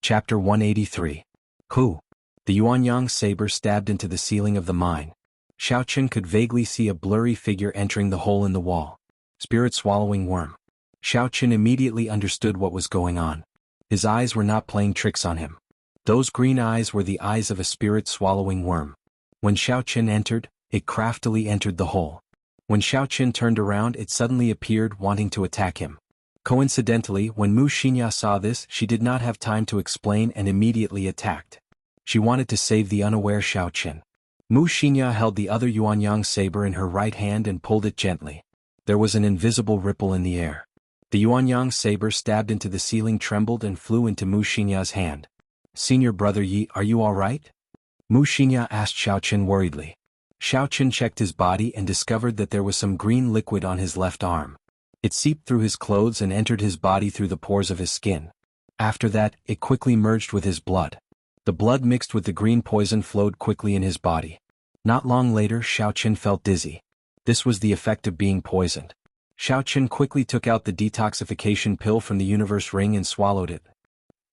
Chapter 183. Who? The Xuanhuan saber stabbed into the ceiling of the mine. Xiaochen could vaguely see a blurry figure entering the hole in the wall. Spirit-swallowing worm. Xiaochen immediately understood what was going on. His eyes were not playing tricks on him. Those green eyes were the eyes of a spirit-swallowing worm. When Xiaochen entered, it craftily entered the hole. When Xiaochen turned around, it suddenly appeared, wanting to attack him. Coincidentally, when Xianxia saw this, she did not have time to explain and immediately attacked. She wanted to save the unaware Xiaochen. Xianxia held the other Xuanhuan saber in her right hand and pulled it gently. There was an invisible ripple in the air. The Xuanhuan saber stabbed into the ceiling, trembled and flew into Xianxia's hand. "Senior brother Yi, are you all right?" Xianxia asked Xiaochen worriedly. Xiaochen checked his body and discovered that there was some green liquid on his left arm. It seeped through his clothes and entered his body through the pores of his skin. After that, it quickly merged with his blood. The blood mixed with the green poison flowed quickly in his body. Not long later, Xiaochen felt dizzy. This was the effect of being poisoned. Xiaochen quickly took out the detoxification pill from the universe ring and swallowed it.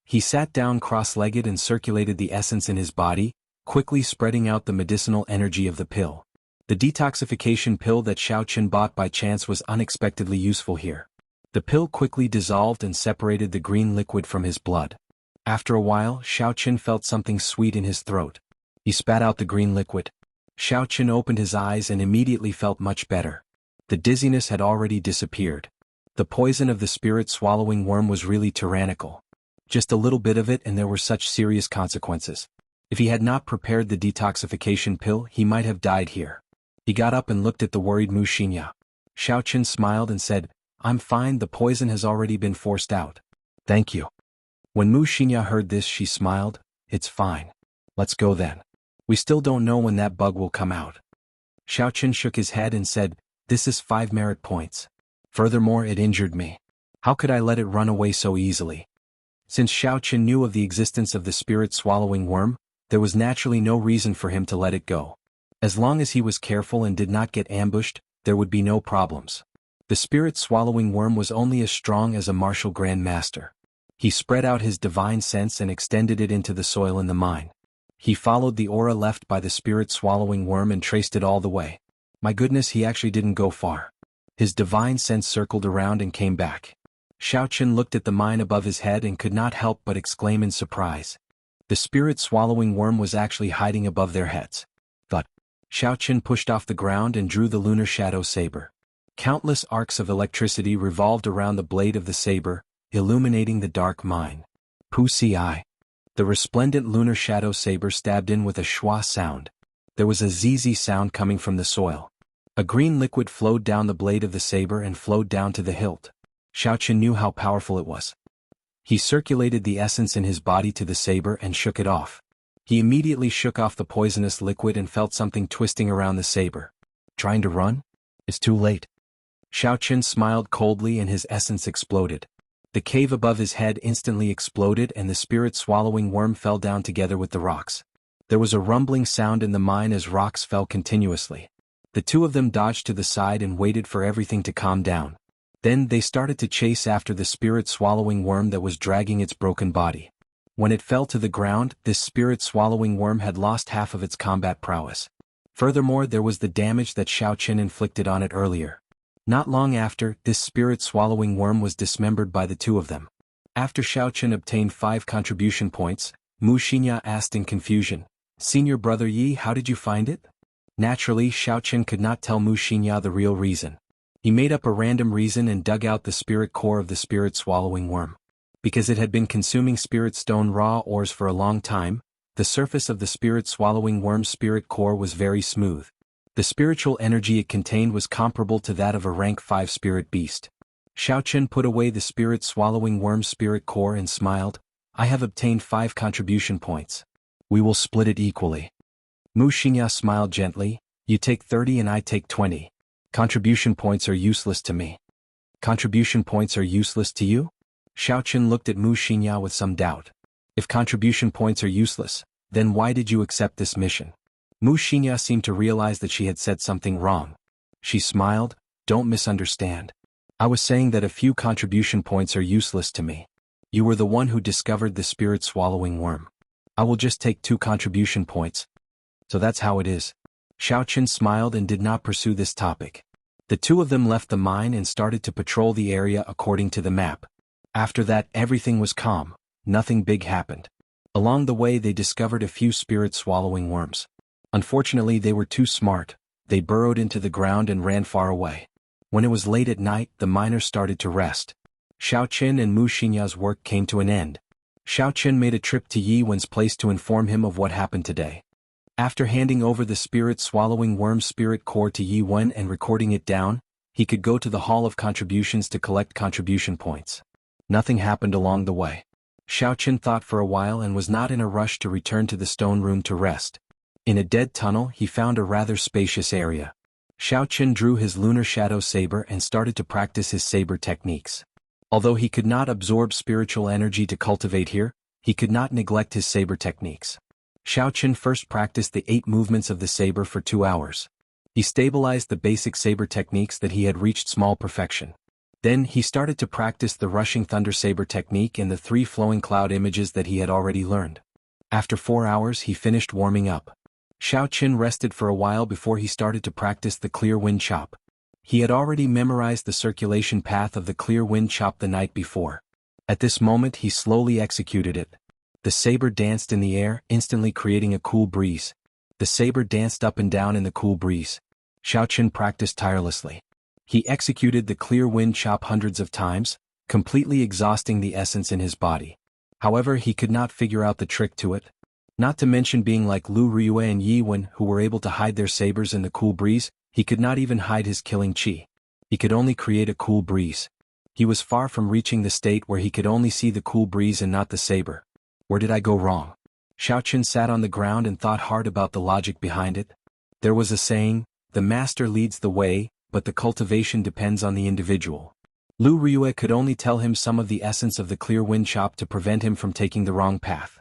He sat down cross-legged and circulated the essence in his body, quickly spreading out the medicinal energy of the pill. The detoxification pill that Xiaochen bought by chance was unexpectedly useful here. The pill quickly dissolved and separated the green liquid from his blood. After a while, Xiaochen felt something sweet in his throat. He spat out the green liquid. Xiaochen opened his eyes and immediately felt much better. The dizziness had already disappeared. The poison of the spirit-swallowing worm was really tyrannical. Just a little bit of it and there were such serious consequences. If he had not prepared the detoxification pill, he might have died here. He got up and looked at the worried Xianxia. Xiaochen smiled and said, "I'm fine, the poison has already been forced out." "Thank you." When Xianxia heard this, she smiled. "It's fine. Let's go then. We still don't know when that bug will come out." Xiaochen shook his head and said, "This is 5 merit points. Furthermore, it injured me. How could I let it run away so easily?" Since Xiaochen knew of the existence of the spirit-swallowing worm, there was naturally no reason for him to let it go. As long as he was careful and did not get ambushed, there would be no problems. The spirit-swallowing worm was only as strong as a martial grandmaster. He spread out his divine sense and extended it into the soil in the mine. He followed the aura left by the spirit-swallowing worm and traced it all the way. My goodness, he actually didn't go far. His divine sense circled around and came back. Xiaochen looked at the mine above his head and could not help but exclaim in surprise. The spirit-swallowing worm was actually hiding above their heads. But Xiaochen pushed off the ground and drew the lunar shadow saber. Countless arcs of electricity revolved around the blade of the saber, illuminating the dark mine. Pusi. The resplendent lunar shadow saber stabbed in with a schwa sound. There was a zzz sound coming from the soil. A green liquid flowed down the blade of the saber and flowed down to the hilt. Xiaochen knew how powerful it was. He circulated the essence in his body to the saber and shook it off. He immediately shook off the poisonous liquid and felt something twisting around the saber. Trying to run? It's too late. Xiaochen smiled coldly and his essence exploded. The cave above his head instantly exploded and the spirit-swallowing worm fell down together with the rocks. There was a rumbling sound in the mine as rocks fell continuously. The two of them dodged to the side and waited for everything to calm down. Then they started to chase after the spirit-swallowing worm that was dragging its broken body. When it fell to the ground, this spirit-swallowing worm had lost half of its combat prowess. Furthermore, there was the damage that Xiaochen inflicted on it earlier. Not long after, this spirit-swallowing worm was dismembered by the two of them. After Xiaochen obtained 5 contribution points, Xianxia asked in confusion, "Senior brother Yi, how did you find it?" Naturally, Xiaochen could not tell Xianxia the real reason. He made up a random reason and dug out the spirit core of the spirit-swallowing worm. Because it had been consuming spirit stone raw ores for a long time, the surface of the spirit-swallowing worm's spirit core was very smooth. The spiritual energy it contained was comparable to that of a rank 5 spirit beast. Xiaochen put away the spirit-swallowing worm's spirit core and smiled, "I have obtained 5 contribution points. We will split it equally." Xianxia smiled gently, "You take 30 and I take 20. Contribution points are useless to me." "Contribution points are useless to you?" Xiaochen looked at Xianxia with some doubt. "If contribution points are useless, then why did you accept this mission?" Xianxia seemed to realize that she had said something wrong. She smiled, "Don't misunderstand. I was saying that a few contribution points are useless to me. You were the one who discovered the spirit-swallowing worm. I will just take 2 contribution points. So that's how it is. Xiaoqin smiled and did not pursue this topic. The two of them left the mine and started to patrol the area according to the map. After that, everything was calm. Nothing big happened. Along the way they discovered a few spirit-swallowing worms. Unfortunately they were too smart. They burrowed into the ground and ran far away. When it was late at night, the miners started to rest. Xiaoqin and Mu Xinya's work came to an end. Xiaoqin made a trip to Yi Wen's place to inform him of what happened today. After handing over the spirit-swallowing worm's spirit core to Yi Wen and recording it down, he could go to the Hall of Contributions to collect contribution points. Nothing happened along the way. Xiaoqin thought for a while and was not in a rush to return to the stone room to rest. In a dead tunnel he found a rather spacious area. Xiaoqin drew his lunar shadow saber and started to practice his saber techniques. Although he could not absorb spiritual energy to cultivate here, he could not neglect his saber techniques. Xiaoqin first practiced the 8 movements of the saber for 2 hours. He stabilized the basic saber techniques that he had reached small perfection. Then he started to practice the rushing thunder saber technique and the 3 flowing cloud images that he had already learned. After 4 hours he finished warming up. Xiaoqin rested for a while before he started to practice the clear wind chop. He had already memorized the circulation path of the clear wind chop the night before. At this moment he slowly executed it. The saber danced in the air, instantly creating a cool breeze. The saber danced up and down in the cool breeze. Xiaoqin practiced tirelessly. He executed the clear wind chop hundreds of times, completely exhausting the essence in his body. However, he could not figure out the trick to it. Not to mention being like Lu Riyue and Yi Wen, who were able to hide their sabers in the cool breeze, he could not even hide his killing chi. He could only create a cool breeze. He was far from reaching the state where he could only see the cool breeze and not the saber. Where did I go wrong? Xiaoqin sat on the ground and thought hard about the logic behind it. There was a saying, the master leads the way, but the cultivation depends on the individual. Lu Riyue could only tell him some of the essence of the clear wind chop to prevent him from taking the wrong path.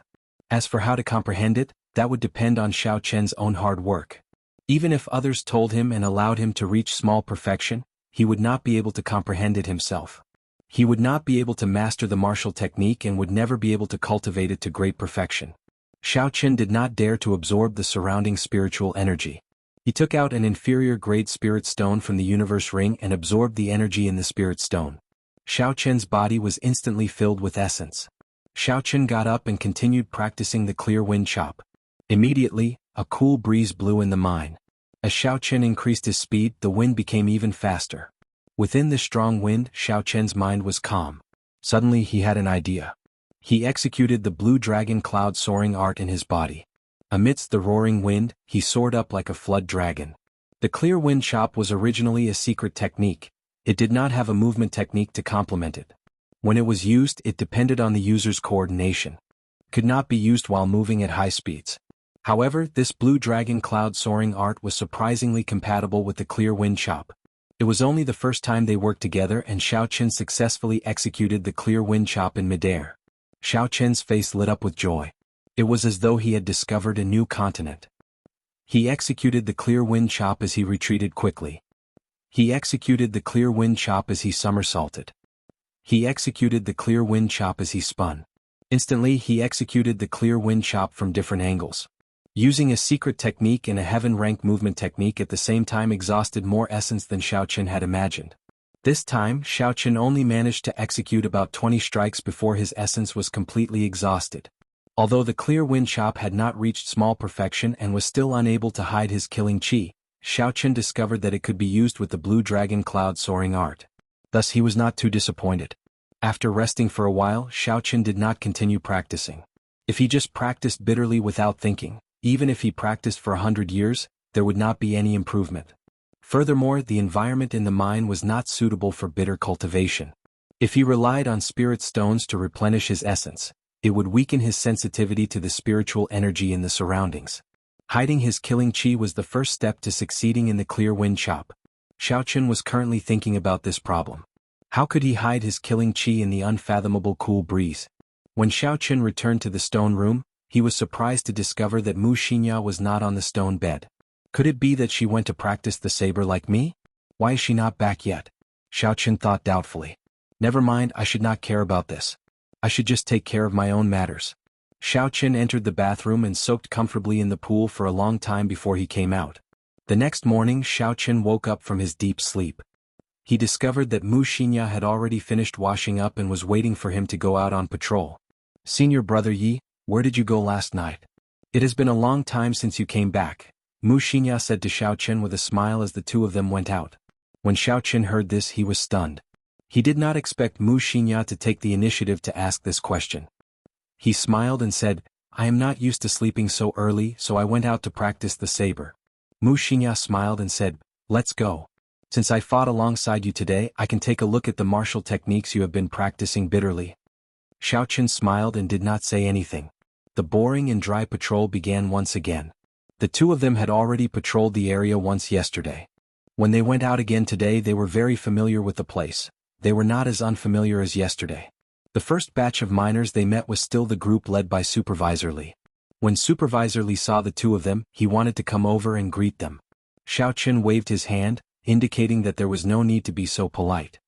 As for how to comprehend it, that would depend on Xiaoqin's own hard work. Even if others told him and allowed him to reach small perfection, he would not be able to comprehend it himself. He would not be able to master the martial technique and would never be able to cultivate it to great perfection. Xiaoqin did not dare to absorb the surrounding spiritual energy. He took out an inferior grade spirit stone from the universe ring and absorbed the energy in the spirit stone. Xiaoqin's body was instantly filled with essence. Xiaoqin got up and continued practicing the clear wind chop. Immediately, a cool breeze blew in the mine. As Xiaoqin increased his speed, the wind became even faster. Within the strong wind, Xiaoqin's mind was calm. Suddenly he had an idea. He executed the blue dragon cloud soaring art in his body. Amidst the roaring wind, he soared up like a flood dragon. The clear wind chop was originally a secret technique. It did not have a movement technique to complement it. When it was used, it depended on the user's coordination. It could not be used while moving at high speeds. However, this blue dragon cloud soaring art was surprisingly compatible with the clear wind chop. It was only the first time they worked together and Xiaoqin successfully executed the clear wind chop in midair. Xiaoqin's face lit up with joy. It was as though he had discovered a new continent. He executed the clear wind chop as he retreated quickly. He executed the clear wind chop as he somersaulted. He executed the clear wind chop as he spun. Instantly he executed the clear wind chop from different angles. Using a secret technique and a heaven-rank movement technique at the same time exhausted more essence than Xiaoqin had imagined. This time, Xiaoqin only managed to execute about 20 strikes before his essence was completely exhausted. Although the clear wind chop had not reached small perfection and was still unable to hide his killing chi, Xiaoqin discovered that it could be used with the blue dragon cloud soaring art. Thus he was not too disappointed. After resting for a while, Xiaoqin did not continue practicing. If he just practiced bitterly without thinking, even if he practiced for 100 years, there would not be any improvement. Furthermore, the environment in the mine was not suitable for bitter cultivation. If he relied on spirit stones to replenish his essence, it would weaken his sensitivity to the spiritual energy in the surroundings. Hiding his killing chi was the first step to succeeding in the clear wind chop. Xiaoqin was currently thinking about this problem. How could he hide his killing chi in the unfathomable cool breeze? When Xiaoqin returned to the stone room, he was surprised to discover that Mu Xinya was not on the stone bed. Could it be that she went to practice the saber like me? Why is she not back yet? Xiaoqin thought doubtfully. Never mind, I should not care about this. I should just take care of my own matters. Xiaoqin entered the bathroom and soaked comfortably in the pool for a long time before he came out. The next morning Xiaoqin woke up from his deep sleep. He discovered that Xianxia had already finished washing up and was waiting for him to go out on patrol. Senior brother Yi, where did you go last night? It has been a long time since you came back, Xianxia said to Xiaoqin with a smile as the two of them went out. When Xiaoqin heard this he was stunned. He did not expect Xianxia to take the initiative to ask this question. He smiled and said, I am not used to sleeping so early, so I went out to practice the saber. Xianxia smiled and said, let's go. Since I fought alongside you today, I can take a look at the martial techniques you have been practicing bitterly. Xiaoqin smiled and did not say anything. The boring and dry patrol began once again. The two of them had already patrolled the area once yesterday. When they went out again today they were very familiar with the place. They were not as unfamiliar as yesterday. The first batch of miners they met was still the group led by Supervisor Li. When Supervisor Li saw the two of them, he wanted to come over and greet them. Xiaoqin waved his hand, indicating that there was no need to be so polite.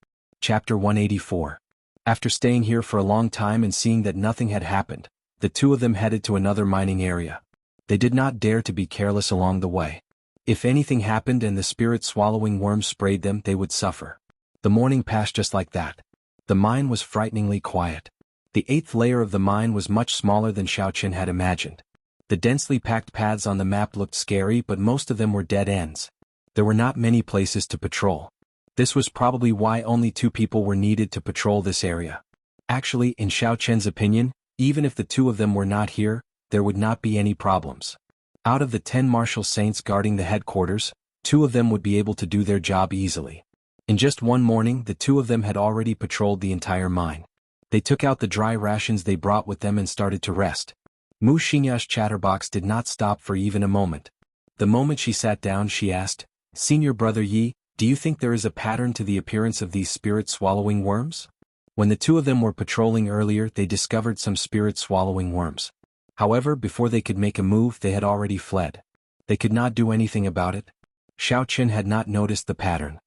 Chapter 184. After staying here for a long time and seeing that nothing had happened, the two of them headed to another mining area. They did not dare to be careless along the way. If anything happened and the spirit-swallowing worms sprayed them, they would suffer. The morning passed just like that. The mine was frighteningly quiet. The 8th layer of the mine was much smaller than Xiaoqin had imagined. The densely packed paths on the map looked scary, but most of them were dead ends. There were not many places to patrol. This was probably why only 2 people were needed to patrol this area. Actually, in Xiaoqin's opinion, even if the 2 of them were not here, there would not be any problems. Out of the 10 martial saints guarding the headquarters, 2 of them would be able to do their job easily. In just one morning the 2 of them had already patrolled the entire mine. They took out the dry rations they brought with them and started to rest. Xianxia's chatterbox did not stop for even a moment. The moment she sat down she asked, Senior brother Yi, do you think there is a pattern to the appearance of these spirit-swallowing worms? When the 2 of them were patrolling earlier they discovered some spirit-swallowing worms. However, before they could make a move they had already fled. They could not do anything about it. Xiaoqin had not noticed the pattern.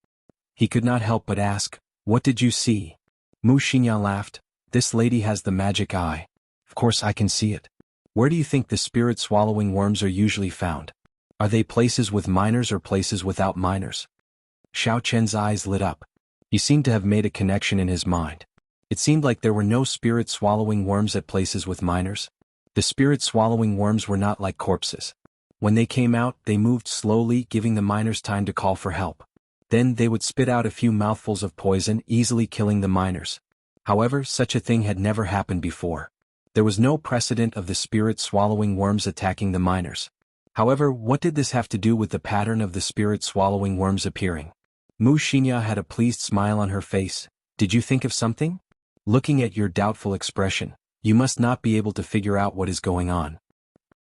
He could not help but ask, what did you see? Xianxia laughed, this lady has the magic eye. Of course I can see it. Where do you think the spirit-swallowing worms are usually found? Are they places with miners or places without miners? Xiaoqin's eyes lit up. He seemed to have made a connection in his mind. It seemed like there were no spirit-swallowing worms at places with miners. The spirit-swallowing worms were not like corpses. When they came out, they moved slowly, giving the miners time to call for help. Then they would spit out a few mouthfuls of poison, easily killing the miners. However, such a thing had never happened before. There was no precedent of the spirit-swallowing worms attacking the miners. However, what did this have to do with the pattern of the spirit-swallowing worms appearing? Xianxia had a pleased smile on her face. Did you think of something? Looking at your doubtful expression, you must not be able to figure out what is going on.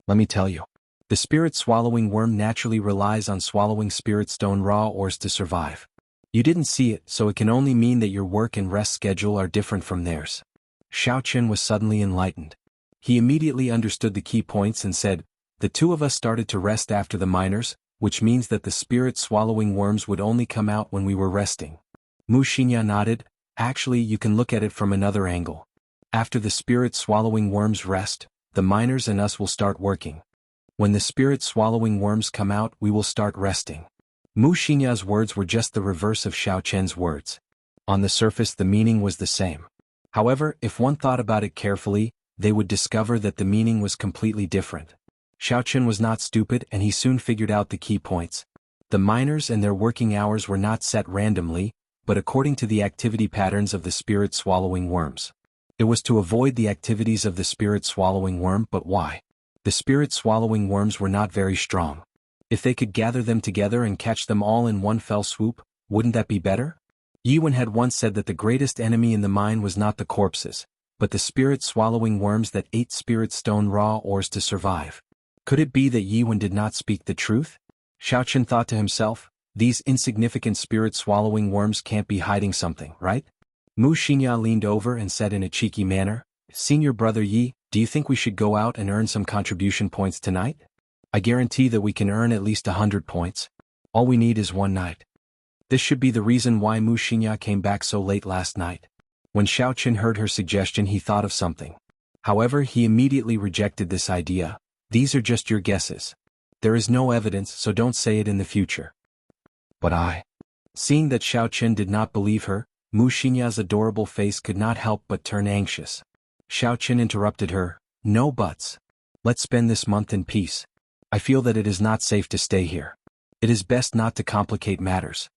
Let me tell you. The spirit-swallowing worm naturally relies on swallowing spirit stone raw ores to survive. You didn't see it, so it can only mean that your work and rest schedule are different from theirs. Xiaoqin was suddenly enlightened. He immediately understood the key points and said, the 2 of us started to rest after the miners, which means that the spirit-swallowing worms would only come out when we were resting. Xianxia nodded, actually you can look at it from another angle. After the spirit-swallowing worms rest, the miners and us will start working. When the spirit-swallowing worms come out we will start resting. Xianxia's words were just the reverse of Xiaoqin's words. On the surface the meaning was the same. However, if one thought about it carefully, they would discover that the meaning was completely different. Xiaoqin was not stupid and he soon figured out the key points. The miners and their working hours were not set randomly, but according to the activity patterns of the spirit-swallowing worms. It was to avoid the activities of the spirit-swallowing worm, but why? The spirit-swallowing worms were not very strong. If they could gather them together and catch them all in one fell swoop, wouldn't that be better? Yiwen had once said that the greatest enemy in the mine was not the corpses, but the spirit-swallowing worms that ate spirit stone raw ores to survive. Could it be that Yiwen did not speak the truth? Xiaoqin thought to himself, these insignificant spirit-swallowing worms can't be hiding something, right? Xianxia leaned over and said in a cheeky manner, Senior brother Yi, do you think we should go out and earn some contribution points tonight? I guarantee that we can earn at least 100 points. All we need is one night. This should be the reason why Xianxia came back so late last night. When Xiaoqin heard her suggestion, he thought of something. However, he immediately rejected this idea. These are just your guesses. There is no evidence, so don't say it in the future. But Seeing that Xiaoqin did not believe her, Mu Xinya's adorable face could not help but turn anxious. Xiaoqin interrupted her. No buts. Let's spend this month in peace. I feel that it is not safe to stay here. It is best not to complicate matters.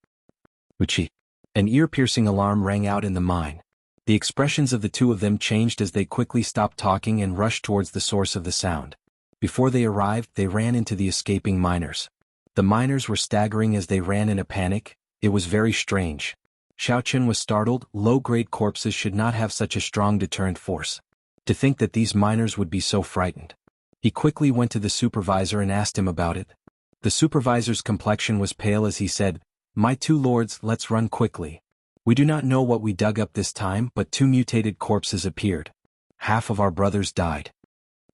Uchi. An ear-piercing alarm rang out in the mine. The expressions of the two of them changed as they quickly stopped talking and rushed towards the source of the sound. Before they arrived, they ran into the escaping miners. The miners were staggering as they ran in a panic. It was very strange. Xiaoqin was startled. Low-grade corpses should not have such a strong deterrent force. To think that these miners would be so frightened. He quickly went to the supervisor and asked him about it. The supervisor's complexion was pale as he said, "My two lords, let's run quickly. We do not know what we dug up this time, but 2 mutated corpses appeared. Half of our brothers died."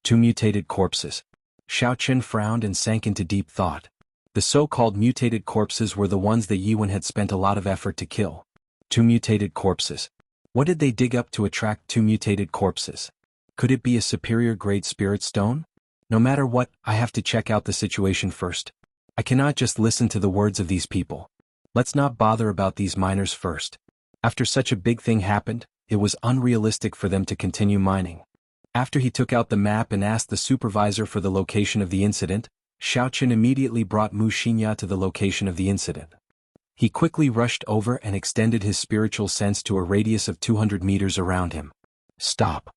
2 mutated corpses. Xiaoqin frowned and sank into deep thought. The so-called mutated corpses were the ones that Yuan had spent a lot of effort to kill. 2 mutated corpses. What did they dig up to attract 2 mutated corpses? Could it be a superior grade spirit stone? No matter what, I have to check out the situation first. I cannot just listen to the words of these people. Let's not bother about these miners first. After such a big thing happened, it was unrealistic for them to continue mining. After he took out the map and asked the supervisor for the location of the incident, Xiaoqin immediately brought Mu Xinya to the location of the incident. He quickly rushed over and extended his spiritual sense to a radius of 200 meters around him. Stop.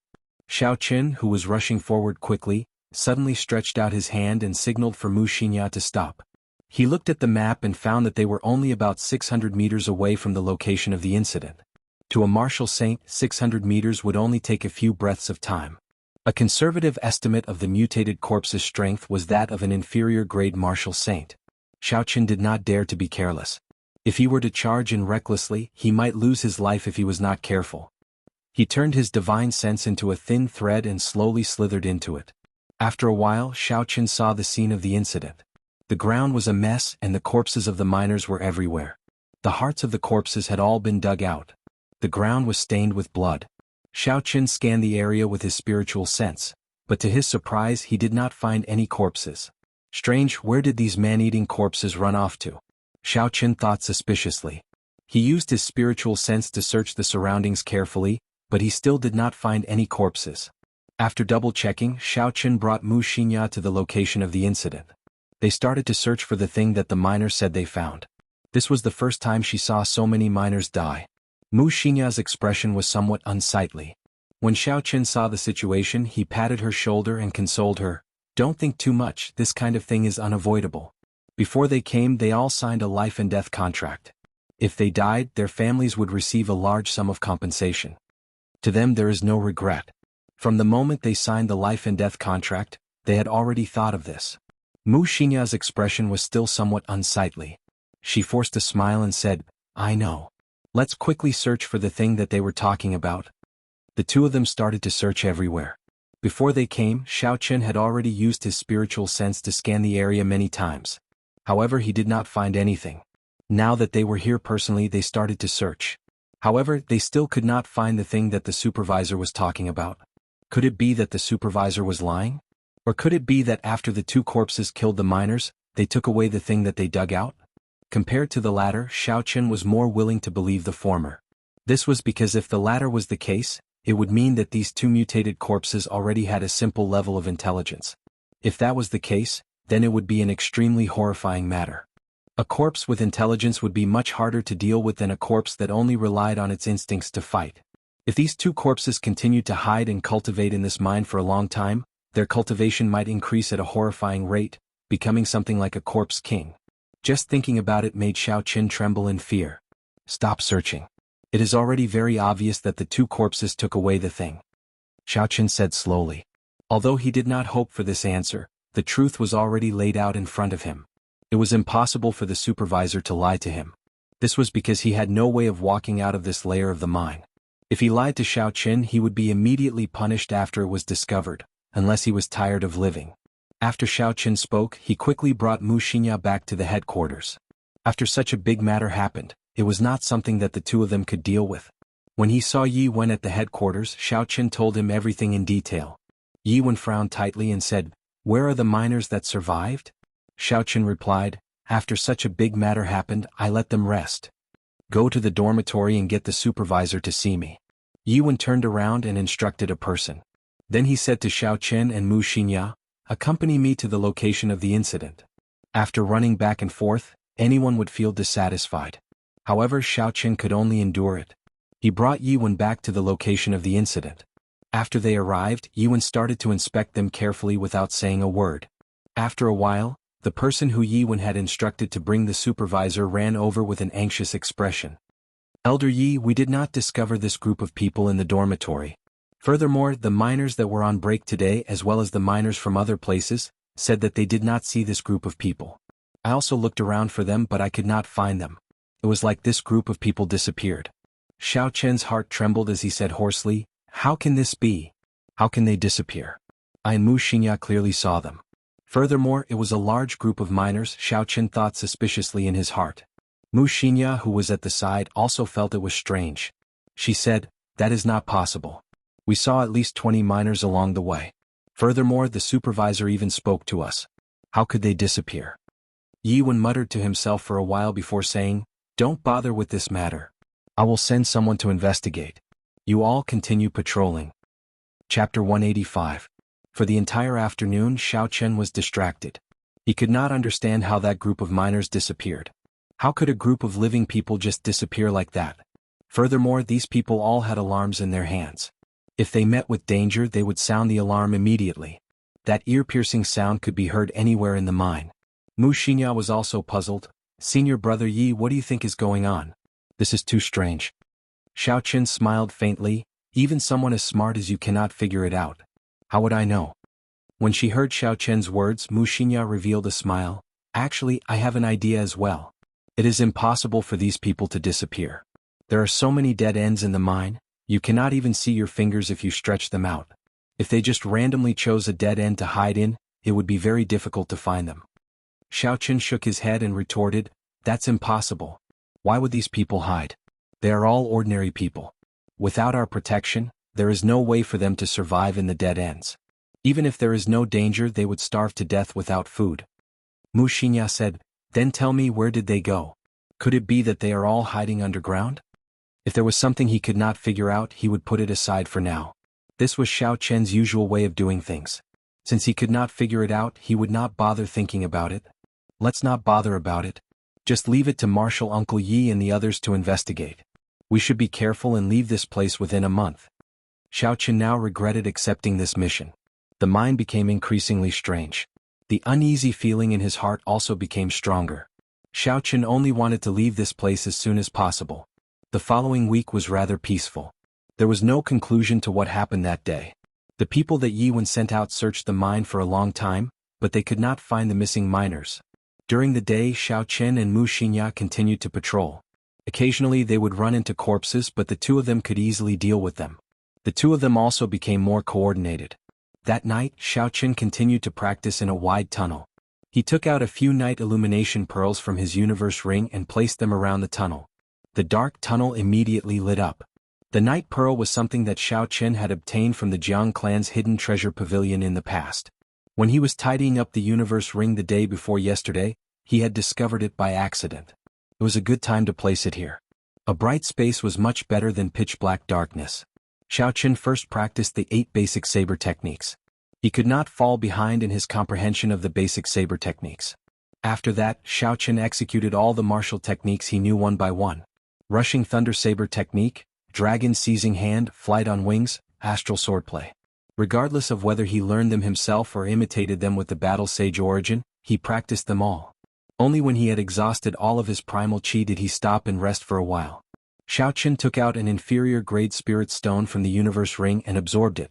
Xiaoqin, who was rushing forward quickly, suddenly stretched out his hand and signaled for Mu Xinya to stop. He looked at the map and found that they were only about 600 meters away from the location of the incident. To a martial saint, 600 meters would only take a few breaths of time. A conservative estimate of the mutated corpse's strength was that of an inferior grade martial saint. Xiaoqin did not dare to be careless. If he were to charge in recklessly, he might lose his life if he was not careful. He turned his divine sense into a thin thread and slowly slithered into it. After a while, Xiaoqin saw the scene of the incident. The ground was a mess and the corpses of the miners were everywhere. The hearts of the corpses had all been dug out. The ground was stained with blood. Xiaoqin scanned the area with his spiritual sense, but to his surprise he did not find any corpses. Strange, where did these man-eating corpses run off to? Xiaoqin thought suspiciously. He used his spiritual sense to search the surroundings carefully, but he still did not find any corpses. After double-checking, Xiaoqin brought Mu Xinya to the location of the incident. They started to search for the thing that the miners said they found. This was the first time she saw so many miners die. Mu Xinya's expression was somewhat unsightly. When Xiaoqin saw the situation, he patted her shoulder and consoled her. Don't think too much, this kind of thing is unavoidable. Before they came, they all signed a life and death contract. If they died, their families would receive a large sum of compensation. To them there is no regret. From the moment they signed the life and death contract, they had already thought of this. Mu Xinya's expression was still somewhat unsightly. She forced a smile and said, I know. Let's quickly search for the thing that they were talking about. The two of them started to search everywhere. Before they came, Xiaoqin had already used his spiritual sense to scan the area many times. However, he did not find anything. Now that they were here personally, they started to search. However, they still could not find the thing that the supervisor was talking about. Could it be that the supervisor was lying? Or could it be that after the 2 corpses killed the miners, they took away the thing that they dug out? Compared to the latter, Xiaoqin was more willing to believe the former. This was because if the latter was the case, it would mean that these 2 mutated corpses already had a simple level of intelligence. If that was the case, then it would be an extremely horrifying matter. A corpse with intelligence would be much harder to deal with than a corpse that only relied on its instincts to fight. If these 2 corpses continued to hide and cultivate in this mine for a long time, their cultivation might increase at a horrifying rate, becoming something like a corpse king. Just thinking about it made Xiaoqin tremble in fear. Stop searching. It is already very obvious that the 2 corpses took away the thing. Xiaoqin said slowly. Although he did not hope for this answer, the truth was already laid out in front of him. It was impossible for the supervisor to lie to him. This was because he had no way of walking out of this layer of the mine. If he lied to Xiaoqin, he would be immediately punished after it was discovered, unless he was tired of living. After Xiaoqin spoke, he quickly brought Mu Xinya back to the headquarters. After such a big matter happened, it was not something that the 2 of them could deal with. When he saw Yi Wen at the headquarters, Xiaoqin told him everything in detail. Yi Wen frowned tightly and said, "Where are the miners that survived?" Xiaoqin replied, "After such a big matter happened, I let them rest. Go to the dormitory and get the supervisor to see me." Yi Wen turned around and instructed a person. Then he said to Xiaoqin and Mu Xinya, "Accompany me to the location of the incident." After running back and forth, anyone would feel dissatisfied. However, Xiaoqin could only endure it. He brought Yi Wen back to the location of the incident. After they arrived, Yi Wen started to inspect them carefully without saying a word. After a while, the person who Yi Wen had instructed to bring the supervisor ran over with an anxious expression. "Elder Yi, we did not discover this group of people in the dormitory. Furthermore, the miners that were on break today as well as the miners from other places, said that they did not see this group of people. I also looked around for them but I could not find them. It was like this group of people disappeared." Xiaoqin's heart trembled as he said hoarsely, "How can this be? How can they disappear? I and Mu Xinya clearly saw them." Furthermore, it was a large group of miners, Xiaoqin thought suspiciously in his heart. Mu Xinya, who was at the side, also felt it was strange. She said, "That is not possible. We saw at least 20 miners along the way. Furthermore, the supervisor even spoke to us. How could they disappear?" Yi Wen muttered to himself for a while before saying, "Don't bother with this matter. I will send someone to investigate. You all continue patrolling." Chapter 185. For the entire afternoon, Xiaoqin was distracted. He could not understand how that group of miners disappeared. How could a group of living people just disappear like that? Furthermore, these people all had alarms in their hands. If they met with danger, they would sound the alarm immediately. That ear-piercing sound could be heard anywhere in the mine. Mu Xinya was also puzzled. "Senior brother Yi, what do you think is going on? This is too strange." Xiaoqin smiled faintly. "Even someone as smart as you cannot figure it out. How would I know?" When she heard Xiaoqin's words, Mu Xinya revealed a smile. "Actually, I have an idea as well. It is impossible for these people to disappear. There are so many dead ends in the mine, you cannot even see your fingers if you stretch them out. If they just randomly chose a dead end to hide in, it would be very difficult to find them." Xiaoqin shook his head and retorted, "That's impossible. Why would these people hide? They are all ordinary people. Without our protection, there is no way for them to survive in the dead ends. Even if there is no danger, they would starve to death without food." Mu Xinya said, "Then tell me, where did they go? Could it be that they are all hiding underground?" If there was something he could not figure out, he would put it aside for now. This was Xiaoqin's usual way of doing things. Since he could not figure it out, he would not bother thinking about it. Let's not bother about it. Just leave it to Martial Uncle Yi and the others to investigate. We should be careful and leave this place within a month. Xiaoqin now regretted accepting this mission. The mine became increasingly strange. The uneasy feeling in his heart also became stronger. Xiaoqin only wanted to leave this place as soon as possible. The following week was rather peaceful. There was no conclusion to what happened that day. The people that Yi Wen sent out searched the mine for a long time, but they could not find the missing miners. During the day, Xiaoqin and Mu Xinya continued to patrol. Occasionally they would run into corpses, but the two of them could easily deal with them. The two of them also became more coordinated. That night, Xiaoqin continued to practice in a wide tunnel. He took out a few night illumination pearls from his universe ring and placed them around the tunnel. The dark tunnel immediately lit up. The night pearl was something that Xiaoqin had obtained from the Jiang clan's hidden treasure pavilion in the past. When he was tidying up the universe ring the day before yesterday, he had discovered it by accident. It was a good time to place it here. A bright space was much better than pitch-black darkness. Xiaoqin first practiced the 8 basic saber techniques. He could not fall behind in his comprehension of the basic saber techniques. After that, Xiaoqin executed all the martial techniques he knew one by one. Rushing thunder saber technique, dragon seizing hand, flight on wings, astral swordplay. Regardless of whether he learned them himself or imitated them with the battle sage origin, he practiced them all. Only when he had exhausted all of his primal chi did he stop and rest for a while. Xiaoqin took out an inferior grade spirit stone from the universe ring and absorbed it.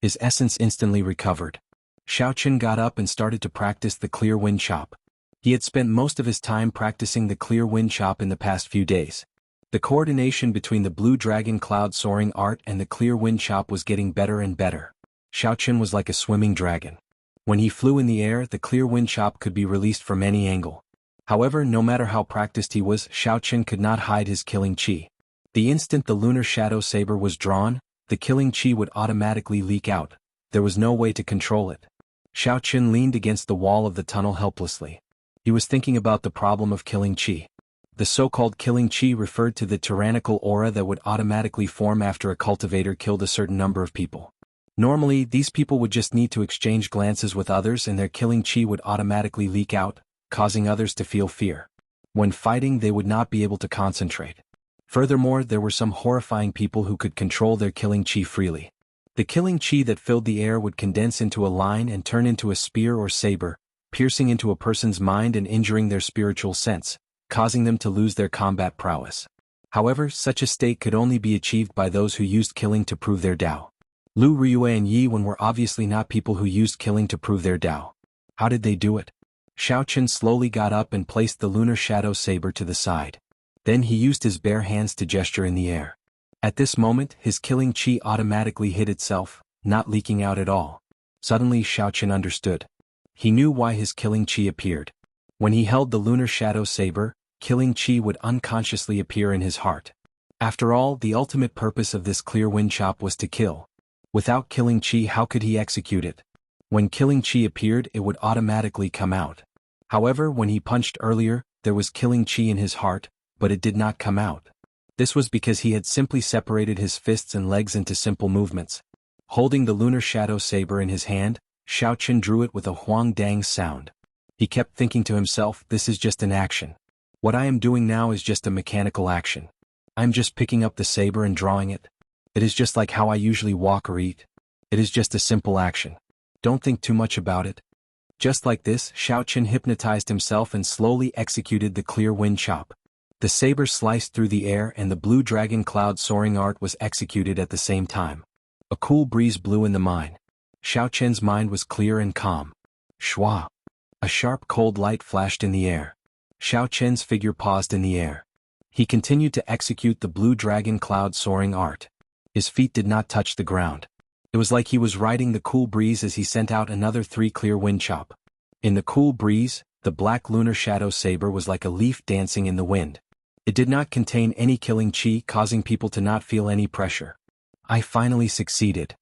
His essence instantly recovered. Xiaoqin got up and started to practice the clear wind chop. He had spent most of his time practicing the clear wind chop in the past few days. The coordination between the blue dragon cloud soaring art and the clear wind chop was getting better and better. Xiaoqin was like a swimming dragon. When he flew in the air, the clear wind chop could be released from any angle. However, no matter how practiced he was, Xiaoqin could not hide his killing chi. The instant the lunar shadow saber was drawn, the killing chi would automatically leak out. There was no way to control it. Xiaoqun leaned against the wall of the tunnel helplessly. He was thinking about the problem of killing chi. The so-called killing chi referred to the tyrannical aura that would automatically form after a cultivator killed a certain number of people. Normally, these people would just need to exchange glances with others and their killing chi would automatically leak out, causing others to feel fear. When fighting, they would not be able to concentrate. Furthermore, there were some horrifying people who could control their killing chi freely. The killing chi that filled the air would condense into a line and turn into a spear or saber, piercing into a person's mind and injuring their spiritual sense, causing them to lose their combat prowess. However, such a state could only be achieved by those who used killing to prove their Tao. Lu Riyue and Yi Wen were obviously not people who used killing to prove their Tao. How did they do it? Xiaoqun slowly got up and placed the lunar shadow saber to the side. Then he used his bare hands to gesture in the air. At this moment, his killing chi automatically hid itself, not leaking out at all. Suddenly Xiaoqun understood. He knew why his killing chi appeared. When he held the lunar shadow saber, killing chi would unconsciously appear in his heart. After all, the ultimate purpose of this clear wind chop was to kill. Without killing chi, how could he execute it? When killing chi appeared, it would automatically come out. However, when he punched earlier, there was killing chi in his heart, but it did not come out. This was because he had simply separated his fists and legs into simple movements. Holding the lunar shadow saber in his hand, Xiaoqun drew it with a huang dang sound. He kept thinking to himself, this is just an action. What I am doing now is just a mechanical action. I am just picking up the saber and drawing it. It is just like how I usually walk or eat. It is just a simple action. Don't think too much about it. Just like this, Xiaoqun hypnotized himself and slowly executed the clear wind chop. The saber sliced through the air and the blue dragon cloud soaring art was executed at the same time. A cool breeze blew in the mine. Xiaoqun's mind was clear and calm. Shua! A sharp cold light flashed in the air. Xiaoqun's figure paused in the air. He continued to execute the blue dragon cloud soaring art. His feet did not touch the ground. It was like he was riding the cool breeze as he sent out another 3 clear wind chop. In the cool breeze, the black lunar shadow saber was like a leaf dancing in the wind. It did not contain any killing chi, causing people to not feel any pressure. I finally succeeded.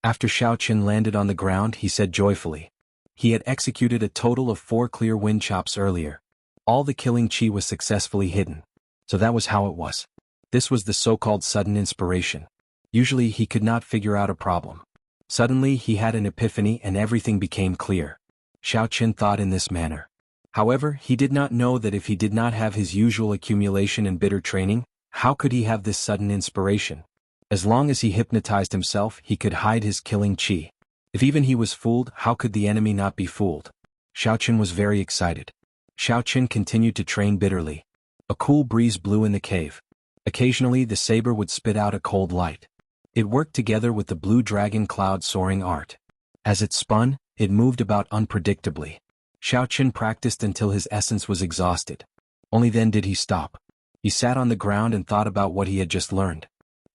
After Xiaoqun landed on the ground, he said joyfully. He had executed a total of 4 clear wind chops earlier. All the killing chi was successfully hidden. So that was how it was. This was the so-called sudden inspiration. Usually he could not figure out a problem. Suddenly he had an epiphany and everything became clear. Xiaoqun thought in this manner. However, he did not know that if he did not have his usual accumulation and bitter training, how could he have this sudden inspiration? As long as he hypnotized himself, he could hide his killing chi. If even he was fooled, how could the enemy not be fooled? Xiaoqun was very excited. Xiaoqun continued to train bitterly. A cool breeze blew in the cave. Occasionally the saber would spit out a cold light. It worked together with the blue dragon cloud soaring art. As it spun, it moved about unpredictably. Xiaoqun practiced until his essence was exhausted. Only then did he stop. He sat on the ground and thought about what he had just learned.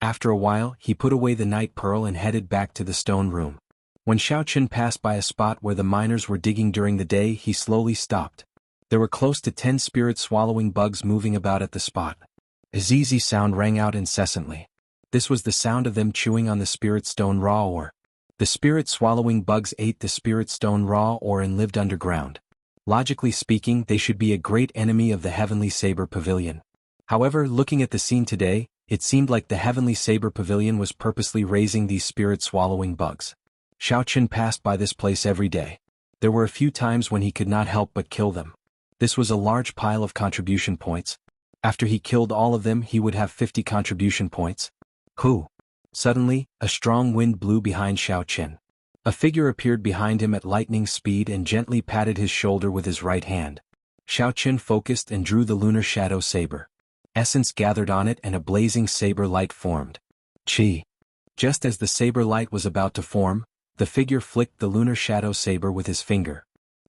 After a while, he put away the night pearl and headed back to the stone room. When Xiaoqun passed by a spot where the miners were digging during the day, he slowly stopped. There were close to 10 spirit-swallowing bugs moving about at the spot. A zzz sound rang out incessantly. This was the sound of them chewing on the spirit stone raw ore. The spirit-swallowing bugs ate the spirit stone raw ore and lived underground. Logically speaking, they should be a great enemy of the Heavenly Saber Pavilion. However, looking at the scene today, it seemed like the Heavenly Saber Pavilion was purposely raising these spirit-swallowing bugs. Xiaoqun passed by this place every day. There were a few times when he could not help but kill them. This was a large pile of contribution points. After he killed all of them, he would have 50 contribution points. Who? Suddenly, a strong wind blew behind Xiaoqun. A figure appeared behind him at lightning speed and gently patted his shoulder with his right hand. Xiaoqun focused and drew the lunar shadow saber. Essence gathered on it and a blazing saber light formed. Chi. Just as the saber light was about to form, the figure flicked the lunar shadow saber with his finger.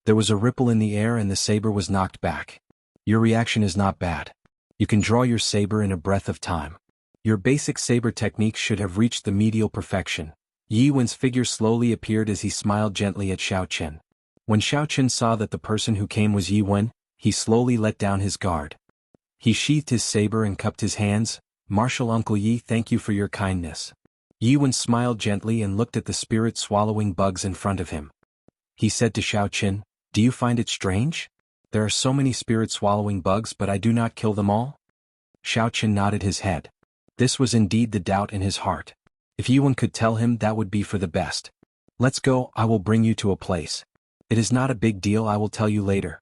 There was a ripple in the air and the saber was knocked back. Your reaction is not bad. You can draw your saber in a breath of time. Your basic saber technique should have reached the medial perfection. Yi Wen's figure slowly appeared as he smiled gently at Xiaoqun. When Xiaoqun saw that the person who came was Yi Wen, he slowly let down his guard. He sheathed his saber and cupped his hands, Martial Uncle Yi, thank you for your kindness. Yiwen smiled gently and looked at the spirit swallowing bugs in front of him. He said to Xiaoqin, do you find it strange? There are so many spirit swallowing bugs but I do not kill them all? Xiaoqin nodded his head. This was indeed the doubt in his heart. If Yiwen could tell him, that would be for the best. Let's go, I will bring you to a place. It is not a big deal, I will tell you later.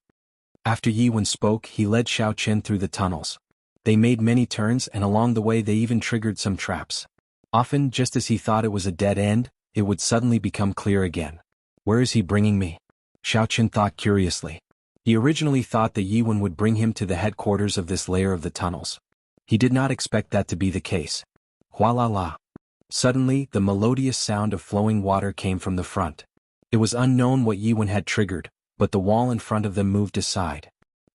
After Yiwen spoke, he led Xiaoqin through the tunnels. They made many turns and along the way they even triggered some traps. Often, just as he thought it was a dead end, it would suddenly become clear again. Where is he bringing me? Xiaoqin thought curiously. He originally thought that Yiwen would bring him to the headquarters of this layer of the tunnels. He did not expect that to be the case. Hua la la. Suddenly, the melodious sound of flowing water came from the front. It was unknown what Yiwen had triggered, but the wall in front of them moved aside.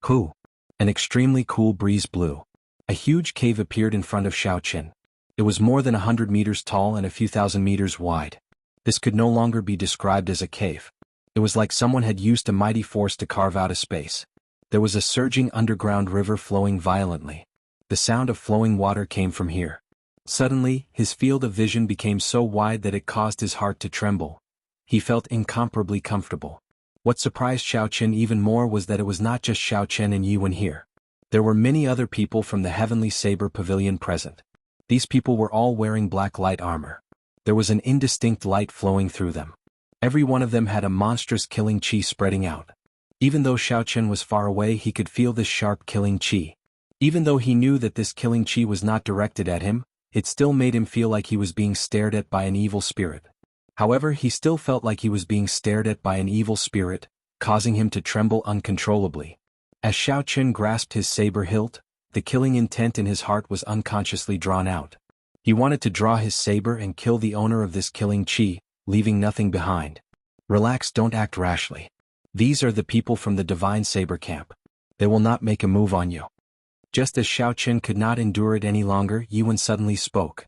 Hoo! An extremely cool breeze blew. A huge cave appeared in front of Xiaoqin. It was more than 100 meters tall and a few thousand meters wide. This could no longer be described as a cave. It was like someone had used a mighty force to carve out a space. There was a surging underground river flowing violently. The sound of flowing water came from here. Suddenly, his field of vision became so wide that it caused his heart to tremble. He felt incomparably comfortable. What surprised Xiaoqin even more was that it was not just Xiaoqin and Yiwen here. There were many other people from the Heavenly Saber Pavilion present. These people were all wearing black light armor. There was an indistinct light flowing through them. Every one of them had a monstrous killing chi spreading out. Even though Xiaoqin was far away, he could feel this sharp killing chi. Even though he knew that this killing chi was not directed at him, it still made him feel like he was being stared at by an evil spirit. However, he still felt like he was being stared at by an evil spirit, causing him to tremble uncontrollably. As Xiaoqin grasped his saber hilt, the killing intent in his heart was unconsciously drawn out. He wanted to draw his saber and kill the owner of this killing chi, leaving nothing behind. Relax, don't act rashly. These are the people from the Divine Saber Camp. They will not make a move on you. Just as Xiaoqin could not endure it any longer, Yiwen suddenly spoke.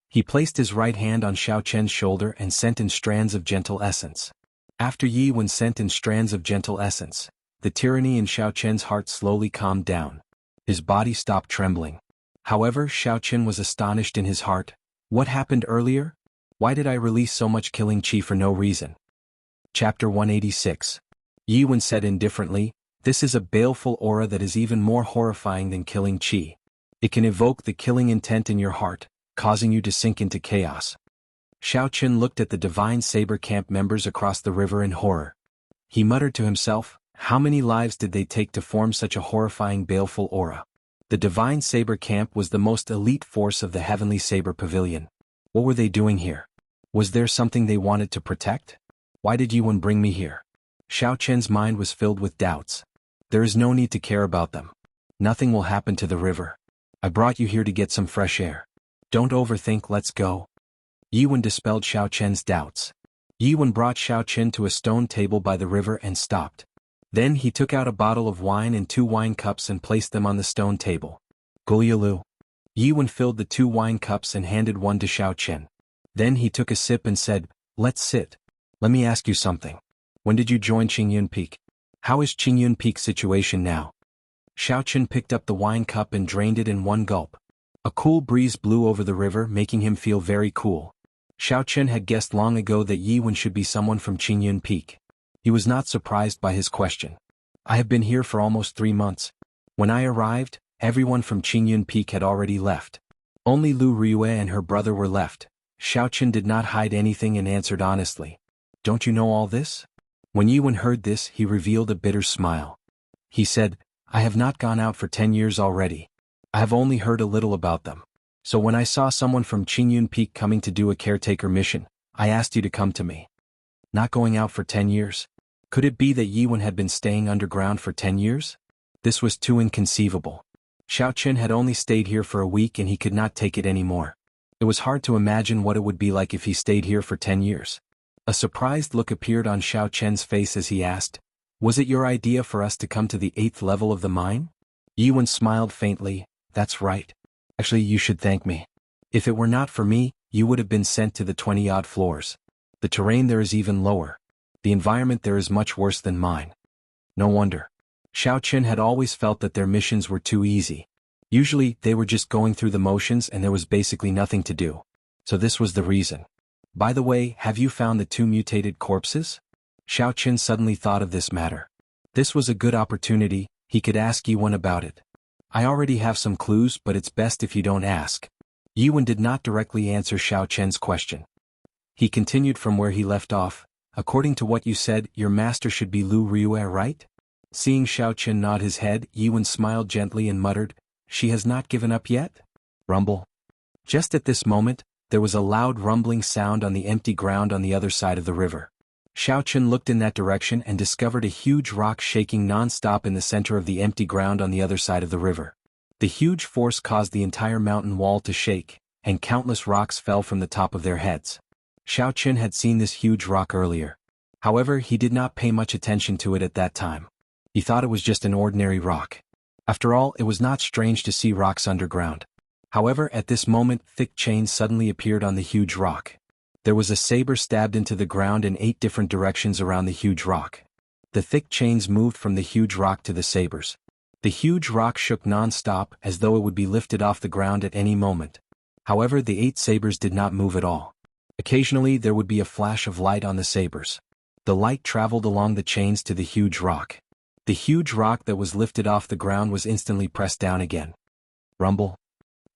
He placed his right hand on Xiaoqin's shoulder and sent in strands of gentle essence. After Yiwen sent in strands of gentle essence, the tyranny in Xiaoqin's heart slowly calmed down. His body stopped trembling. However, Xiaoqin was astonished in his heart. What happened earlier? Why did I release so much killing chi for no reason? Chapter 186. Yiwen said indifferently, this is a baleful aura that is even more horrifying than killing chi. It can evoke the killing intent in your heart, causing you to sink into chaos. Xiaoqin looked at the Divine Saber Camp members across the river in horror. He muttered to himself, how many lives did they take to form such a horrifying baleful aura? The Divine Saber Camp was the most elite force of the Heavenly Saber Pavilion. What were they doing here? Was there something they wanted to protect? Why did Yiwen bring me here? Xiaoqin's mind was filled with doubts. There is no need to care about them. Nothing will happen to the river. I brought you here to get some fresh air. Don't overthink, let's go. Yiwen dispelled Xiaoqin's doubts. Yiwen brought Xiaoqin to a stone table by the river and stopped. Then he took out a bottle of wine and 2 wine cups and placed them on the stone table. Gulyalu. Yiwen filled the 2 wine cups and handed one to Xiaoqin. Then he took a sip and said, let's sit. Let me ask you something. When did you join Qingyun Peak? How is Qingyun Peak's situation now? Xiaoqin picked up the wine cup and drained it in one gulp. A cool breeze blew over the river, making him feel very cool. Xiaoqin had guessed long ago that Yiwen should be someone from Qingyun Peak. He was not surprised by his question. I have been here for almost 3 months. When I arrived, everyone from Qingyun Peak had already left. Only Lu Riyue and her brother were left. Xiaoqin did not hide anything and answered honestly. Don't you know all this? When Yiwen heard this, he revealed a bitter smile. He said, I have not gone out for 10 years already. I have only heard a little about them. So when I saw someone from Qingyun Peak coming to do a caretaker mission, I asked you to come to me. Not going out for 10 years? Could it be that Yiwen had been staying underground for 10 years? This was too inconceivable. Xiaoqin had only stayed here for a week and he could not take it anymore. It was hard to imagine what it would be like if he stayed here for 10 years. A surprised look appeared on Xiaoqin's face as he asked, was it your idea for us to come to the 8th level of the mine? Yiwen smiled faintly, that's right. Actually, you should thank me. If it were not for me, you would have been sent to the 20-odd floors. The terrain there is even lower. The environment there is much worse than mine. No wonder. Xiaoqin had always felt that their missions were too easy. Usually, they were just going through the motions and there was basically nothing to do. So this was the reason. By the way, have you found the 2 mutated corpses? Xiaoqin suddenly thought of this matter. This was a good opportunity, he could ask Yuan about it. I already have some clues, but it's best if you don't ask. Yuan did not directly answer Xiaoqian's question. He continued from where he left off. According to what you said, your master should be Lu Ryue, right? Seeing Xiaoqian nod his head, Yuan smiled gently and muttered, she has not given up yet? Rumble. Just at this moment, there was a loud rumbling sound on the empty ground on the other side of the river. Xiaoqian looked in that direction and discovered a huge rock shaking non-stop in the center of the empty ground on the other side of the river. The huge force caused the entire mountain wall to shake, and countless rocks fell from the top of their heads. Xiaoqian had seen this huge rock earlier. However, he did not pay much attention to it at that time. He thought it was just an ordinary rock. After all, it was not strange to see rocks underground. However, at this moment, thick chains suddenly appeared on the huge rock. There was a saber stabbed into the ground in 8 different directions around the huge rock. The thick chains moved from the huge rock to the sabers. The huge rock shook non-stop as though it would be lifted off the ground at any moment. However, the 8 sabers did not move at all. Occasionally, there would be a flash of light on the sabers. The light traveled along the chains to the huge rock. The huge rock that was lifted off the ground was instantly pressed down again. Rumble.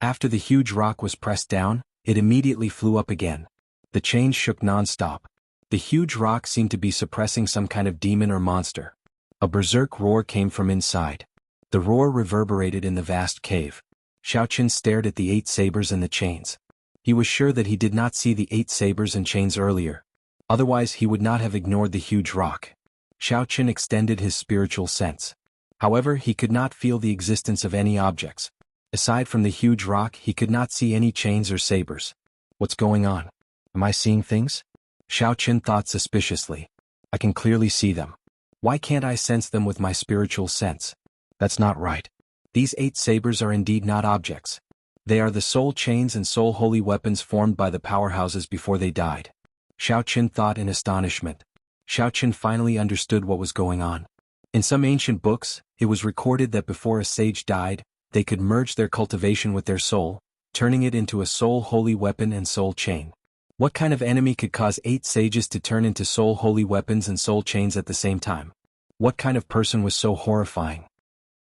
After the huge rock was pressed down, it immediately flew up again. The chains shook non-stop. The huge rock seemed to be suppressing some kind of demon or monster. A berserk roar came from inside. The roar reverberated in the vast cave. Xiaoqin stared at the 8 sabers and the chains. He was sure that he did not see the 8 sabers and chains earlier. Otherwise he would not have ignored the huge rock. Xiaoqin extended his spiritual sense. However, he could not feel the existence of any objects. Aside from the huge rock, he could not see any chains or sabers. What's going on? Am I seeing things? Xiaoqin thought suspiciously. I can clearly see them. Why can't I sense them with my spiritual sense? That's not right. These 8 sabers are indeed not objects. They are the soul chains and soul holy weapons formed by the powerhouses before they died. Xiaoqin thought in astonishment. Xiaoqin finally understood what was going on. In some ancient books, it was recorded that before a sage died, they could merge their cultivation with their soul, turning it into a soul holy weapon and soul chain. What kind of enemy could cause 8 sages to turn into soul holy weapons and soul chains at the same time? What kind of person was so horrifying?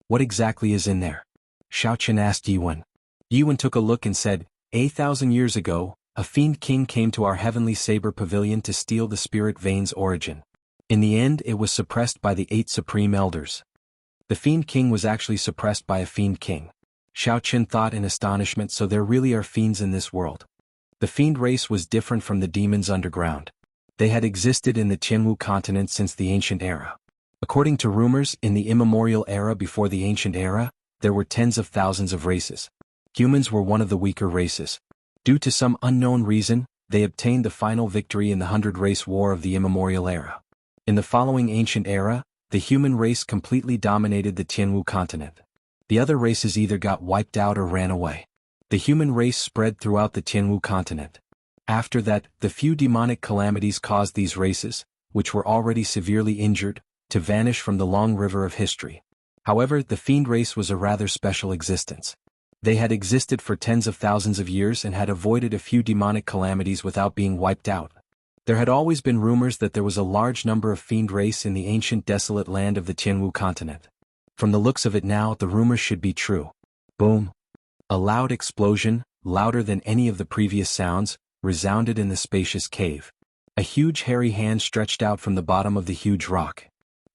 What exactly is in there? Xiaoqin asked Yuan. Yuan took a look and said, 8,000 years ago, a fiend king came to our heavenly saber pavilion to steal the spirit vein's origin. In the end, it was suppressed by the 8 supreme elders. The fiend king was actually suppressed by a fiend king. Xiaoqin thought in astonishment, so there really are fiends in this world. The fiend race was different from the demons underground. They had existed in the Jianghu continent since the ancient era. According to rumors, in the immemorial era before the ancient era, there were tens of thousands of races. Humans were one of the weaker races. Due to some unknown reason, they obtained the final victory in the 100-race war of the immemorial era. In the following ancient era, the human race completely dominated the Jianghu continent. The other races either got wiped out or ran away. The human race spread throughout the Jianghu continent. After that, the few demonic calamities caused these races, which were already severely injured, to vanish from the long river of history. However, the fiend race was a rather special existence. They had existed for tens of thousands of years and had avoided a few demonic calamities without being wiped out. There had always been rumors that there was a large number of fiend race in the ancient desolate land of the Jianghu continent. From the looks of it now, the rumors should be true. Boom! A loud explosion, louder than any of the previous sounds, resounded in the spacious cave. A huge hairy hand stretched out from the bottom of the huge rock.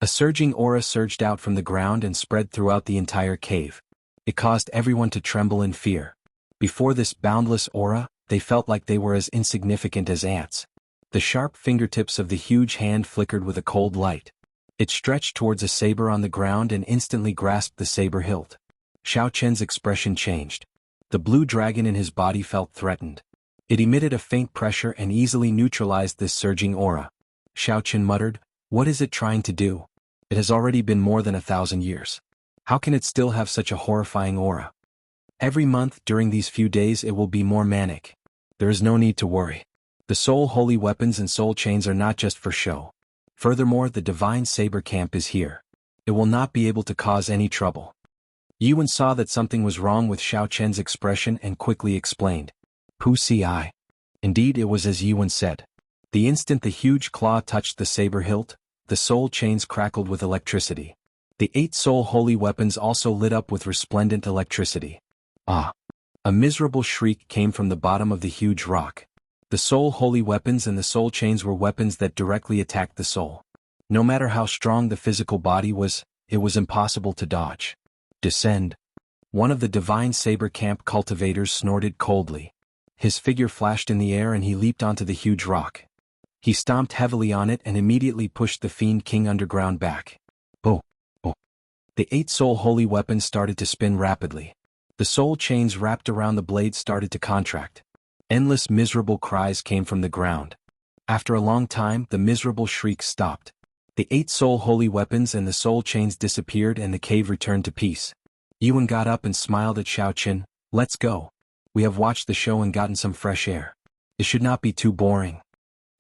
A surging aura surged out from the ground and spread throughout the entire cave. It caused everyone to tremble in fear. Before this boundless aura, they felt like they were as insignificant as ants. The sharp fingertips of the huge hand flickered with a cold light. It stretched towards a saber on the ground and instantly grasped the saber hilt. Xiaoqian's expression changed. The blue dragon in his body felt threatened. It emitted a faint pressure and easily neutralized this surging aura. Xiaoqian muttered, "What is it trying to do? It has already been more than 1,000 years. How can it still have such a horrifying aura? Every month during these few days it will be more manic. There is no need to worry. The soul holy weapons and soul chains are not just for show. Furthermore, the divine saber camp is here. It will not be able to cause any trouble." Yuan saw that something was wrong with Xiao Chen's expression and quickly explained. Pu-ci. Indeed, it was as Yuan said. The instant the huge claw touched the saber hilt, the soul chains crackled with electricity. The 8 soul holy weapons also lit up with resplendent electricity. Ah! A miserable shriek came from the bottom of the huge rock. The soul holy weapons and the soul chains were weapons that directly attacked the soul. No matter how strong the physical body was, it was impossible to dodge. Descend. One of the divine saber camp cultivators snorted coldly. His figure flashed in the air and he leaped onto the huge rock. He stomped heavily on it and immediately pushed the Fiend King underground back. Oh! Oh! The 8 soul holy weapons started to spin rapidly. The soul chains wrapped around the blades started to contract. Endless miserable cries came from the ground. After a long time, the miserable shrieks stopped. The 8 soul holy weapons and the soul chains disappeared and the cave returned to peace. Yuan got up and smiled at Xiao Chen. Let's go. We have watched the show and gotten some fresh air. It should not be too boring.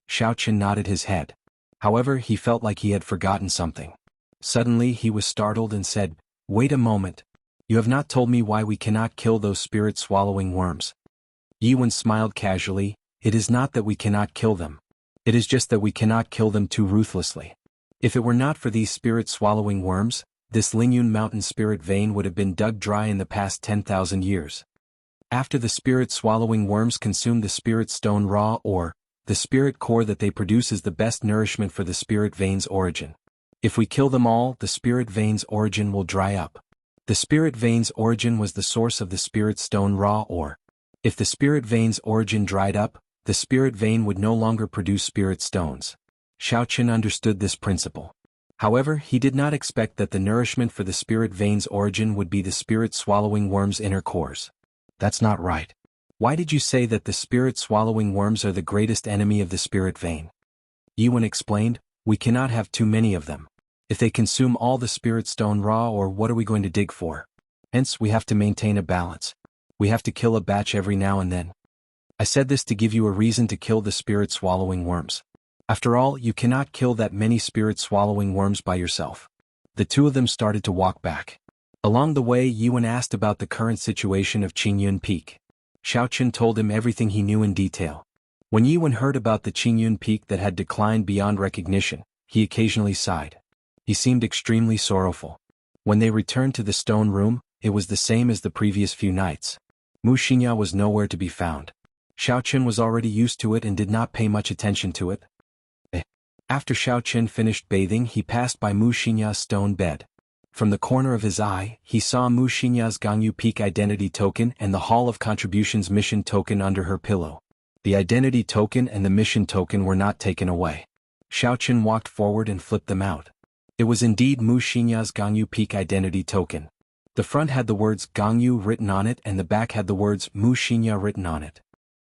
Xiao Chen nodded his head. However, he felt like he had forgotten something. Suddenly he was startled and said, "Wait a moment. You have not told me why we cannot kill those spirit-swallowing worms." Yuan smiled casually. It is not that we cannot kill them. It is just that we cannot kill them too ruthlessly. If it were not for these spirit-swallowing worms, this Lingyun mountain spirit vein would have been dug dry in the past 10,000 years. After the spirit-swallowing worms consume the spirit stone raw ore, the spirit core that they produce is the best nourishment for the spirit vein's origin. If we kill them all, the spirit vein's origin will dry up. The spirit vein's origin was the source of the spirit stone raw ore. If the spirit vein's origin dried up, the spirit vein would no longer produce spirit stones. Xiao Chen understood this principle. However, he did not expect that the nourishment for the spirit vein's origin would be the spirit-swallowing worm's inner cores. That's not right. Why did you say that the spirit-swallowing worms are the greatest enemy of the spirit vein? Yuan explained, we cannot have too many of them. If they consume all the spirit stone raw ore, what are we going to dig for? Hence, we have to maintain a balance. We have to kill a batch every now and then. I said this to give you a reason to kill the spirit-swallowing worms. After all, you cannot kill that many spirit-swallowing worms by yourself. The two of them started to walk back. Along the way, Yuan asked about the current situation of Qingyun Peak. Xiao Chen told him everything he knew in detail. When Yuan heard about the Qingyun Peak that had declined beyond recognition, he occasionally sighed. He seemed extremely sorrowful. When they returned to the stone room, it was the same as the previous few nights. Xianxia was nowhere to be found. Xiao Chen was already used to it and did not pay much attention to it. After Xiao Chen finished bathing, he passed by Xianxia's stone bed. From the corner of his eye, he saw Xianxia's jianghu Peak identity token and the Hall of Contributions mission token under her pillow. The identity token and the mission token were not taken away. Xiao Chen walked forward and flipped them out. It was indeed Xianxia's jianghu Peak identity token. The front had the words Gangyu written on it and the back had the words Xianxia written on it.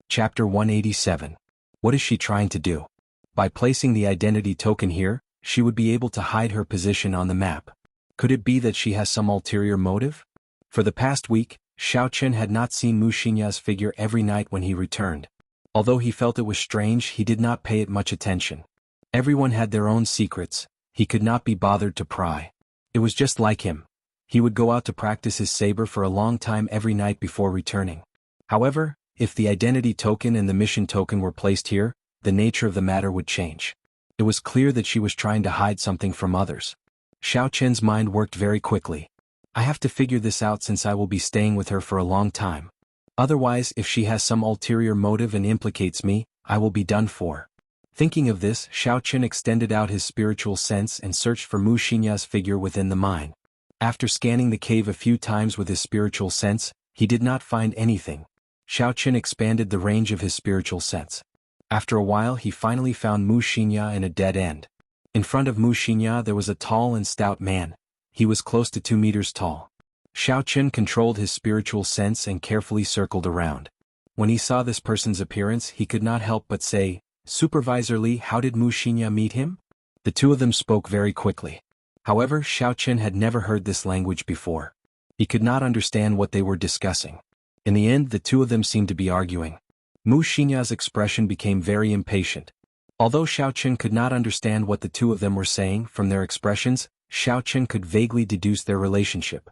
Chapter 187. What is she trying to do? By placing the identity token here, she would be able to hide her position on the map. Could it be that she has some ulterior motive? For the past week, Xiao Chen had not seen Xianxia's figure every night when he returned. Although he felt it was strange, he did not pay it much attention. Everyone had their own secrets. He could not be bothered to pry. It was just like him. He would go out to practice his saber for a long time every night before returning. However, if the identity token and the mission token were placed here, the nature of the matter would change. It was clear that she was trying to hide something from others. Xiao Chen's mind worked very quickly. I have to figure this out since I will be staying with her for a long time. Otherwise, if she has some ulterior motive and implicates me, I will be done for. Thinking of this, Xiao Chen extended out his spiritual sense and searched for Xianxia's figure within the mine. After scanning the cave a few times with his spiritual sense, he did not find anything. Xiao Chen expanded the range of his spiritual sense. After a while, he finally found Xianxia in a dead end. In front of Xianxia there was a tall and stout man. He was close to 2 meters tall. Xiao Chen controlled his spiritual sense and carefully circled around. When he saw this person's appearance, he could not help but say, "Supervisor Li, how did Xianxia meet him?" The two of them spoke very quickly. However, Xiao Chen had never heard this language before. He could not understand what they were discussing. In the end, the two of them seemed to be arguing. Xianxia's expression became very impatient. Although Xiao Chen could not understand what the two of them were saying, from their expressions, Xiao Chen could vaguely deduce their relationship.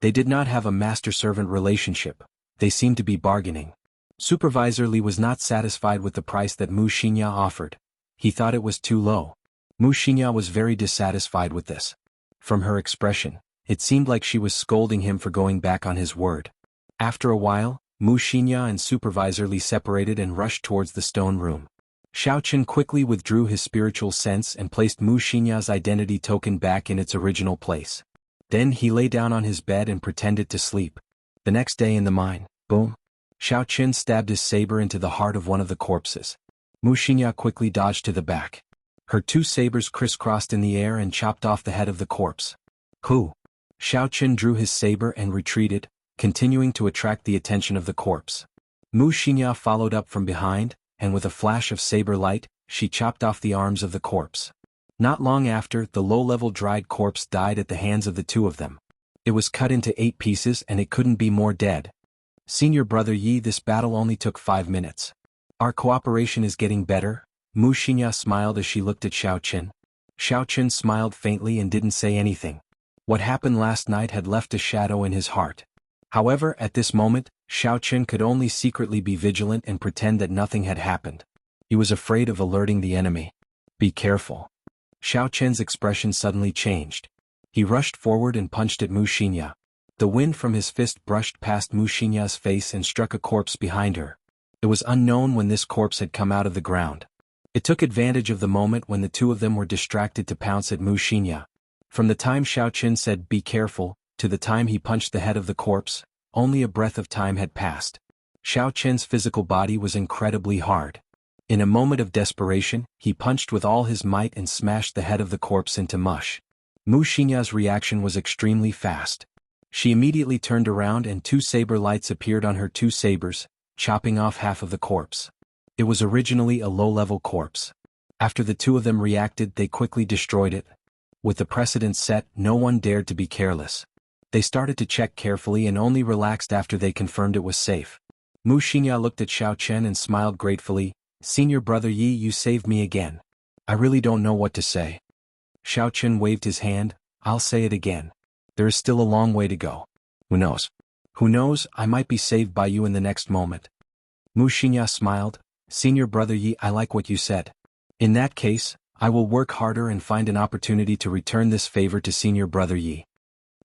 They did not have a master-servant relationship, they seemed to be bargaining. Supervisor Li was not satisfied with the price that Mu Xinya offered. He thought it was too low. Mu Xinya was very dissatisfied with this. From her expression, it seemed like she was scolding him for going back on his word. After a while, Mu Xinya and Supervisor Li separated and rushed towards the stone room. Xiaoqin quickly withdrew his spiritual sense and placed Mu Xinya's identity token back in its original place. Then he lay down on his bed and pretended to sleep. The next day in the mine, boom! Xiaoqin stabbed his saber into the heart of one of the corpses. Mu Xinya quickly dodged to the back. Her two sabers crisscrossed in the air and chopped off the head of the corpse. Hu! Xiaoqin drew his saber and retreated, continuing to attract the attention of the corpse. Mu Xinya followed up from behind, and with a flash of saber light, she chopped off the arms of the corpse. Not long after, the low-level dried corpse died at the hands of the two of them. It was cut into 8 pieces and it couldn't be more dead. Senior Brother Yi, this battle only took 5 minutes. Our cooperation is getting better. Mu Xinya smiled as she looked at Xiaoqin. Xiaoqin smiled faintly and didn't say anything. What happened last night had left a shadow in his heart. However, at this moment, Xiaoqin could only secretly be vigilant and pretend that nothing had happened. He was afraid of alerting the enemy. Be careful. Xiaoqin's expression suddenly changed. He rushed forward and punched at Mu Xinya. The wind from his fist brushed past Mu Xinya's face and struck a corpse behind her. It was unknown when this corpse had come out of the ground. It took advantage of the moment when the two of them were distracted to pounce at Mu Xinya. From the time Xiaoqin said "be careful," to the time he punched the head of the corpse, only a breath of time had passed. Xiaoqin's physical body was incredibly hard. In a moment of desperation, he punched with all his might and smashed the head of the corpse into mush. Mu Xinya's reaction was extremely fast. She immediately turned around and 2 saber lights appeared on her 2 sabers, chopping off half of the corpse. It was originally a low-level corpse. After the two of them reacted, they quickly destroyed it. With the precedent set, no one dared to be careless. They started to check carefully and only relaxed after they confirmed it was safe. Mu Xinya looked at Xiaoqin and smiled gratefully. Senior Brother Yi, you saved me again. I really don't know what to say. Xiaoqin waved his hand. I'll say it again. There is still a long way to go. Who knows? Who knows, I might be saved by you in the next moment. Mu Xinya smiled. Senior Brother Yi, I like what you said. In that case, I will work harder and find an opportunity to return this favor to Senior Brother Yi.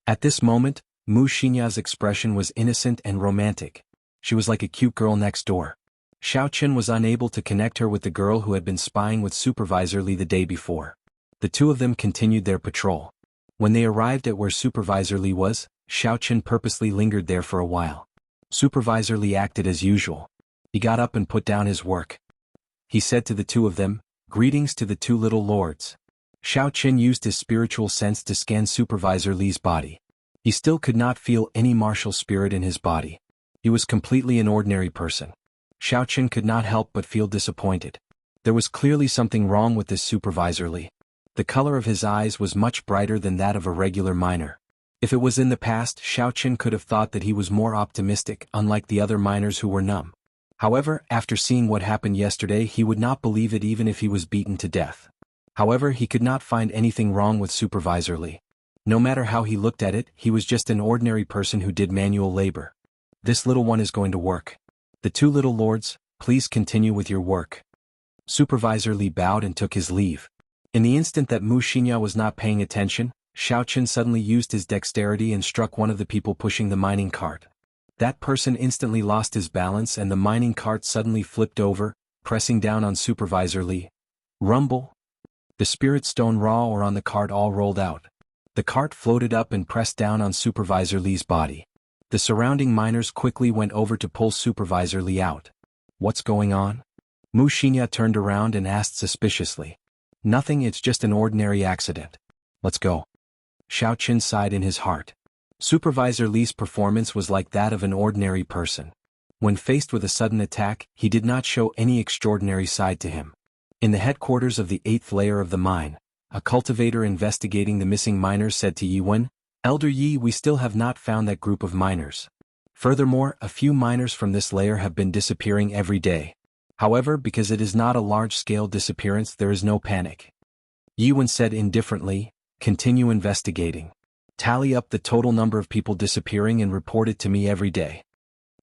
At this moment, Mu Xinya's expression was innocent and romantic. She was like a cute girl next door. Xiaoqin was unable to connect her with the girl who had been spying with Supervisor Li the day before. The two of them continued their patrol. When they arrived at where Supervisor Li was, Xiaoqin purposely lingered there for a while. Supervisor Li acted as usual. He got up and put down his work. He said to the two of them, "Greetings to the 2 little lords." Xiaoqin used his spiritual sense to scan Supervisor Li's body. He still could not feel any martial spirit in his body. He was completely an ordinary person. Xiaoqin could not help but feel disappointed. There was clearly something wrong with this Supervisor Li. The color of his eyes was much brighter than that of a regular miner. If it was in the past, Xiaoqin could have thought that he was more optimistic, unlike the other miners who were numb. However, after seeing what happened yesterday, he would not believe it even if he was beaten to death. However, he could not find anything wrong with Supervisor Li. No matter how he looked at it, he was just an ordinary person who did manual labor. This little one is going to work. The 2 little lords, please continue with your work. Supervisor Li bowed and took his leave. In the instant that Mu Xinya was not paying attention, Xiaoqin suddenly used his dexterity and struck one of the people pushing the mining cart. That person instantly lost his balance and the mining cart suddenly flipped over, pressing down on Supervisor Li. Rumble! The spirit stone raw ore on the cart all rolled out. The cart floated up and pressed down on Supervisor Li's body. The surrounding miners quickly went over to pull Supervisor Li out. What's going on? Mu Xinya turned around and asked suspiciously. Nothing, it's just an ordinary accident. Let's go. Xiaoqin sighed in his heart. Supervisor Li's performance was like that of an ordinary person. When faced with a sudden attack, he did not show any extraordinary side to him. In the headquarters of the 8th layer of the mine, a cultivator investigating the missing miners said to Yiwen, "Elder Yi, we still have not found that group of miners. Furthermore, a few miners from this layer have been disappearing every day. However, because it is not a large-scale disappearance, there is no panic." Yiwen said indifferently, "Continue investigating. Tally up the total number of people disappearing and report it to me every day.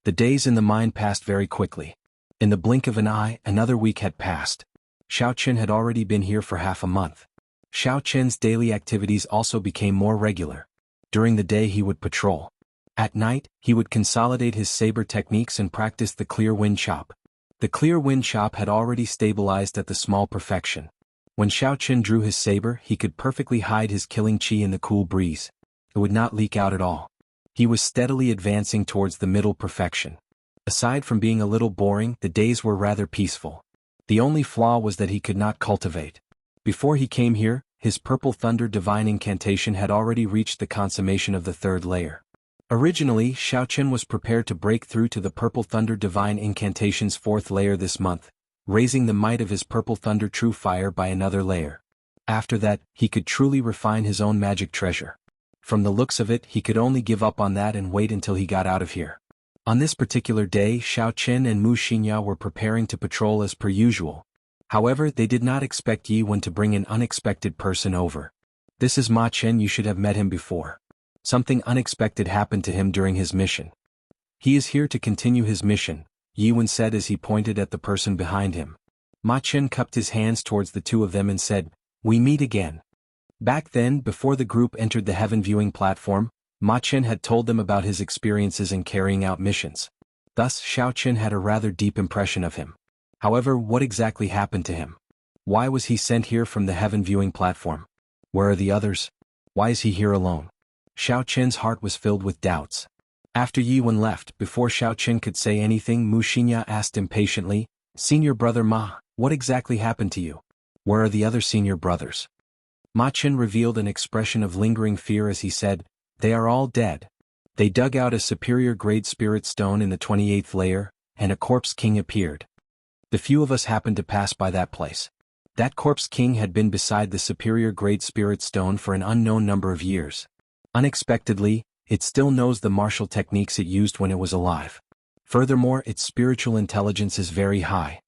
The days in the mine passed very quickly. In the blink of an eye, another week had passed. Xiaoqin had already been here for half a month. Xiaoqin's daily activities also became more regular. During the day he would patrol. At night, he would consolidate his saber techniques and practice the clear wind chop. The clear wind chop had already stabilized at the small perfection. When Xiaoqin drew his saber, he could perfectly hide his killing chi in the cool breeze. It would not leak out at all. He was steadily advancing towards the middle perfection. Aside from being a little boring, the days were rather peaceful. The only flaw was that he could not cultivate. Before he came here, his Purple Thunder divine incantation had already reached the consummation of the third layer. Originally, Xiaoqin was prepared to break through to the Purple Thunder divine incantation's fourth layer this month, raising the might of his Purple Thunder true fire by another layer. After that, he could truly refine his own magic treasure. From the looks of it, he could only give up on that and wait until he got out of here. On this particular day, Xiaoqin and xianxia were preparing to patrol as per usual. However, they did not expect Yiwen to bring an unexpected person over. This is Ma Chen, you should have met him before. Something unexpected happened to him during his mission. He is here to continue his mission, Yiwen said as he pointed at the person behind him. Ma Chen cupped his hands towards the two of them and said, "We meet again." Back then, before the group entered the heaven viewing platform, Ma Chen had told them about his experiences in carrying out missions. Thus, Xiaoqin had a rather deep impression of him. However, what exactly happened to him? Why was he sent here from the heaven viewing platform? Where are the others? Why is he here alone? Xiaoqin's heart was filled with doubts. After Yiwen left, before Xiaoqin could say anything, xianxia asked impatiently, "Senior brother Ma, what exactly happened to you? Where are the other senior brothers?" Ma Chen revealed an expression of lingering fear as he said, "They are all dead. They dug out a superior grade spirit stone in the 28th layer, and a corpse king appeared. The few of us happened to pass by that place. That corpse king had been beside the superior grade spirit stone for an unknown number of years. Unexpectedly, it still knows the martial techniques it used when it was alive. Furthermore, its spiritual intelligence is very high."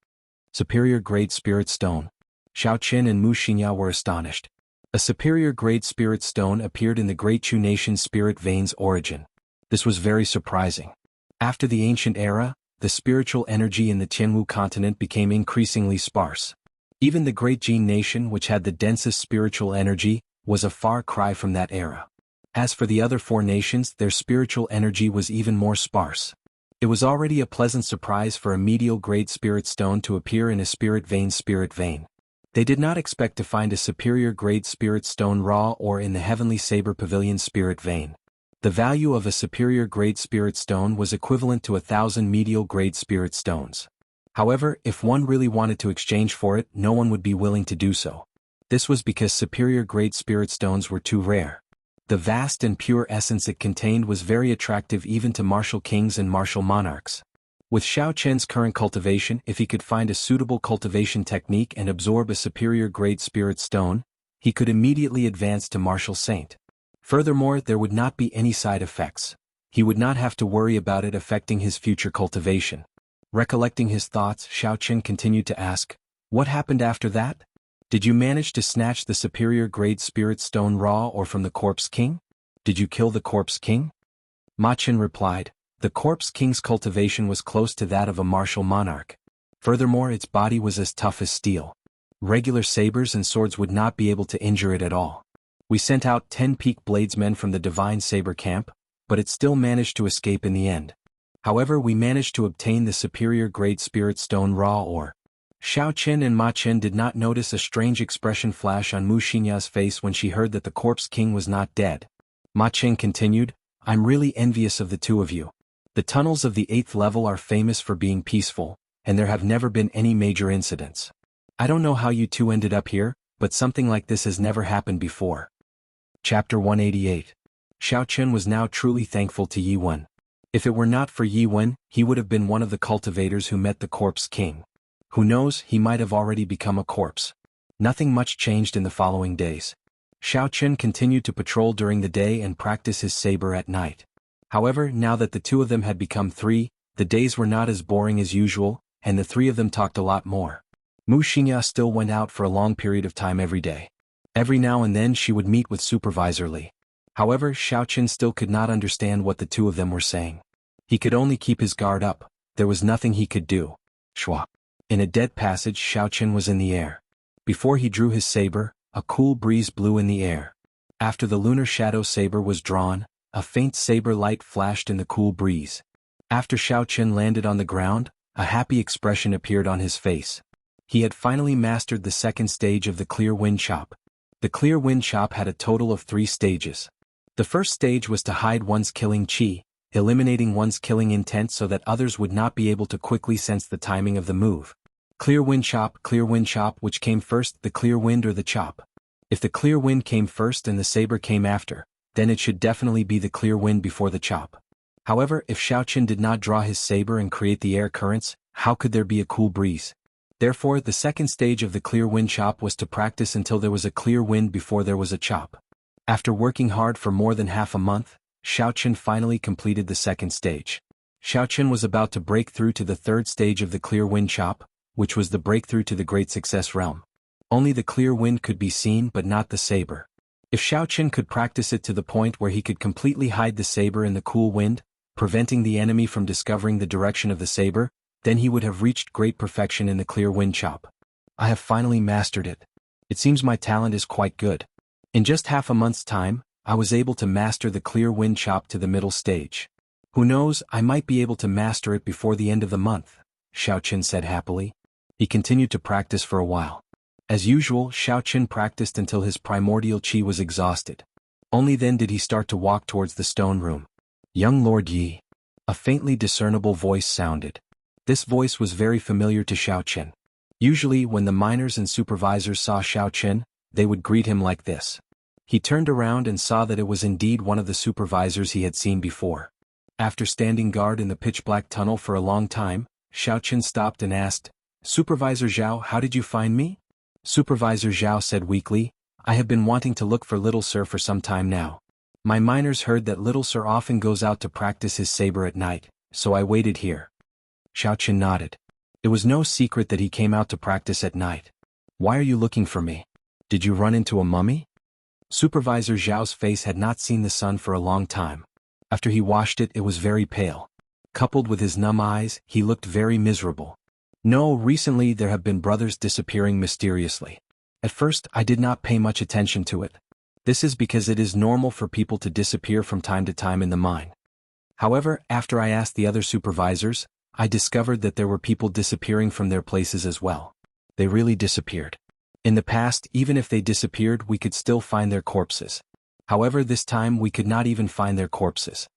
Superior grade spirit stone. Xiaoqin and xianxia were astonished. A superior grade spirit stone appeared in the Great Chu Nation's spirit vein's origin. This was very surprising. After the ancient era, the spiritual energy in the Jianghu continent became increasingly sparse. Even the Great Jin Nation, which had the densest spiritual energy, was a far cry from that era. As for the other four nations, their spiritual energy was even more sparse. It was already a pleasant surprise for a medial grade spirit stone to appear in a spirit vein. They did not expect to find a superior grade spirit stone raw or in the Heavenly Saber Pavilion spirit vein. The value of a superior grade spirit stone was equivalent to 1,000 medial grade spirit stones. However, if one really wanted to exchange for it, no one would be willing to do so. This was because superior grade spirit stones were too rare. The vast and pure essence it contained was very attractive even to martial kings and martial monarchs. With Xiaoqin's current cultivation, if he could find a suitable cultivation technique and absorb a superior grade spirit stone, he could immediately advance to martial saint. Furthermore, there would not be any side effects. He would not have to worry about it affecting his future cultivation. Recollecting his thoughts, Xiaoqin continued to ask, "What happened after that? Did you manage to snatch the superior grade spirit stone raw or from the corpse king? Did you kill the corpse king?" Ma Chen replied, "The corpse king's cultivation was close to that of a martial monarch. Furthermore, its body was as tough as steel. Regular sabers and swords would not be able to injure it at all. We sent out 10 peak bladesmen from the divine saber camp, but it still managed to escape in the end. However, we managed to obtain the superior grade spirit stone raw ore." Xiaoqin and Ma Chen did not notice a strange expression flash on xianxia's face when she heard that the corpse king was not dead. Ma Chen continued, "I'm really envious of the two of you. The tunnels of the 8th level are famous for being peaceful, and there have never been any major incidents. I don't know how you two ended up here, but something like this has never happened before." Chapter 188. Xiaoqin was now truly thankful to Yiwen. If it were not for Yiwen, he would have been one of the cultivators who met the corpse king. Who knows, he might have already become a corpse. Nothing much changed in the following days. Xiaoqin continued to patrol during the day and practice his saber at night. However, now that the two of them had become three, the days were not as boring as usual, and the three of them talked a lot more. Xianxia still went out for a long period of time every day. Every now and then she would meet with Supervisor Li. However, Xiaoqin still could not understand what the two of them were saying. He could only keep his guard up. There was nothing he could do. Shua. In a dead passage, Xiaoqin was in the air. Before he drew his saber, a cool breeze blew in the air. After the lunar shadow saber was drawn, a faint saber light flashed in the cool breeze. After Xiaoqin landed on the ground, a happy expression appeared on his face. He had finally mastered the second stage of the clear wind chop. The clear wind chop had a total of 3 stages. The first stage was to hide one's killing chi, eliminating one's killing intent so that others would not be able to quickly sense the timing of the move. Clear wind chop, which came first, the clear wind or the chop? If the clear wind came first and the saber came after, then it should definitely be the clear wind before the chop. However, if Xiaoqin did not draw his saber and create the air currents, how could there be a cool breeze? Therefore, the second stage of the clear wind chop was to practice until there was a clear wind before there was a chop. After working hard for more than half a month, Xiaoqin finally completed the second stage. Xiaoqin was about to break through to the third stage of the clear wind chop, which was the breakthrough to the great success realm. Only the clear wind could be seen but not the saber. If Xiaoqin could practice it to the point where he could completely hide the saber in the cool wind, preventing the enemy from discovering the direction of the saber, then he would have reached great perfection in the clear wind chop. I have finally mastered it. It seems my talent is quite good. In just half a month's time, I was able to master the clear wind chop to the middle stage. Who knows, I might be able to master it before the end of the month, Xiaoqin said happily. He continued to practice for a while. As usual, Xiaoqin practiced until his primordial chi was exhausted. Only then did he start to walk towards the stone room. Young Lord Yi. A faintly discernible voice sounded. This voice was very familiar to Xiaoqin. Usually, when the miners and supervisors saw Xiaoqin, they would greet him like this. He turned around and saw that it was indeed one of the supervisors he had seen before. After standing guard in the pitch-black tunnel for a long time, Xiaoqin stopped and asked, "Supervisor Zhao, how did you find me?" Supervisor Zhao said weakly, "I have been wanting to look for Little Sir for some time now. My miners heard that Little Sir often goes out to practice his saber at night, so I waited here." Xiaoqin nodded. It was no secret that he came out to practice at night. "Why are you looking for me? Did you run into a mummy?" Supervisor Zhao's face had not seen the sun for a long time. After he washed it, it was very pale. Coupled with his numb eyes, he looked very miserable. "No, recently there have been brothers disappearing mysteriously. At first, I did not pay much attention to it. This is because it is normal for people to disappear from time to time in the mine. However, after I asked the other supervisors, I discovered that there were people disappearing from their places as well. They really disappeared. In the past, even if they disappeared, we could still find their corpses. However, this time we could not even find their corpses."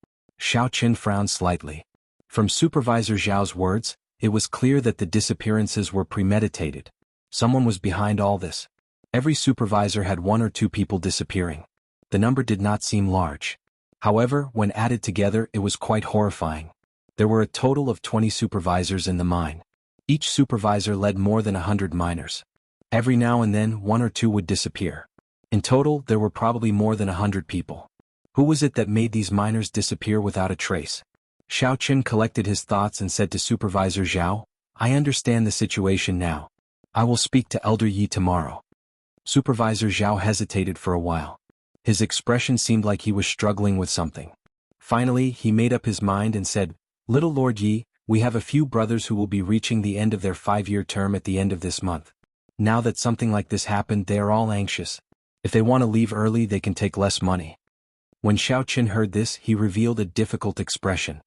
Xiaoqin frowned slightly. From Supervisor Zhao's words, it was clear that the disappearances were premeditated. Someone was behind all this. Every supervisor had 1 or 2 people disappearing. The number did not seem large. However, when added together, it was quite horrifying. There were a total of 20 supervisors in the mine. Each supervisor led more than 100 miners. Every now and then, 1 or 2 would disappear. In total, there were probably more than 100 people. Who was it that made these miners disappear without a trace? Xiaoqin collected his thoughts and said to Supervisor Zhao, "I understand the situation now. I will speak to Elder Yi tomorrow." Supervisor Zhao hesitated for a while. His expression seemed like he was struggling with something. Finally, he made up his mind and said, "Little Lord Yi, we have a few brothers who will be reaching the end of their 5-year term at the end of this month. Now that something like this happened, they are all anxious. If they want to leave early, they can take less money." When Xiaoqin heard this, he revealed a difficult expression.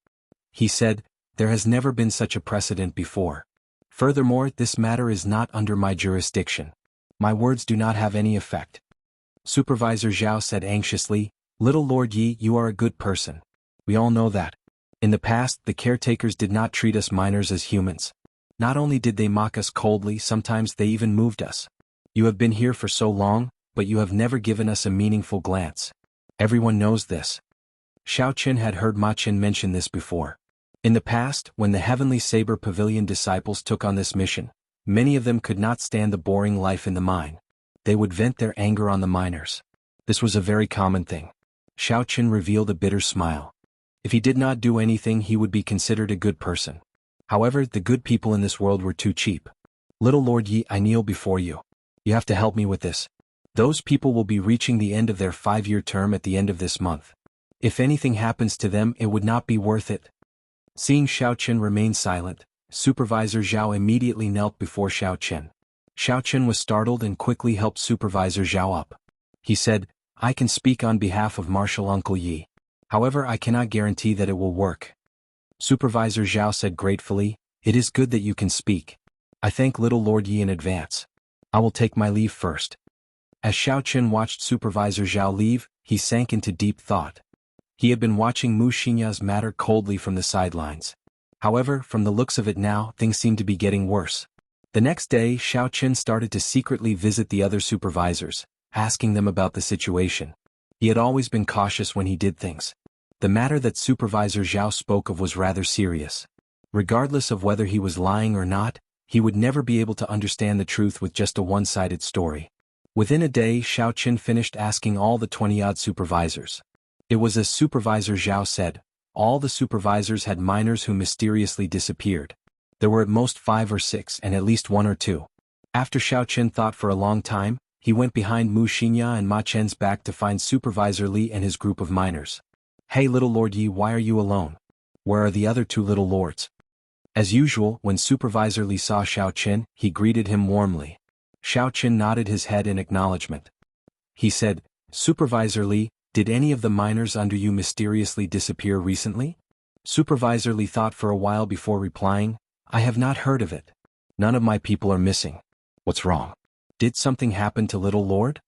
He said, "There has never been such a precedent before. Furthermore, this matter is not under my jurisdiction. My words do not have any effect." Supervisor Zhao said anxiously, "Little Lord Yi, you are a good person. We all know that. In the past, the caretakers did not treat us miners as humans. Not only did they mock us coldly, sometimes they even moved us. You have been here for so long, but you have never given us a meaningful glance. Everyone knows this." Xiaoqin had heard Ma Qin mention this before. In the past, when the Heavenly Saber Pavilion disciples took on this mission, many of them could not stand the boring life in the mine. They would vent their anger on the miners. This was a very common thing. Xiaoqin revealed a bitter smile. If he did not do anything, he would be considered a good person. However, the good people in this world were too cheap. "Little Lord Yi, I kneel before you. You have to help me with this. Those people will be reaching the end of their 5-year term at the end of this month. If anything happens to them, it would not be worth it. Seeing Xiaoqun remain silent, Supervisor Zhao immediately knelt before Xiaoqun. Xiaoqun was startled and quickly helped Supervisor Zhao up. He said, "I can speak on behalf of Martial Uncle Yi. However, I cannot guarantee that it will work." Supervisor Zhao said gratefully, "It is good that you can speak. I thank Little Lord Yi in advance. I will take my leave first." As Xiaoqun watched Supervisor Zhao leave, he sank into deep thought. He had been watching Mu Xinya's matter coldly from the sidelines. However, from the looks of it now, things seemed to be getting worse. The next day, Xiaoqun started to secretly visit the other supervisors, asking them about the situation. He had always been cautious when he did things. The matter that Supervisor Zhao spoke of was rather serious. Regardless of whether he was lying or not, he would never be able to understand the truth with just a one-sided story. Within a day, Xiaoqun finished asking all the 20-odd supervisors. It was as Supervisor Zhao said, all the supervisors had minors who mysteriously disappeared. There were at most 5 or 6 and at least 1 or 2. After Xiaoqun thought for a long time, he went behind Mu Xinya and Ma Chen's back to find Supervisor Li and his group of minors. "Hey Little Lord Yi, why are you alone? Where are the other 2 little lords?" As usual, when Supervisor Li saw Xiaoqun, he greeted him warmly. Xiaoqun nodded his head in acknowledgement. He said, "Supervisor Li, did any of the minors under you mysteriously disappear recently?" Supervisor Li thought for a while before replying, "I have not heard of it. None of my people are missing. What's wrong? Did something happen to Little Lord?"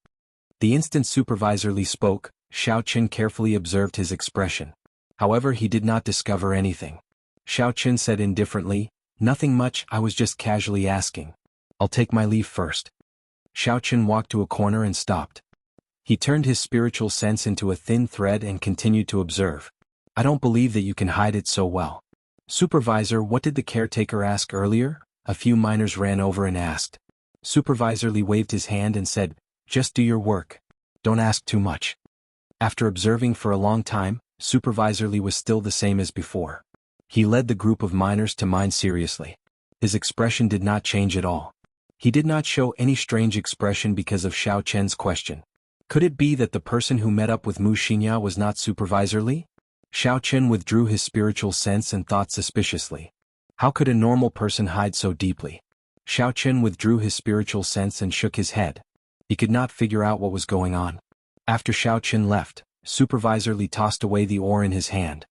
The instant Supervisor Li spoke, Xiaoqun carefully observed his expression. However, he did not discover anything. Xiaoqun said indifferently, "Nothing much, I was just casually asking. I'll take my leave first." Xiaoqun walked to a corner and stopped. He turned his spiritual sense into a thin thread and continued to observe. "I don't believe that you can hide it so well." "Supervisor, what did the caretaker ask earlier?" a few miners ran over and asked. Supervisor Li waved his hand and said, "Just do your work. Don't ask too much." After observing for a long time, Supervisor Li was still the same as before. He led the group of miners to mine seriously. His expression did not change at all. He did not show any strange expression because of Xiaoqun's question. Could it be that the person who met up with Mu Xinya was not Supervisor Li? Xiaoqun withdrew his spiritual sense and thought suspiciously. How could a normal person hide so deeply? Xiaoqun withdrew his spiritual sense and shook his head. He could not figure out what was going on. After Xiaoqun left, Supervisor Li tossed away the ore in his hand.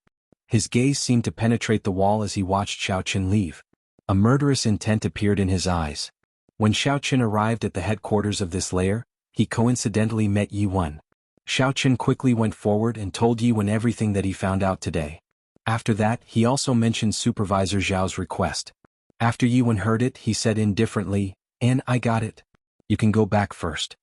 His gaze seemed to penetrate the wall as he watched Xiaoqun leave. A murderous intent appeared in his eyes. When Xiaoqun arrived at the headquarters of this lair, he coincidentally met Yi Wen. Xiaoqun quickly went forward and told Yi Wen everything that he found out today. After that, he also mentioned Supervisor Zhao's request. After Yi Wen heard it, he said indifferently, "And I got it. You can go back first."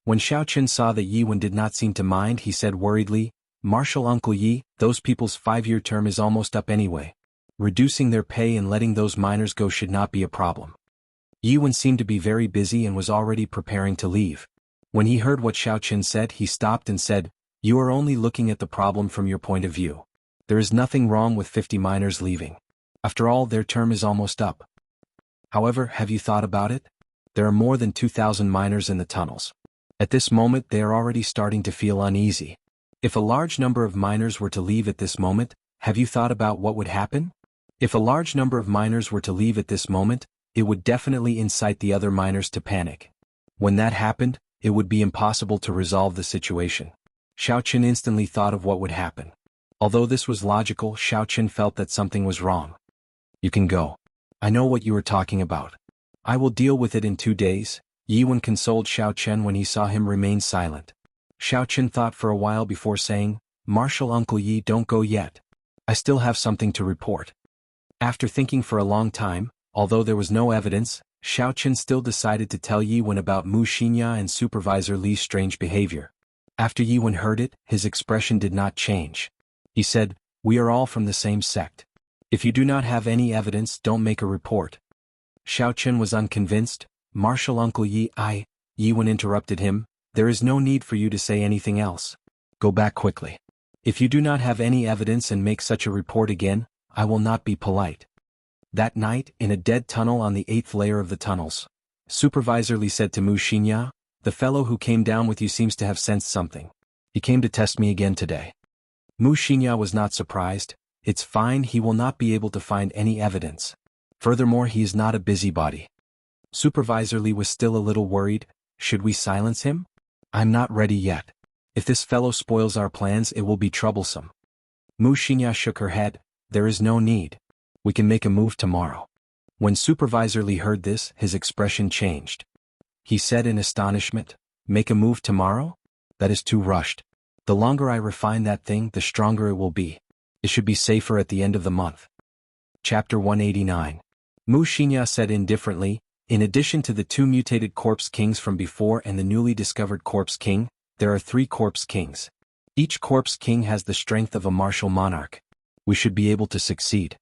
When Xiaoqun saw that Yi Wen did not seem to mind, he said worriedly, "Martial Uncle Yi, those people's 5-year term is almost up anyway. Reducing their pay and letting those miners go should not be a problem." Yi Wen seemed to be very busy and was already preparing to leave. When he heard what Xiaoqun said, he stopped and said, "You are only looking at the problem from your point of view. There is nothing wrong with 50 miners leaving. After all, their term is almost up. However, have you thought about it? There are more than 2,000 miners in the tunnels. At this moment they are already starting to feel uneasy. If a large number of miners were to leave at this moment, have you thought about what would happen? If a large number of miners were to leave at this moment, it would definitely incite the other miners to panic. When that happened, it would be impossible to resolve the situation." Xiaoqun instantly thought of what would happen. Although this was logical, Xiaoqun felt that something was wrong. "You can go. I know what you are talking about. I will deal with it in 2 days, Yi Wen consoled Xiaoqun when he saw him remain silent. Xiaoqun thought for a while before saying, "Martial Uncle Yi, don't go yet. I still have something to report." After thinking for a long time, although there was no evidence, Xiaoqun still decided to tell Yi Wen about Mu Xinya and Supervisor Li's strange behavior. After Yi Wen heard it, his expression did not change. He said, "We are all from the same sect. If you do not have any evidence, don't make a report." Xiaoqun was unconvinced. "Martial Uncle Yi, Yi Wen interrupted him, "there is no need for you to say anything else. Go back quickly. If you do not have any evidence and make such a report again, I will not be polite." That night, in a dead tunnel on the 8th layer of the tunnels, Supervisor Li said to Mu Xinya, The fellow who came down with you seems to have sensed something. He came to test me again today. Xianxia was not surprised. It's fine, he will not be able to find any evidence. Furthermore, he is not a busybody. Supervisor Li was still a little worried. Should we silence him? I'm not ready yet. If this fellow spoils our plans, it will be troublesome. Xianxia shook her head. There is no need. We can make a move tomorrow. When Supervisor Li heard this, his expression changed. He said in astonishment, make a move tomorrow? That is too rushed. The longer I refine that thing, the stronger it will be. It should be safer at the end of the month. Chapter 189. Xianxia said indifferently, in addition to the 2 mutated corpse kings from before and the newly discovered corpse king, there are 3 corpse kings. Each corpse king has the strength of a martial monarch. We should be able to succeed.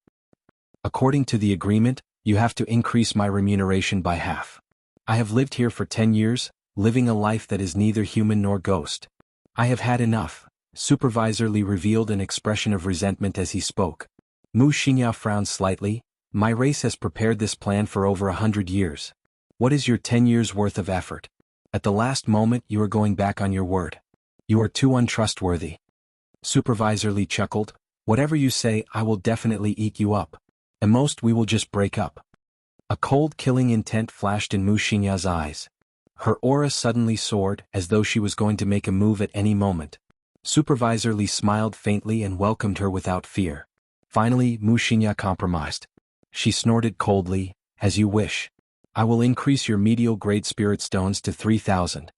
According to the agreement, you have to increase my remuneration by half. I have lived here for 10 years, living a life that is neither human nor ghost. I have had enough. Supervisor Li revealed an expression of resentment as he spoke. Xianxia frowned slightly. My race has prepared this plan for over 100 years. What is your 10 years' worth of effort? At the last moment you are going back on your word. You are too untrustworthy. Supervisor Li chuckled. Whatever you say, I will definitely eat you up. At most we will just break up. A cold killing intent flashed in Xianxia's eyes. Her aura suddenly soared, as though she was going to make a move at any moment. Supervisor Li smiled faintly and welcomed her without fear. Finally, Xianxia compromised. She snorted coldly, as you wish. I will increase your medial grade spirit stones to 3,000.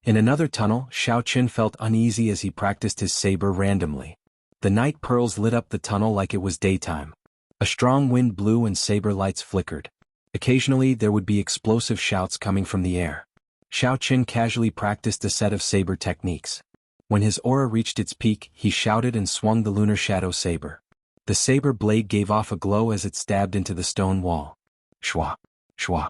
In another tunnel, Xiaoqin felt uneasy as he practiced his saber randomly. The night pearls lit up the tunnel like it was daytime. A strong wind blew and saber lights flickered. Occasionally there would be explosive shouts coming from the air. Xiaoqin casually practiced a set of saber techniques. When his aura reached its peak, he shouted and swung the lunar shadow saber. The saber blade gave off a glow as it stabbed into the stone wall. Shwa, shwa.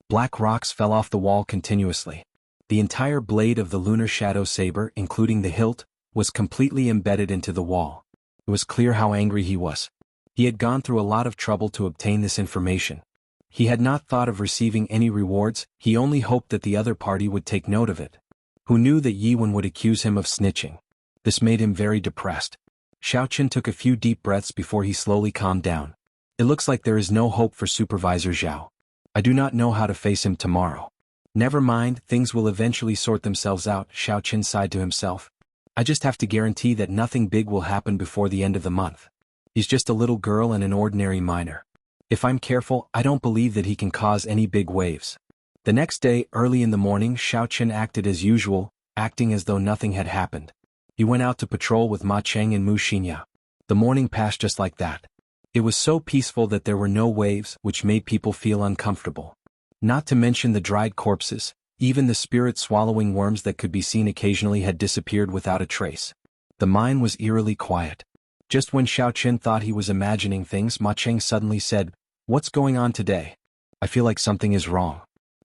Black rocks fell off the wall continuously. The entire blade of the lunar shadow saber, including the hilt, was completely embedded into the wall. It was clear how angry he was. He had gone through a lot of trouble to obtain this information. He had not thought of receiving any rewards, he only hoped that the other party would take note of it. Who knew that Yiwen would accuse him of snitching? This made him very depressed. Xiaoqin took a few deep breaths before he slowly calmed down. It looks like there is no hope for Supervisor Zhao. I do not know how to face him tomorrow. Never mind, things will eventually sort themselves out, Xiaoqin sighed to himself. I just have to guarantee that nothing big will happen before the end of the month. He's just a little girl and an ordinary miner. If I'm careful, I don't believe that he can cause any big waves. The next day, early in the morning, Xiaoqin acted as usual, acting as though nothing had happened. He went out to patrol with Ma Cheng and Xianxia. The morning passed just like that. It was so peaceful that there were no waves, which made people feel uncomfortable. Not to mention the dried corpses, even the spirit-swallowing worms that could be seen occasionally had disappeared without a trace. The mine was eerily quiet. Just when Xiaoqin thought he was imagining things, Ma Cheng suddenly said, "What's going on today? I feel like something is wrong."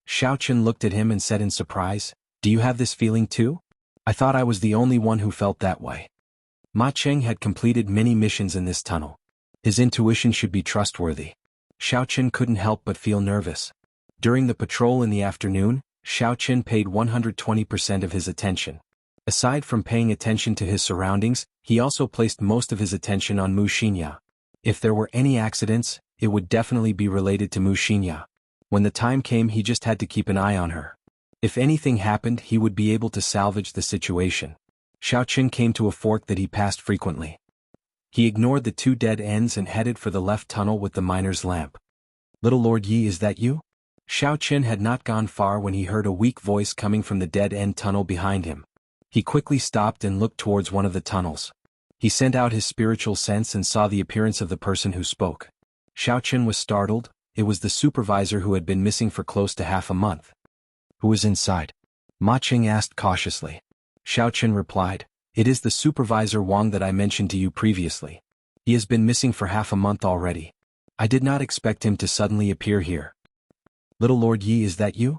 Xiaoqin looked at him and said in surprise, "Do you have this feeling too? I thought I was the only one who felt that way." Ma Cheng had completed many missions in this tunnel. His intuition should be trustworthy. Xiaoqin couldn't help but feel nervous. During the patrol in the afternoon, Xiaoqin paid 120% of his attention. Aside from paying attention to his surroundings, he also placed most of his attention on Xianxia. If there were any accidents, it would definitely be related to Xianxia. When the time came, he just had to keep an eye on her. If anything happened, he would be able to salvage the situation. Xiaoqin came to a fork that he passed frequently. He ignored the 2 dead ends and headed for the left tunnel with the miner's lamp. "Little Lord Yi, is that you?" Xiaoqin had not gone far when he heard a weak voice coming from the dead-end tunnel behind him. He quickly stopped and looked towards one of the tunnels. He sent out his spiritual sense and saw the appearance of the person who spoke. Xiaoqin was startled. It was the supervisor who had been missing for close to half a month. "Who is inside?" Ma Cheng asked cautiously. Xiaoqin replied, "It is the supervisor Wang that I mentioned to you previously. He has been missing for half a month already. I did not expect him to suddenly appear here." "Little Lord Yi, is that you?"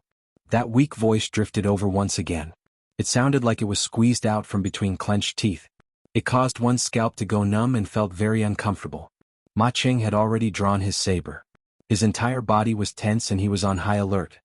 That weak voice drifted over once again. It sounded like it was squeezed out from between clenched teeth. It caused one's scalp to go numb and felt very uncomfortable. Ma Cheng had already drawn his saber. His entire body was tense and he was on high alert.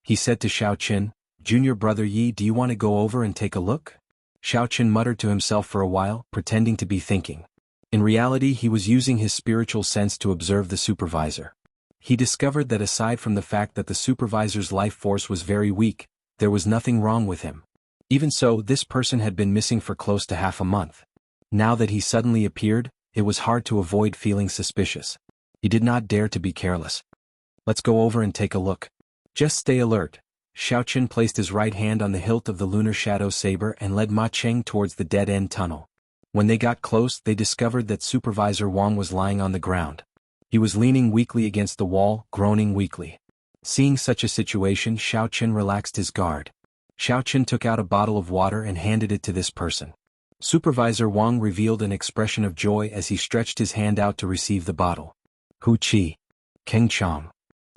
He said to Xiaoqin, Junior brother Yi, do you want to go over and take a look? Xiaochen muttered to himself for a while, pretending to be thinking. In reality, he was using his spiritual sense to observe the supervisor. He discovered that aside from the fact that the supervisor's life force was very weak, there was nothing wrong with him. Even so, this person had been missing for close to half a month. Now that he suddenly appeared, it was hard to avoid feeling suspicious. He did not dare to be careless. Let's go over and take a look. Just stay alert. Xiaochen placed his right hand on the hilt of the lunar shadow saber and led Ma Cheng towards the dead-end tunnel. When they got close, they discovered that Supervisor Wang was lying on the ground. He was leaning weakly against the wall, groaning weakly. Seeing such a situation, Xiaochen relaxed his guard. Xiaochen took out a bottle of water and handed it to this person. Supervisor Wang revealed an expression of joy as he stretched his hand out to receive the bottle. Hu Qi. Keng Chang.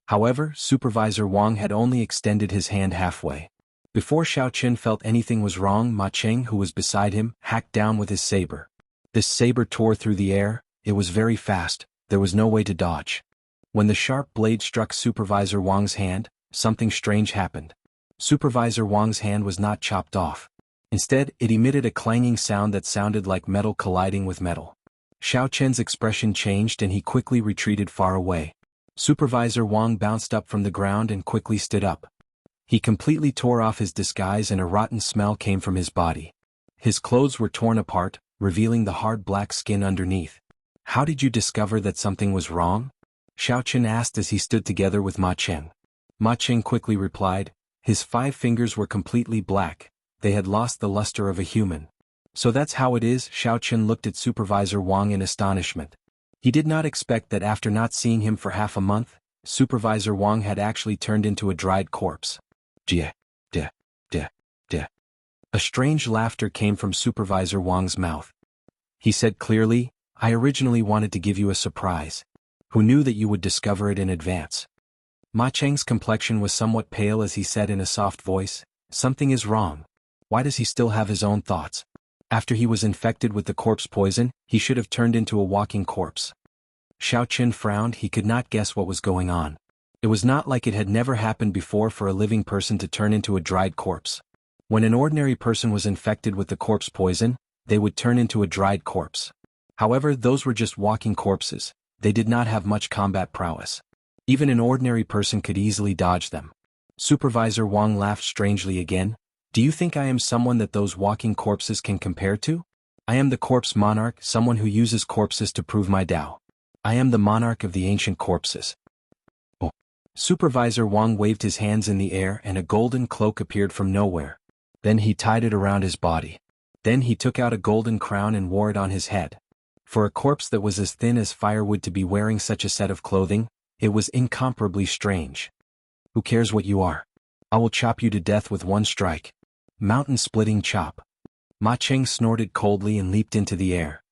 However, Supervisor Wang had only extended his hand halfway. Before Xiaochen felt anything was wrong, Ma Cheng, who was beside him, hacked down with his saber. This saber tore through the air. It was very fast. There was no way to dodge. When the sharp blade struck Supervisor Wang's hand, something strange happened. Supervisor Wang's hand was not chopped off. Instead, it emitted a clanging sound that sounded like metal colliding with metal. Xiaochen's expression changed and he quickly retreated far away. Supervisor Wang bounced up from the ground and quickly stood up. He completely tore off his disguise and a rotten smell came from his body. His clothes were torn apart, revealing the hard black skin underneath. How did you discover that something was wrong? Xiaochen asked as he stood together with Ma Cheng. Ma Cheng quickly replied, his 5 fingers were completely black. They had lost the luster of a human. So that's how it is? Xiaochen looked at Supervisor Wang in astonishment. He did not expect that after not seeing him for half a month, Supervisor Wang had actually turned into a dried corpse. Jie, de, de, de. A strange laughter came from Supervisor Wang's mouth. He said clearly, I originally wanted to give you a surprise. Who knew that you would discover it in advance? Ma Cheng's complexion was somewhat pale as he said in a soft voice, something is wrong. Why does he still have his own thoughts? After he was infected with the corpse poison, he should have turned into a walking corpse. Xiaochen frowned. He could not guess what was going on. It was not like it had never happened before for a living person to turn into a dried corpse. When an ordinary person was infected with the corpse poison, they would turn into a dried corpse. However, those were just walking corpses. They did not have much combat prowess. Even an ordinary person could easily dodge them. Supervisor Wang laughed strangely again. Do you think I am someone that those walking corpses can compare to? I am the corpse monarch, someone who uses corpses to prove my Tao. I am the monarch of the ancient corpses. Oh. Supervisor Wang waved his hands in the air and a golden cloak appeared from nowhere. Then he tied it around his body. Then he took out a golden crown and wore it on his head. For a corpse that was as thin as firewood to be wearing such a set of clothing, it was incomparably strange. Who cares what you are? I will chop you to death with one strike. Mountain-splitting chop. Ma Cheng snorted coldly and leaped into the air.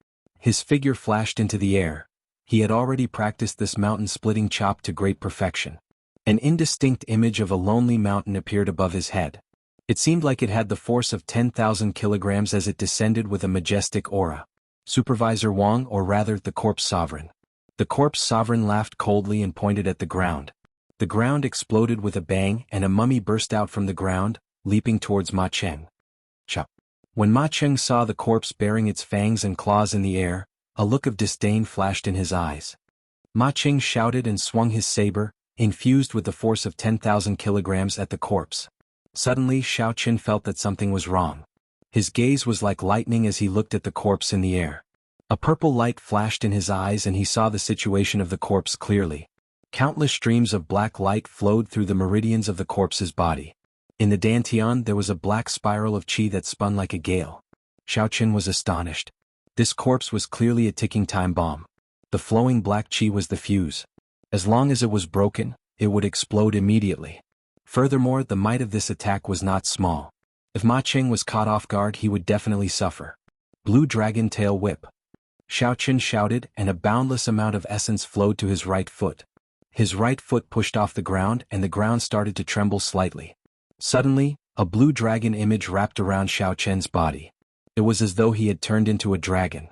His figure flashed into the air. He had already practiced this mountain-splitting chop to great perfection. An indistinct image of a lonely mountain appeared above his head. It seemed like it had the force of 10,000 kilograms as it descended with a majestic aura. Supervisor Wang, or rather the corpse sovereign. The corpse sovereign laughed coldly and pointed at the ground. The ground exploded with a bang and a mummy burst out from the ground, leaping towards Ma Cheng. Chop. When Ma Cheng saw the corpse bearing its fangs and claws in the air, a look of disdain flashed in his eyes. Ma Cheng shouted and swung his saber, infused with the force of 10,000 kilograms at the corpse. Suddenly Xiaochen felt that something was wrong. His gaze was like lightning as he looked at the corpse in the air. A purple light flashed in his eyes and he saw the situation of the corpse clearly. Countless streams of black light flowed through the meridians of the corpse's body. In the dantian there was a black spiral of qi that spun like a gale. Xiaochen was astonished. This corpse was clearly a ticking time bomb. The flowing black qi was the fuse. As long as it was broken, it would explode immediately. Furthermore, the might of this attack was not small. If Ma Cheng was caught off guard, he would definitely suffer. Blue Dragon Tail Whip. Xiaochen shouted, and a boundless amount of essence flowed to his right foot. His right foot pushed off the ground and the ground started to tremble slightly. Suddenly, a blue dragon image wrapped around Xiaochen's body. It was as though he had turned into a dragon.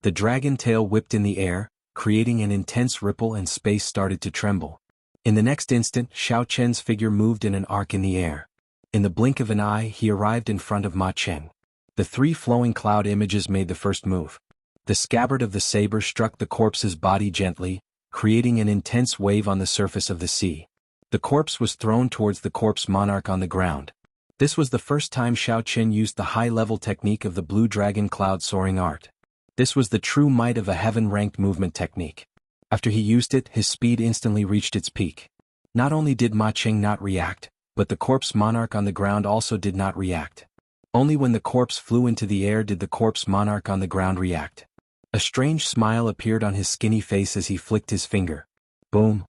The dragon tail whipped in the air, creating an intense ripple and space started to tremble. In the next instant, Xiaochen's figure moved in an arc in the air. In the blink of an eye he arrived in front of Ma Cheng. The 3 flowing cloud images made the first move. The scabbard of the saber struck the corpse's body gently, creating an intense wave on the surface of the sea. The corpse was thrown towards the corpse monarch on the ground. This was the first time Xiao Qin used the high-level technique of the blue dragon cloud soaring art. This was the true might of a heaven-ranked movement technique. After he used it, his speed instantly reached its peak. Not only did Ma Cheng not react, but the corpse monarch on the ground also did not react. Only when the corpse flew into the air did the corpse monarch on the ground react. A strange smile appeared on his skinny face as he flicked his finger. Boom!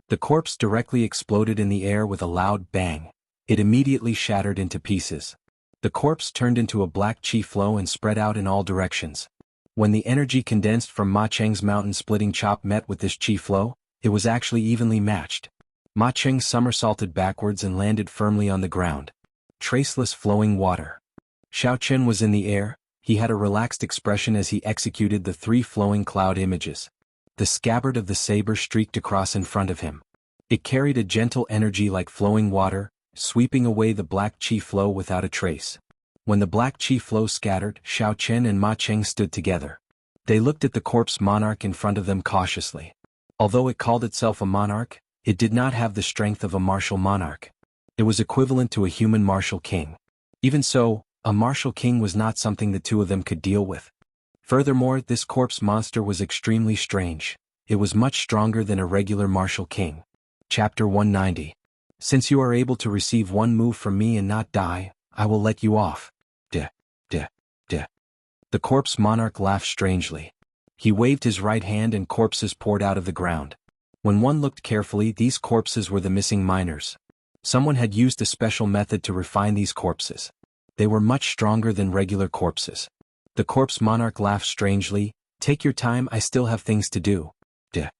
The corpse directly exploded in the air with a loud bang. It immediately shattered into pieces. The corpse turned into a black chi flow and spread out in all directions. When the energy condensed from Ma Cheng's mountain-splitting chop met with this chi flow, it was actually evenly matched. Ma Cheng somersaulted backwards and landed firmly on the ground. Traceless flowing water. Xiao Qin was in the air. He had a relaxed expression as he executed the 3 flowing cloud images. The scabbard of the saber streaked across in front of him. It carried a gentle energy like flowing water, sweeping away the black chi flow without a trace. When the black chi flow scattered, Xiao Qin and Ma Cheng stood together. They looked at the corpse monarch in front of them cautiously. Although it called itself a monarch, it did not have the strength of a martial monarch. It was equivalent to a human martial king. Even so, a martial king was not something the 2 of them could deal with. Furthermore, this corpse monster was extremely strange. It was much stronger than a regular martial king. Chapter 190. Since you are able to receive 1 move from me and not die, I will let you off. Duh. The corpse monarch laughed strangely. He waved his right hand and corpses poured out of the ground. When one looked carefully, these corpses were the missing miners. Someone had used a special method to refine these corpses. They were much stronger than regular corpses. The corpse monarch laughed strangely. Take your time, I still have things to do. Duh.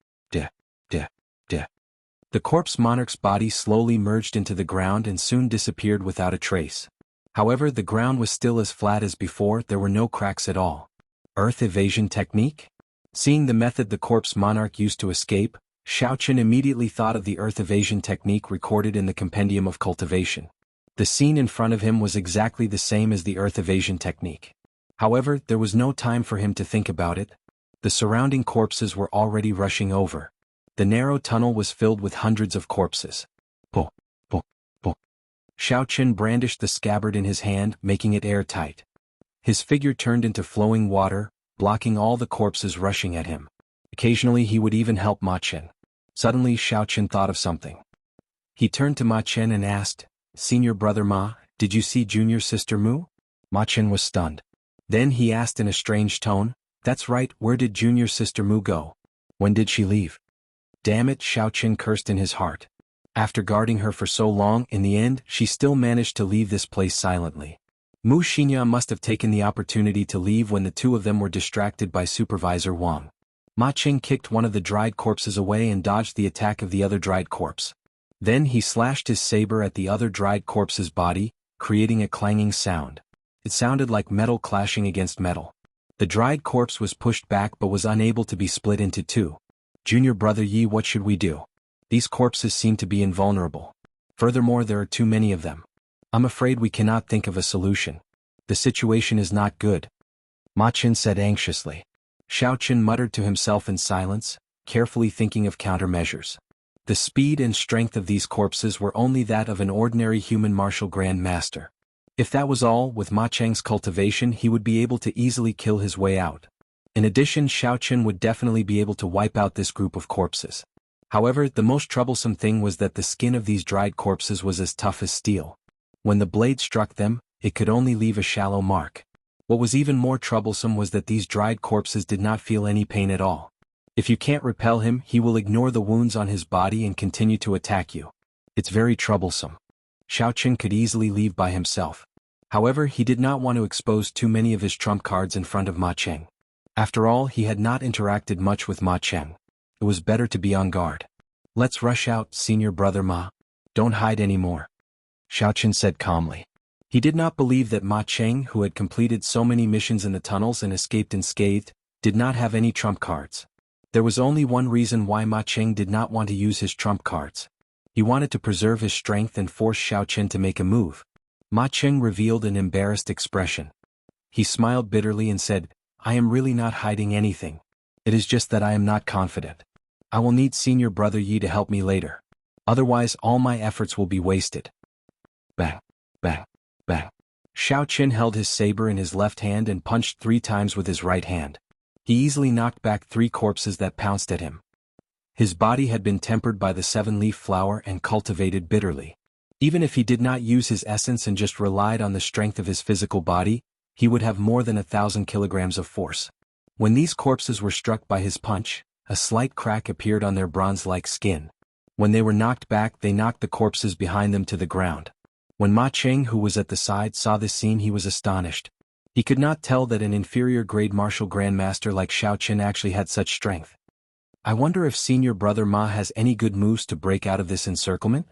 The corpse monarch's body slowly merged into the ground and soon disappeared without a trace. However, the ground was still as flat as before, there were no cracks at all. Earth evasion technique? Seeing the method the corpse monarch used to escape, Xiao Qin immediately thought of the earth evasion technique recorded in the Compendium of Cultivation. The scene in front of him was exactly the same as the earth evasion technique. However, there was no time for him to think about it. The surrounding corpses were already rushing over. The narrow tunnel was filled with hundreds of corpses. Bo. Xiao Qin brandished the scabbard in his hand, making it airtight. His figure turned into flowing water, blocking all the corpses rushing at him. Occasionally he would even help Ma Chen. Suddenly Xiao Qin thought of something. He turned to Ma Chen and asked, "Senior brother Ma, did you see junior sister Mu?" Ma Chen was stunned. Then he asked in a strange tone, "That's right, where did junior sister Mu go? When did she leave?" Damn it, Xiao Qin cursed in his heart. After guarding her for so long, in the end, she still managed to leave this place silently. Mu Xianxia must have taken the opportunity to leave when the 2 of them were distracted by Supervisor Wang. Ma Cheng kicked one of the dried corpses away and dodged the attack of the other dried corpse. Then he slashed his saber at the other dried corpse's body, creating a clanging sound. It sounded like metal clashing against metal. The dried corpse was pushed back but was unable to be split into 2. "Junior brother Yi, what should we do? These corpses seem to be invulnerable. Furthermore, there are too many of them. I'm afraid we cannot think of a solution. The situation is not good," Ma Chen said anxiously. Xiao Qin muttered to himself in silence, carefully thinking of countermeasures. The speed and strength of these corpses were only that of an ordinary human martial grand master. If that was all, with Ma Cheng's cultivation he would be able to easily kill his way out. In addition, Xiao Qin would definitely be able to wipe out this group of corpses. However, the most troublesome thing was that the skin of these dried corpses was as tough as steel. When the blade struck them, it could only leave a shallow mark. What was even more troublesome was that these dried corpses did not feel any pain at all. If you can't repel him, he will ignore the wounds on his body and continue to attack you. It's very troublesome. Xiao Qin could easily leave by himself. However, he did not want to expose too many of his trump cards in front of Ma Cheng. After all, he had not interacted much with Ma Cheng. It was better to be on guard. "Let's rush out, senior brother Ma. Don't hide anymore," Xiao Qin said calmly. He did not believe that Ma Cheng, who had completed so many missions in the tunnels and escaped unscathed, did not have any trump cards. There was only one reason why Ma Cheng did not want to use his trump cards. He wanted to preserve his strength and force Xiaoqin to make a move. Ma Cheng revealed an embarrassed expression. He smiled bitterly and said, I am really not hiding anything. It is just that I am not confident. I will need senior brother Yi to help me later. Otherwise all my efforts will be wasted. Bang, bang, bang. Xiaoqin held his saber in his left hand and punched 3 times with his right hand. He easily knocked back 3 corpses that pounced at him. His body had been tempered by the 7-leaf flower and cultivated bitterly. Even if he did not use his essence and just relied on the strength of his physical body, he would have more than 1,000 kilograms of force. When these corpses were struck by his punch, a slight crack appeared on their bronze-like skin. When they were knocked back, they knocked the corpses behind them to the ground. When Ma Cheng, who was at the side, saw this scene, he was astonished. He could not tell that an inferior-grade martial grandmaster like Xiaoqin actually had such strength. I wonder if senior brother Ma has any good moves to break out of this encirclement?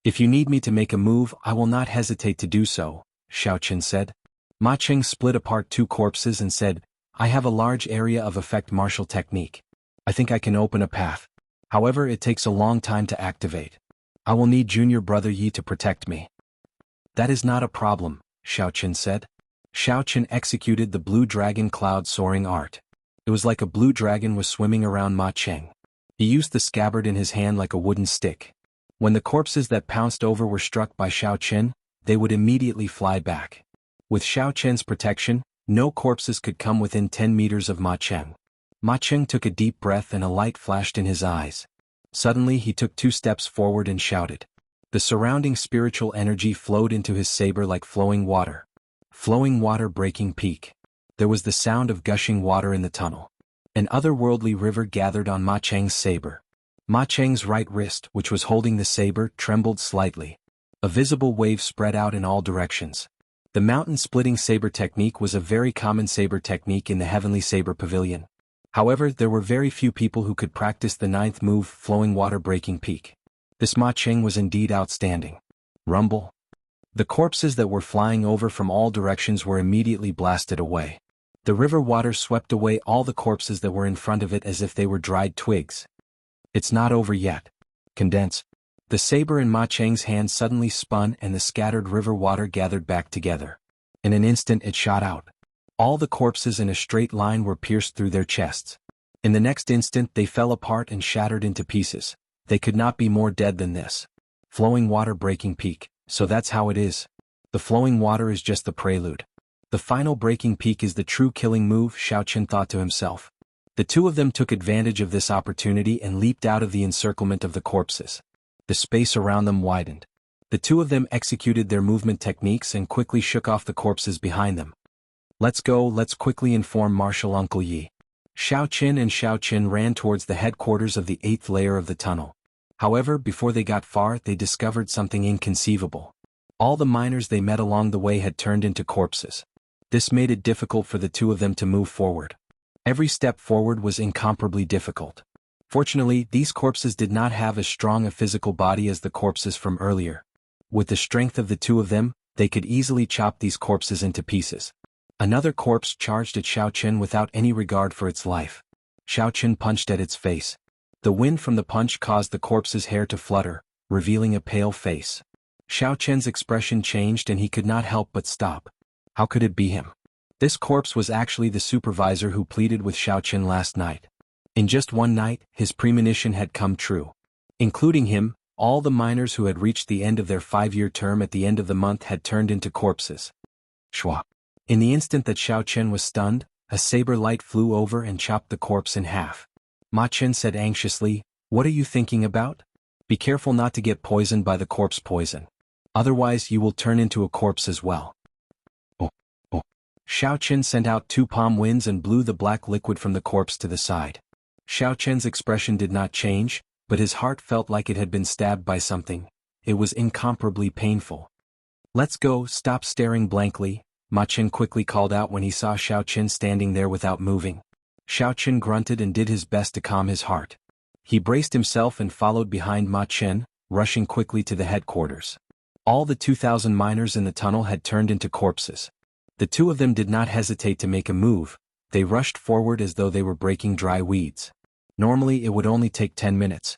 If you need me to make a move, I will not hesitate to do so, Xiaoqin said. Ma Cheng split apart 2 corpses and said, I have a large area of effect martial technique. I think I can open a path. However, it takes a long time to activate. I will need junior brother Yi to protect me. That is not a problem, Xiaoqin said. Xiaoqin executed the blue dragon cloud soaring art. It was like a blue dragon was swimming around Ma Cheng. He used the scabbard in his hand like a wooden stick. When the corpses that pounced over were struck by Xiaoqin, they would immediately fly back. With Xiaoqin's protection, no corpses could come within 10 meters of Ma Cheng. Ma Cheng took a deep breath and a light flashed in his eyes. Suddenly he took 2 steps forward and shouted. The surrounding spiritual energy flowed into his saber like flowing water. Flowing water breaking peak. There was the sound of gushing water in the tunnel. An otherworldly river gathered on Ma Cheng's saber. Ma Cheng's right wrist, which was holding the saber, trembled slightly. A visible wave spread out in all directions. The mountain-splitting saber technique was a very common saber technique in the Heavenly Saber Pavilion. However, there were very few people who could practice the 9th move, flowing water breaking peak. This Ma Cheng was indeed outstanding. Rumble. The corpses that were flying over from all directions were immediately blasted away. The river water swept away all the corpses that were in front of it as if they were dried twigs. It's not over yet. Condense. The saber in Ma Cheng's hand suddenly spun and the scattered river water gathered back together. In an instant it shot out. All the corpses in a straight line were pierced through their chests. In the next instant they fell apart and shattered into pieces. They could not be more dead than this. Flowing water breaking peak, so that's how it is. The flowing water is just the prelude. The final breaking peak is the true killing move, Xiaoqin thought to himself. The 2 of them took advantage of this opportunity and leaped out of the encirclement of the corpses. The space around them widened. The 2 of them executed their movement techniques and quickly shook off the corpses behind them. Let's go, let's quickly inform Martial Uncle Yi. Xiaoqin ran towards the headquarters of the 8th layer of the tunnel. However, before they got far, they discovered something inconceivable. All the miners they met along the way had turned into corpses. This made it difficult for the 2 of them to move forward. Every step forward was incomparably difficult. Fortunately, these corpses did not have as strong a physical body as the corpses from earlier. With the strength of the 2 of them, they could easily chop these corpses into pieces. Another corpse charged at Xiaoqin without any regard for its life. Xiaoqin punched at its face. The wind from the punch caused the corpse's hair to flutter, revealing a pale face. Xiaoqin's expression changed and he could not help but stop. How could it be him? This corpse was actually the supervisor who pleaded with Xiaoqin last night. In just one night, his premonition had come true. Including him, all the miners who had reached the end of their 5-year term at the end of the month had turned into corpses. Shwa. In the instant that Xiaoqin was stunned, a saber light flew over and chopped the corpse in half. Ma Chen said anxiously, "What are you thinking about? Be careful not to get poisoned by the corpse poison. Otherwise you will turn into a corpse as well." Oh, oh. Xiaoqin sent out 2 palm winds and blew the black liquid from the corpse to the side. Xiaoqin's expression did not change, but his heart felt like it had been stabbed by something. It was incomparably painful. "Let's go, stop staring blankly," Ma Chen quickly called out when he saw Xiaoqin standing there without moving. Xiaoqin grunted and did his best to calm his heart. He braced himself and followed behind Ma Chen, rushing quickly to the headquarters. All the 2,000 miners in the tunnel had turned into corpses. The 2 of them did not hesitate to make a move. They rushed forward as though they were breaking dry weeds. Normally it would only take 10 minutes.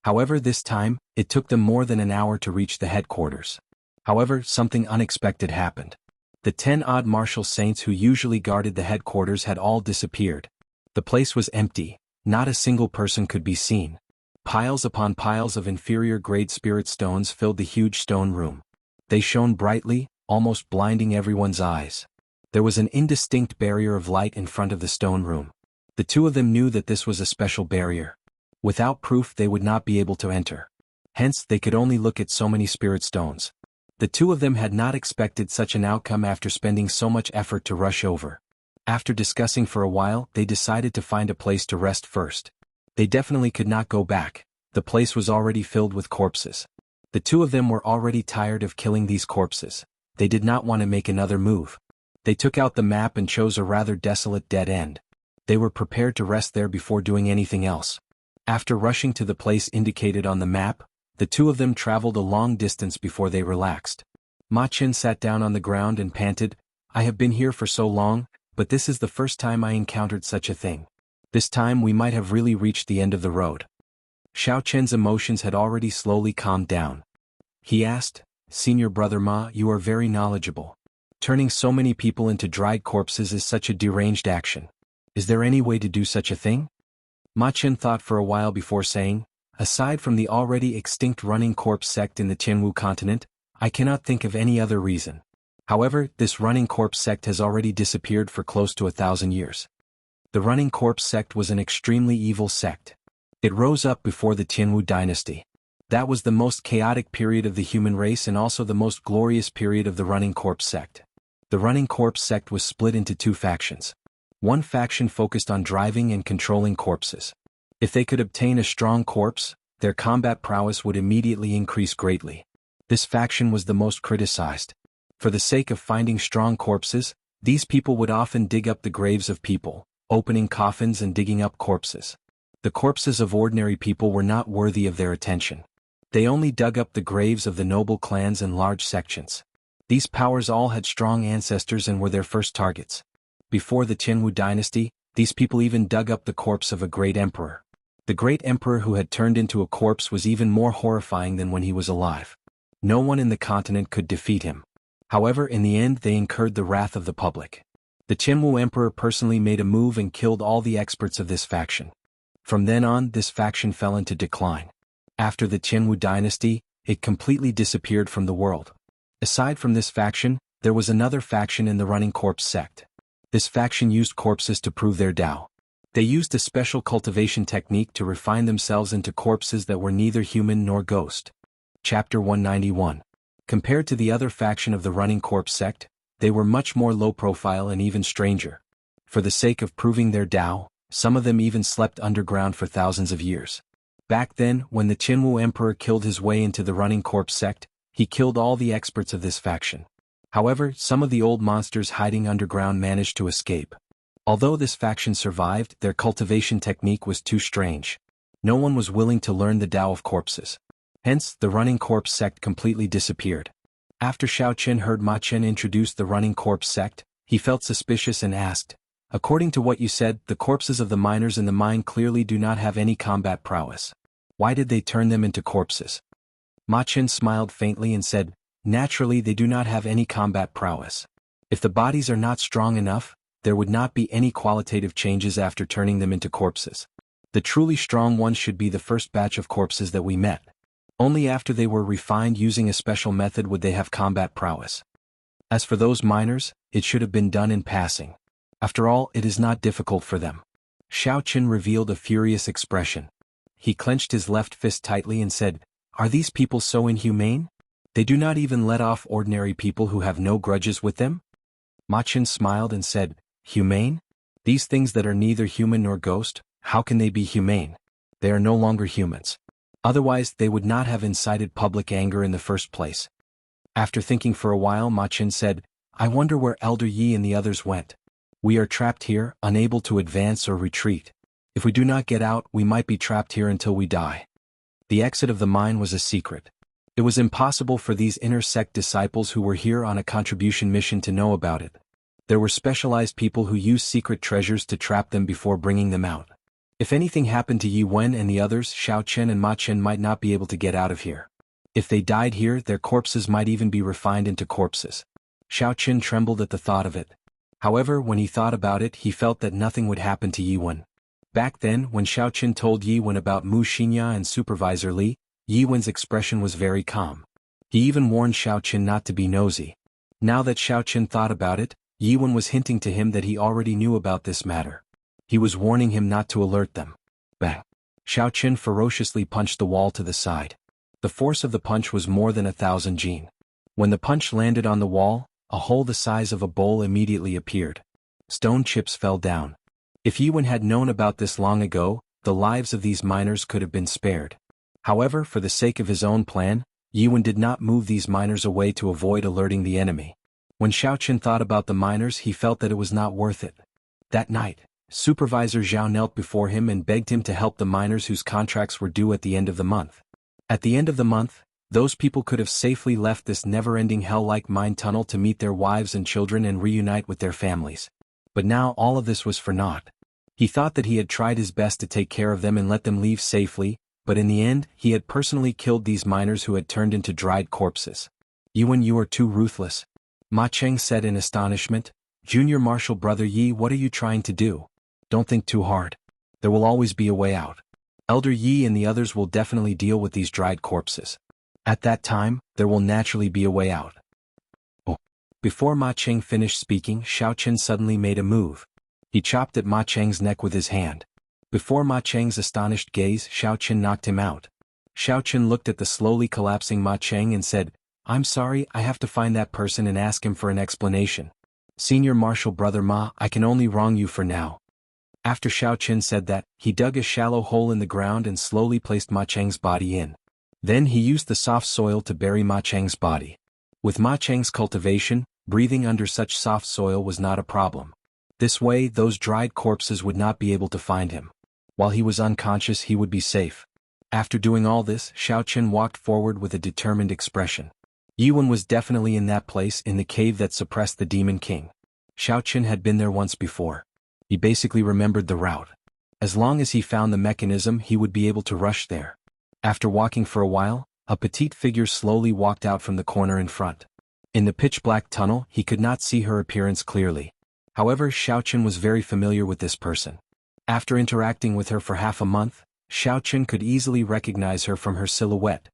However, this time, it took them more than an hour to reach the headquarters. However, something unexpected happened. The 10-odd martial saints who usually guarded the headquarters had all disappeared. The place was empty, not a single person could be seen. Piles upon piles of inferior-grade spirit stones filled the huge stone room. They shone brightly, almost blinding everyone's eyes. There was an indistinct barrier of light in front of the stone room. The two of them knew that this was a special barrier. Without proof they would not be able to enter. Hence, they could only look at so many spirit stones. The two of them had not expected such an outcome after spending so much effort to rush over. After discussing for a while, they decided to find a place to rest first. They definitely could not go back. The place was already filled with corpses. The two of them were already tired of killing these corpses. They did not want to make another move. They took out the map and chose a rather desolate dead end. They were prepared to rest there before doing anything else. After rushing to the place indicated on the map, the two of them traveled a long distance before they relaxed. Ma Chen sat down on the ground and panted, "I have been here for so long, but this is the first time I encountered such a thing. This time we might have really reached the end of the road." Xiao Chen's emotions had already slowly calmed down. He asked, "Senior brother Ma, you are very knowledgeable. Turning so many people into dried corpses is such a deranged action. Is there any way to do such a thing?" Ma Chen thought for a while before saying, "Aside from the already extinct running corpse sect in the Jianghu continent, I cannot think of any other reason. However, this running corpse sect has already disappeared for close to 1,000 years. The running corpse sect was an extremely evil sect. It rose up before the Jianghu dynasty. That was the most chaotic period of the human race and also the most glorious period of the running corpse sect. The running corpse sect was split into two factions. One faction focused on driving and controlling corpses. If they could obtain a strong corpse, their combat prowess would immediately increase greatly. This faction was the most criticized. For the sake of finding strong corpses, these people would often dig up the graves of people, opening coffins and digging up corpses. The corpses of ordinary people were not worthy of their attention. They only dug up the graves of the noble clans and large sections. These powers all had strong ancestors and were their first targets. Before the Jianghu dynasty, these people even dug up the corpse of a great emperor. The great emperor who had turned into a corpse was even more horrifying than when he was alive. No one in the continent could defeat him. However, in the end they incurred the wrath of the public. The Jianghu emperor personally made a move and killed all the experts of this faction. From then on, this faction fell into decline. After the Jianghu dynasty, it completely disappeared from the world. Aside from this faction, there was another faction in the running corpse sect. This faction used corpses to prove their Tao. They used a special cultivation technique to refine themselves into corpses that were neither human nor ghost. Chapter 191. Compared to the other faction of the running corpse sect, they were much more low profile and even stranger. For the sake of proving their Tao, some of them even slept underground for thousands of years. Back then, when the Jianghu emperor killed his way into the running corpse sect, he killed all the experts of this faction. However, some of the old monsters hiding underground managed to escape. Although this faction survived, their cultivation technique was too strange. No one was willing to learn the Tao of corpses. Hence, the running corpse sect completely disappeared. After Xiao Chen heard Ma Chen introduce the running corpse sect, he felt suspicious and asked, "According to what you said, the corpses of the miners in the mine clearly do not have any combat prowess. Why did they turn them into corpses?" Ma Chen smiled faintly and said, "Naturally they do not have any combat prowess. If the bodies are not strong enough, there would not be any qualitative changes after turning them into corpses. The truly strong ones should be the first batch of corpses that we met. Only after they were refined using a special method would they have combat prowess. As for those miners, it should have been done in passing. After all, it is not difficult for them." Xiao Chen revealed a furious expression. He clenched his left fist tightly and said, "Are these people so inhumane? They do not even let off ordinary people who have no grudges with them?" Ma Chen smiled and said, "Humane? These things that are neither human nor ghost, how can they be humane? They are no longer humans. Otherwise they would not have incited public anger in the first place." After thinking for a while, Ma Chen said, "I wonder where Elder Yi and the others went. We are trapped here, unable to advance or retreat. If we do not get out, we might be trapped here until we die." The exit of the mine was a secret. It was impossible for these inner sect disciples who were here on a contribution mission to know about it. There were specialized people who used secret treasures to trap them before bringing them out. If anything happened to Yi Wen and the others, Xiao Chen and Ma Chen might not be able to get out of here. If they died here, their corpses might even be refined into corpses. Xiao Chen trembled at the thought of it. However, when he thought about it, he felt that nothing would happen to Yi Wen. Back then, when Xiao Chen told Yi Wen about Wuxia and Supervisor Li, Yi Wen's expression was very calm. He even warned Xiao Chen not to be nosy. Now that Xiao Chen thought about it, Yi Wen was hinting to him that he already knew about this matter. He was warning him not to alert them. Bang! Xiao Chen ferociously punched the wall to the side. The force of the punch was more than 1,000 jin. When the punch landed on the wall, a hole the size of a bowl immediately appeared. Stone chips fell down. If Yi Wen had known about this long ago, the lives of these miners could have been spared. However, for the sake of his own plan, Yi Wen did not move these miners away to avoid alerting the enemy. When Xiao Chen thought about the miners, he felt that it was not worth it. That night, Supervisor Zhao knelt before him and begged him to help the miners whose contracts were due at the end of the month. At the end of the month, those people could have safely left this never-ending hell-like mine tunnel to meet their wives and children and reunite with their families. But now all of this was for naught. He thought that he had tried his best to take care of them and let them leave safely, but in the end, he had personally killed these miners who had turned into dried corpses. Yi Wen, you are too ruthless. Ma Cheng said in astonishment. Junior Martial Brother Yi, what are you trying to do? Don't think too hard. There will always be a way out. Elder Yi and the others will definitely deal with these dried corpses. At that time, there will naturally be a way out. Oh. Before Ma Cheng finished speaking, Xiao Chen suddenly made a move. He chopped at Ma Cheng's neck with his hand. Before Ma Cheng's astonished gaze, Xiao Chen knocked him out. Xiao Chen looked at the slowly collapsing Ma Cheng and said, I'm sorry, I have to find that person and ask him for an explanation. Senior Martial Brother Ma, I can only wrong you for now. After Xiao Chen said that, he dug a shallow hole in the ground and slowly placed Ma Cheng's body in. Then he used the soft soil to bury Ma Cheng's body. With Ma Cheng's cultivation, breathing under such soft soil was not a problem. This way, those dried corpses would not be able to find him. While he was unconscious, he would be safe. After doing all this, Xiao Chen walked forward with a determined expression. Yi Wen was definitely in that place in the cave that suppressed the Demon King. Xiao Chen had been there once before. He basically remembered the route. As long as he found the mechanism, he would be able to rush there. After walking for a while, a petite figure slowly walked out from the corner in front. In the pitch-black tunnel, he could not see her appearance clearly. However, Xiao Chen was very familiar with this person. After interacting with her for half a month, Xiao Chen could easily recognize her from her silhouette.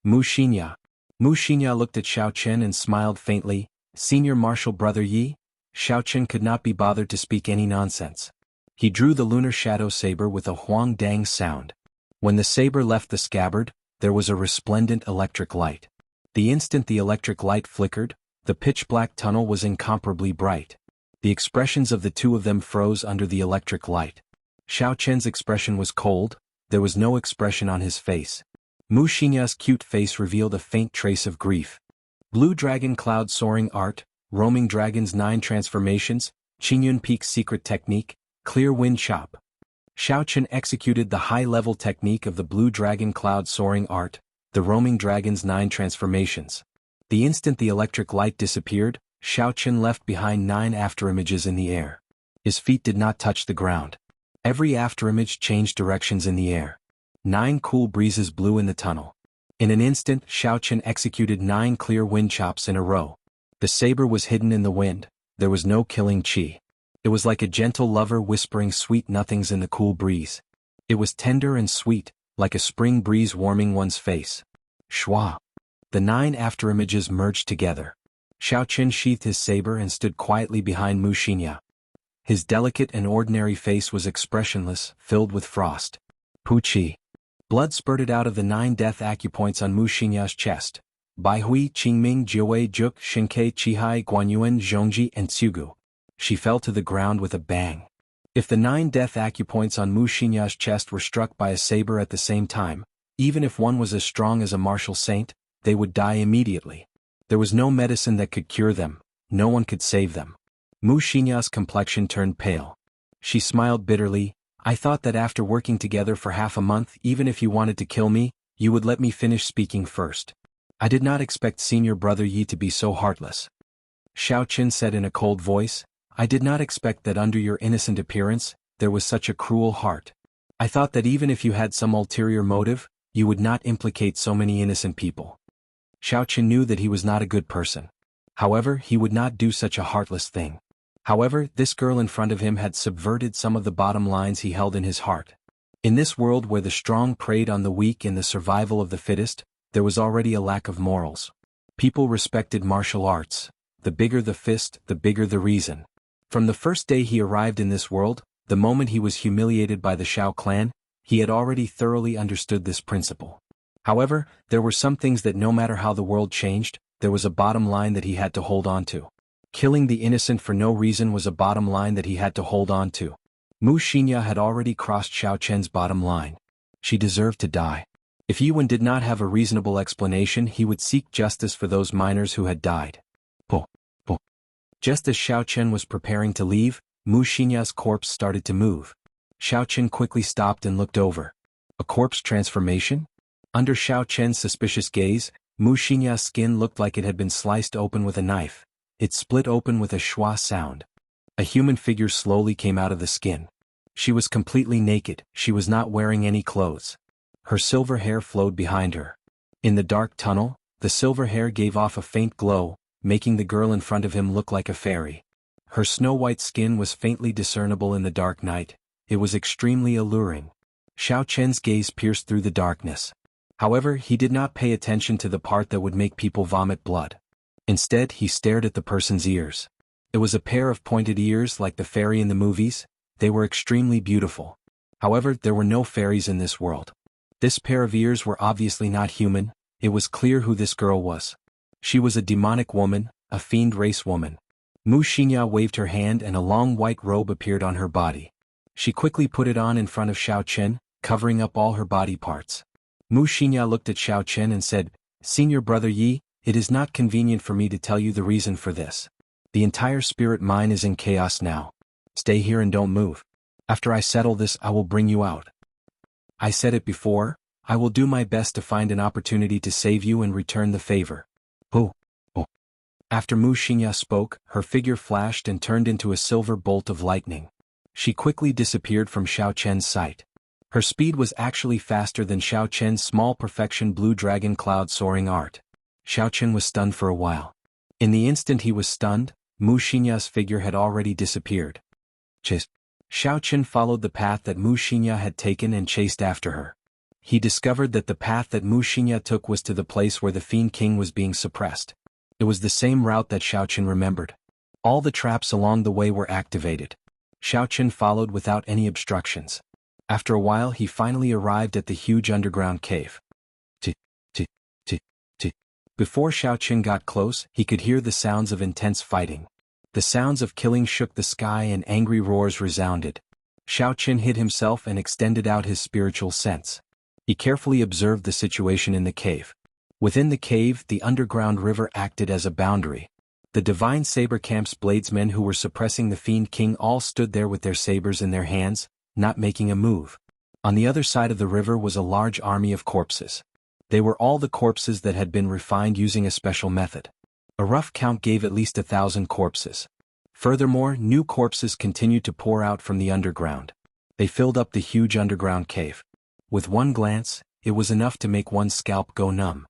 Wuxia. Wuxia looked at Xiao Chen and smiled faintly. Senior Martial Brother Yi? Xiao Chen could not be bothered to speak any nonsense. He drew the lunar shadow saber with a huang dang sound. When the saber left the scabbard, there was a resplendent electric light. The instant the electric light flickered, the pitch-black tunnel was incomparably bright. The expressions of the two of them froze under the electric light. Xiao Chen's expression was cold, there was no expression on his face. Wuxia's cute face revealed a faint trace of grief. Blue Dragon Cloud Soaring Art, Roaming Dragon's 9 Transformations, Qingyun Peak's Secret Technique, Clear Wind Chop. Xiao Chen executed the high-level technique of the Blue Dragon Cloud Soaring Art, the Roaming Dragon's 9 Transformations. The instant the electric light disappeared, Xiao Chen left behind 9 afterimages in the air. His feet did not touch the ground. Every afterimage changed directions in the air. 9 cool breezes blew in the tunnel. In an instant, Xiao Chen executed 9 clear wind chops in a row. The saber was hidden in the wind, there was no killing chi. It was like a gentle lover whispering sweet nothings in the cool breeze. It was tender and sweet, like a spring breeze warming one's face. Shwa. The 9 afterimages merged together. Xiao Chen sheathed his saber and stood quietly behind Wuxia. His delicate and ordinary face was expressionless, filled with frost. Puqi. Blood spurted out of the 9 death acupoints on Wuxia's chest. Baihui, Qingming, Jiawei, Juk, Shinkei, Qihai, Guanyuan, Zhongji, and Tsugu. She fell to the ground with a bang. If the 9 death acupoints on Wuxia's chest were struck by a saber at the same time, even if one was as strong as a martial saint, they would die immediately. There was no medicine that could cure them, no one could save them. Wuxia's complexion turned pale. She smiled bitterly. I thought that after working together for half a month, even if you wanted to kill me, you would let me finish speaking first. I did not expect Senior Brother Yi to be so heartless. Xiao Chen said in a cold voice, I did not expect that under your innocent appearance, there was such a cruel heart. I thought that even if you had some ulterior motive, you would not implicate so many innocent people. Xiaoqin knew that he was not a good person. However, he would not do such a heartless thing. However, this girl in front of him had subverted some of the bottom lines he held in his heart. In this world where the strong preyed on the weak and the survival of the fittest, there was already a lack of morals. People respected martial arts. The bigger the fist, the bigger the reason. From the first day he arrived in this world, the moment he was humiliated by the Shao clan, he had already thoroughly understood this principle. However, there were some things that no matter how the world changed, there was a bottom line that he had to hold on to. Killing the innocent for no reason was a bottom line that he had to hold on to. Xianxia had already crossed Xiaoqian's bottom line. She deserved to die. If Yuan did not have a reasonable explanation, he would seek justice for those miners who had died. Just as Xiaoqian was preparing to leave, Xianxia's corpse started to move. Xiaoqian quickly stopped and looked over. A corpse transformation? Under Xiaoqian's suspicious gaze, Xianxia's skin looked like it had been sliced open with a knife. It split open with a schwa sound. A human figure slowly came out of the skin. She was completely naked, she was not wearing any clothes. Her silver hair flowed behind her. In the dark tunnel, the silver hair gave off a faint glow, making the girl in front of him look like a fairy. Her snow-white skin was faintly discernible in the dark night. It was extremely alluring. Xiaoqian's gaze pierced through the darkness. However, he did not pay attention to the part that would make people vomit blood. Instead, he stared at the person's ears. It was a pair of pointed ears like the fairy in the movies. They were extremely beautiful. However, there were no fairies in this world. This pair of ears were obviously not human. It was clear who this girl was. She was a demonic woman, a fiend race woman. Xianxia waved her hand and a long white robe appeared on her body. She quickly put it on in front of Xiaoqian, covering up all her body parts. Xianxia looked at Xiaoqian and said, "Senior brother Yi, it is not convenient for me to tell you the reason for this. The entire spirit mine is in chaos now. Stay here and don't move. After I settle this, I will bring you out. I said it before, I will do my best to find an opportunity to save you and return the favor." Oh. After Xianxia spoke, her figure flashed and turned into a silver bolt of lightning. She quickly disappeared from Xiaoqian's sight. Her speed was actually faster than Xiaoqian's small perfection blue dragon cloud soaring art. Xiaoqian was stunned for a while. In the instant he was stunned, Xianxia's figure had already disappeared. Xiaoqian followed the path that Xianxia had taken and chased after her. He discovered that the path that Xianxia took was to the place where the Fiend King was being suppressed. It was the same route that Xiaoqian remembered. All the traps along the way were activated. Xiaoqian followed without any obstructions. After a while he finally arrived at the huge underground cave. Before Xiaoqian got close, he could hear the sounds of intense fighting. The sounds of killing shook the sky and angry roars resounded. Xiaoqian hid himself and extended out his spiritual sense. He carefully observed the situation in the cave. Within the cave, the underground river acted as a boundary. The divine saber camp's bladesmen who were suppressing the Fiend King all stood there with their sabers in their hands, not making a move. On the other side of the river was a large army of corpses. They were all the corpses that had been refined using a special method. A rough count gave at least 1,000 corpses. Furthermore, new corpses continued to pour out from the underground. They filled up the huge underground cave. With one glance, it was enough to make one's scalp go numb.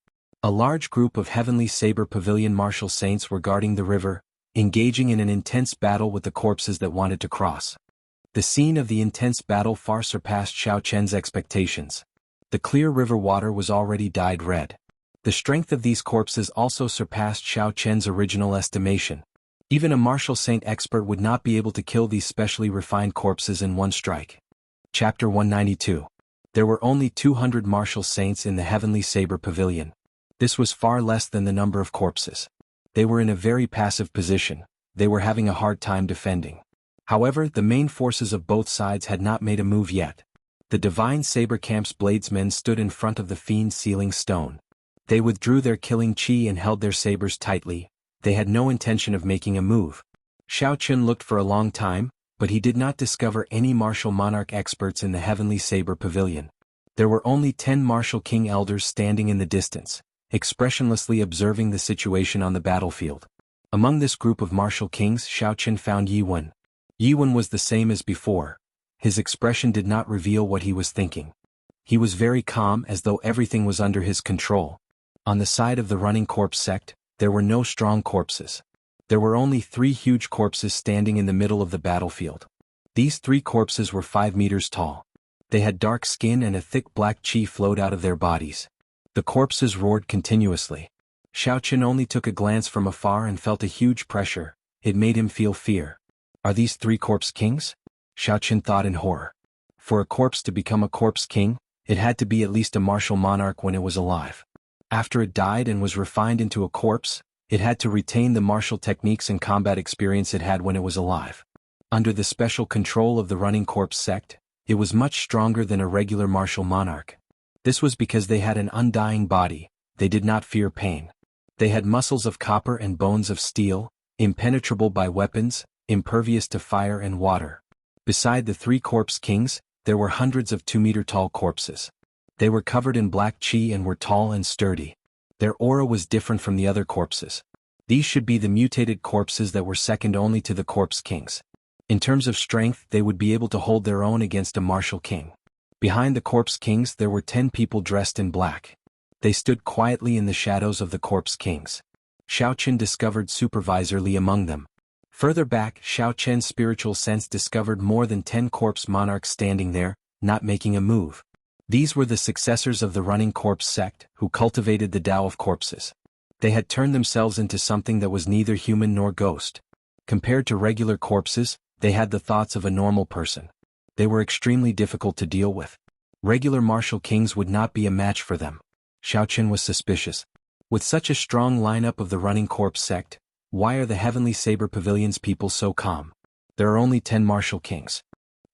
A large group of Heavenly Saber Pavilion martial saints were guarding the river, engaging in an intense battle with the corpses that wanted to cross. The scene of the intense battle far surpassed Xiaoqian's expectations. The clear river water was already dyed red. The strength of these corpses also surpassed Xiaoqian's original estimation. Even a martial saint expert would not be able to kill these specially refined corpses in one strike. Chapter 192. There were only 200 martial saints in the Heavenly Saber Pavilion. This was far less than the number of corpses. They were in a very passive position. They were having a hard time defending. However, the main forces of both sides had not made a move yet. The Divine Saber Camp's bladesmen stood in front of the Fiend Sealing Stone. They withdrew their killing chi and held their sabers tightly. They had no intention of making a move. Xiaoqian looked for a long time, but he did not discover any martial monarch experts in the Heavenly Saber Pavilion. There were only 10 martial king elders standing in the distance, expressionlessly observing the situation on the battlefield. Among this group of martial kings, Xiaoqian found Yiwen. Yiwen was the same as before. His expression did not reveal what he was thinking. He was very calm, as though everything was under his control. On the side of the running corpse sect, there were no strong corpses. There were only 3 huge corpses standing in the middle of the battlefield. These 3 corpses were 5 meters tall. They had dark skin and a thick black chi flowed out of their bodies. The corpses roared continuously. Xiaoqin only took a glance from afar and felt a huge pressure. It made him feel fear. Are these 3 corpse kings? Xiaoqin thought in horror. For a corpse to become a corpse king, it had to be at least a martial monarch when it was alive. After it died and was refined into a corpse, it had to retain the martial techniques and combat experience it had when it was alive. Under the special control of the running corpse sect, it was much stronger than a regular martial monarch. This was because they had an undying body. They did not fear pain. They had muscles of copper and bones of steel, impenetrable by weapons, impervious to fire and water. Beside the 3 corpse kings, there were hundreds of 2-meter-tall corpses. They were covered in black chi and were tall and sturdy. Their aura was different from the other corpses. These should be the mutated corpses that were second only to the corpse kings. In terms of strength, they would be able to hold their own against a martial king. Behind the corpse kings there were 10 people dressed in black. They stood quietly in the shadows of the corpse kings. Xiaoqin discovered Supervisor Li among them. Further back, Xiaoqian's spiritual sense discovered more than 10 corpse monarchs standing there, not making a move. These were the successors of the running corpse sect, who cultivated the Tao of corpses. They had turned themselves into something that was neither human nor ghost. Compared to regular corpses, they had the thoughts of a normal person. They were extremely difficult to deal with. Regular martial kings would not be a match for them. Xiaoqin was suspicious. With such a strong lineup of the running corpse sect, why are the Heavenly Saber Pavilion's people so calm? There are only 10 martial kings.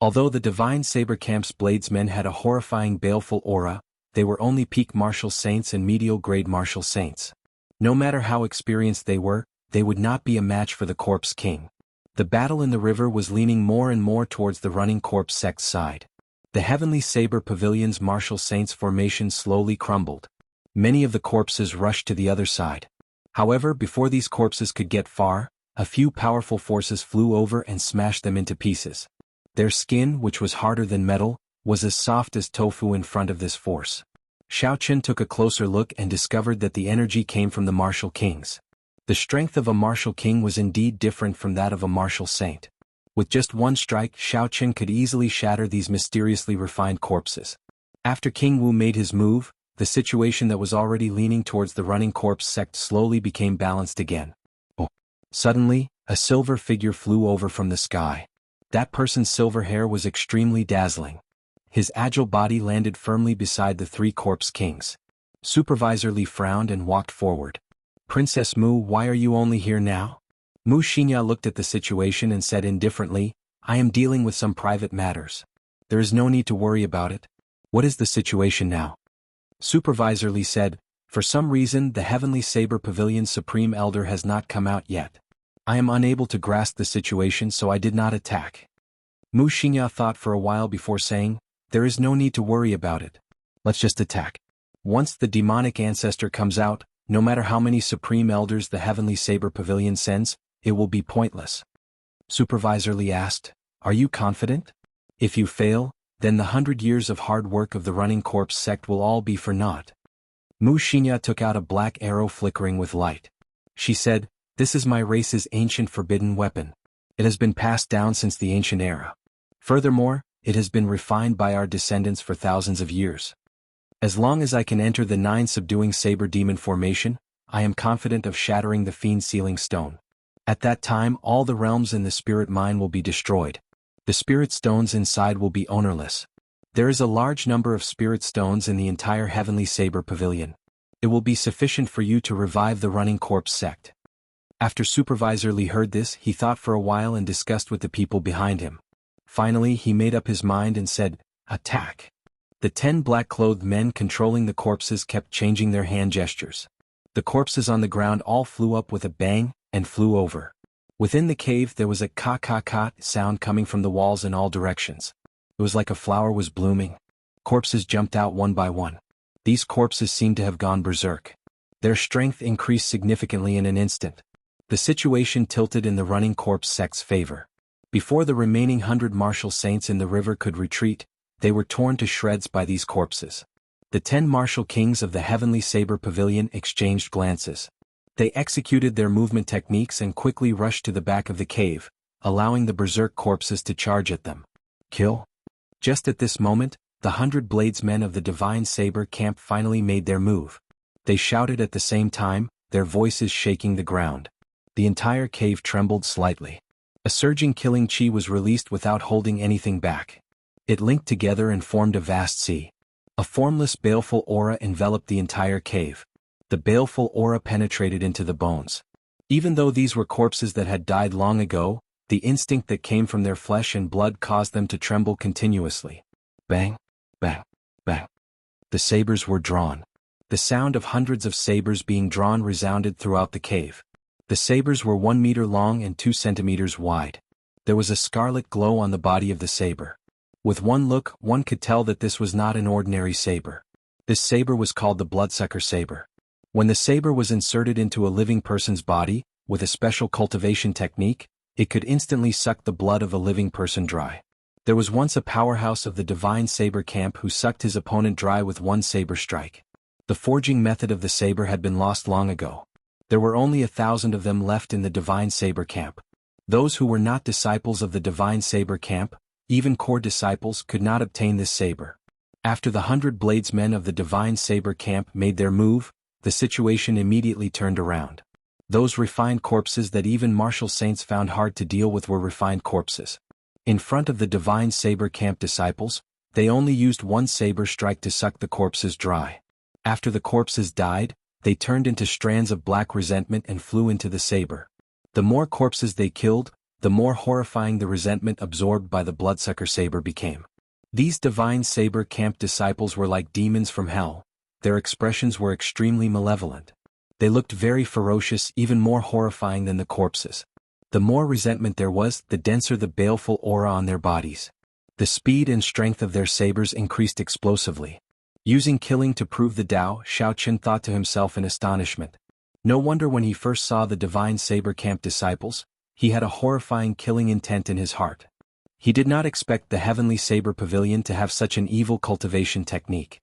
Although the Divine Saber Camp's bladesmen had a horrifying baleful aura, they were only peak martial saints and medial grade martial saints. No matter how experienced they were, they would not be a match for the corpse king. The battle in the river was leaning more and more towards the running corpse sect's side. The Heavenly Saber Pavilion's martial saints' formation slowly crumbled. Many of the corpses rushed to the other side. However, before these corpses could get far, a few powerful forces flew over and smashed them into pieces. Their skin, which was harder than metal, was as soft as tofu in front of this force. Xiaoqin took a closer look and discovered that the energy came from the martial kings. The strength of a martial king was indeed different from that of a martial saint. With just one strike, Xiaoqin could easily shatter these mysteriously refined corpses. After King Wu made his move, the situation that was already leaning towards the running corpse sect slowly became balanced again. Oh! Suddenly, a silver figure flew over from the sky. That person's silver hair was extremely dazzling. His agile body landed firmly beside the 3 corpse kings. Supervisor Li frowned and walked forward. Princess Mu, why are you only here now? Mu Xinya looked at the situation and said indifferently, I am dealing with some private matters. There is no need to worry about it. What is the situation now? Supervisor Li said, for some reason the Heavenly Saber Pavilion's Supreme Elder has not come out yet. I am unable to grasp the situation, so I did not attack. Mu Xinya thought for a while before saying, there is no need to worry about it. Let's just attack. Once the demonic ancestor comes out, no matter how many Supreme Elders the Heavenly Saber Pavilion sends, it will be pointless. Supervisor Li asked, are you confident? If you fail, then the 100 years of hard work of the running corpse sect will all be for naught. Mu Xinya took out a black arrow flickering with light. She said, this is my race's ancient forbidden weapon. It has been passed down since the ancient era. Furthermore, it has been refined by our descendants for thousands of years. As long as I can enter the 9 subduing saber demon formation, I am confident of shattering the fiend sealing stone. At that time all the realms in the spirit mine will be destroyed. The spirit stones inside will be ownerless. There is a large number of spirit stones in the entire Heavenly Saber Pavilion. It will be sufficient for you to revive the running corpse sect. After Supervisor Li heard this, he thought for a while and discussed with the people behind him. Finally he made up his mind and said, attack. The 10 black-clothed men controlling the corpses kept changing their hand gestures. The corpses on the ground all flew up with a bang, and flew over. Within the cave there was a ka-ka-ka sound coming from the walls in all directions. It was like a flower was blooming. Corpses jumped out one by one. These corpses seemed to have gone berserk. Their strength increased significantly in an instant. The situation tilted in the running corpse sect's favor. Before the remaining 100 martial saints in the river could retreat, they were torn to shreds by these corpses. The 10 martial kings of the Heavenly Saber Pavilion exchanged glances. They executed their movement techniques and quickly rushed to the back of the cave, allowing the berserk corpses to charge at them. Kill? Just at this moment, the 100 bladesmen of the Divine Saber camp finally made their move. They shouted at the same time, their voices shaking the ground. The entire cave trembled slightly. A surging killing chi was released without holding anything back. It linked together and formed a vast sea. A formless baleful aura enveloped the entire cave. The baleful aura penetrated into the bones. Even though these were corpses that had died long ago, the instinct that came from their flesh and blood caused them to tremble continuously. Bang, bang, bang. The sabers were drawn. The sound of hundreds of sabers being drawn resounded throughout the cave. The sabers were 1 meter long and 2 centimeters wide. There was a scarlet glow on the body of the saber. With one look, one could tell that this was not an ordinary saber. This saber was called the bloodsucker saber. When the saber was inserted into a living person's body, with a special cultivation technique, it could instantly suck the blood of a living person dry. There was once a powerhouse of the Divine Saber camp who sucked his opponent dry with one saber strike. The forging method of the saber had been lost long ago. There were only 1,000 of them left in the Divine Saber camp. Those who were not disciples of the Divine Saber camp, even core disciples, could not obtain this saber. After the 100 bladesmen of the Divine Saber camp made their move, the situation immediately turned around. Those refined corpses that even martial saints found hard to deal with were refined corpses. In front of the Divine Saber camp disciples, they only used one saber strike to suck the corpses dry. After the corpses died, they turned into strands of black resentment and flew into the saber. The more corpses they killed, the more horrifying the resentment absorbed by the bloodsucker saber became. These Divine Saber camp disciples were like demons from hell. Their expressions were extremely malevolent. They looked very ferocious, even more horrifying than the corpses. The more resentment there was, the denser the baleful aura on their bodies. The speed and strength of their sabers increased explosively. Using killing to prove the Tao, Xiaoqin thought to himself in astonishment. No wonder when he first saw the Divine Saber camp disciples, he had a horrifying killing intent in his heart. He did not expect the Heavenly Saber Pavilion to have such an evil cultivation technique.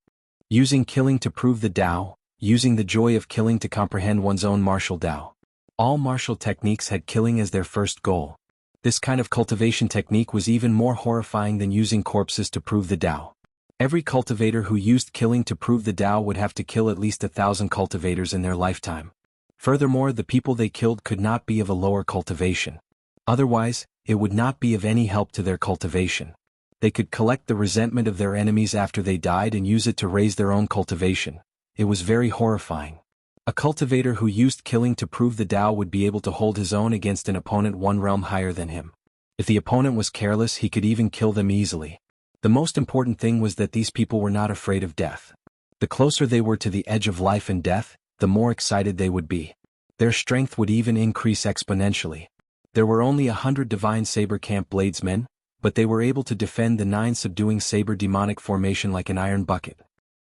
Using killing to prove the Tao, using the joy of killing to comprehend one's own martial Tao. All martial techniques had killing as their first goal. This kind of cultivation technique was even more horrifying than using corpses to prove the Tao. Every cultivator who used killing to prove the Tao would have to kill at least 1,000 cultivators in their lifetime. Furthermore, the people they killed could not be of a lower cultivation. Otherwise, it would not be of any help to their cultivation. They could collect the resentment of their enemies after they died and use it to raise their own cultivation. It was very horrifying. A cultivator who used killing to prove the Tao would be able to hold his own against an opponent one realm higher than him. If the opponent was careless, he could even kill them easily. The most important thing was that these people were not afraid of death. The closer they were to the edge of life and death, the more excited they would be. Their strength would even increase exponentially. There were only 100 Divine Saber camp bladesmen, but they were able to defend the 9 subduing saber demonic formation like an iron bucket.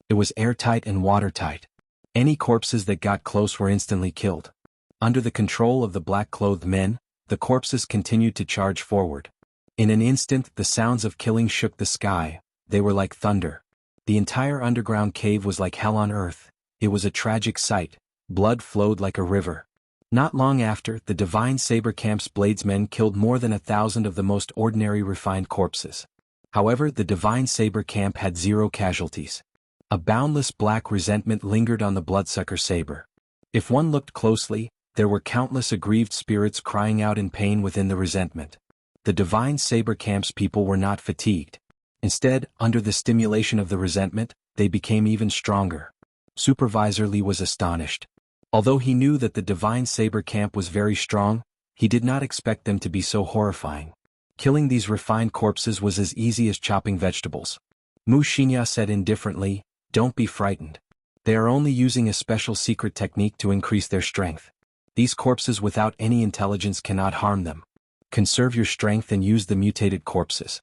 It was airtight and watertight. Any corpses that got close were instantly killed. Under the control of the black-clothed men, the corpses continued to charge forward. In an instant, the sounds of killing shook the sky. They were like thunder. The entire underground cave was like hell on earth. It was a tragic sight. Blood flowed like a river. Not long after, the Divine Saber camp's bladesmen killed more than 1,000 of the most ordinary refined corpses. However, the Divine Saber camp had 0 casualties. A boundless black resentment lingered on the bloodsucker saber. If one looked closely, there were countless aggrieved spirits crying out in pain within the resentment. The Divine Saber camp's people were not fatigued. Instead, under the stimulation of the resentment, they became even stronger. Supervisor Li was astonished. Although he knew that the Divine Saber camp was very strong, he did not expect them to be so horrifying. Killing these refined corpses was as easy as chopping vegetables. Mu Xinya said indifferently, "Don't be frightened. They are only using a special secret technique to increase their strength. These corpses without any intelligence cannot harm them. Conserve your strength and use the mutated corpses."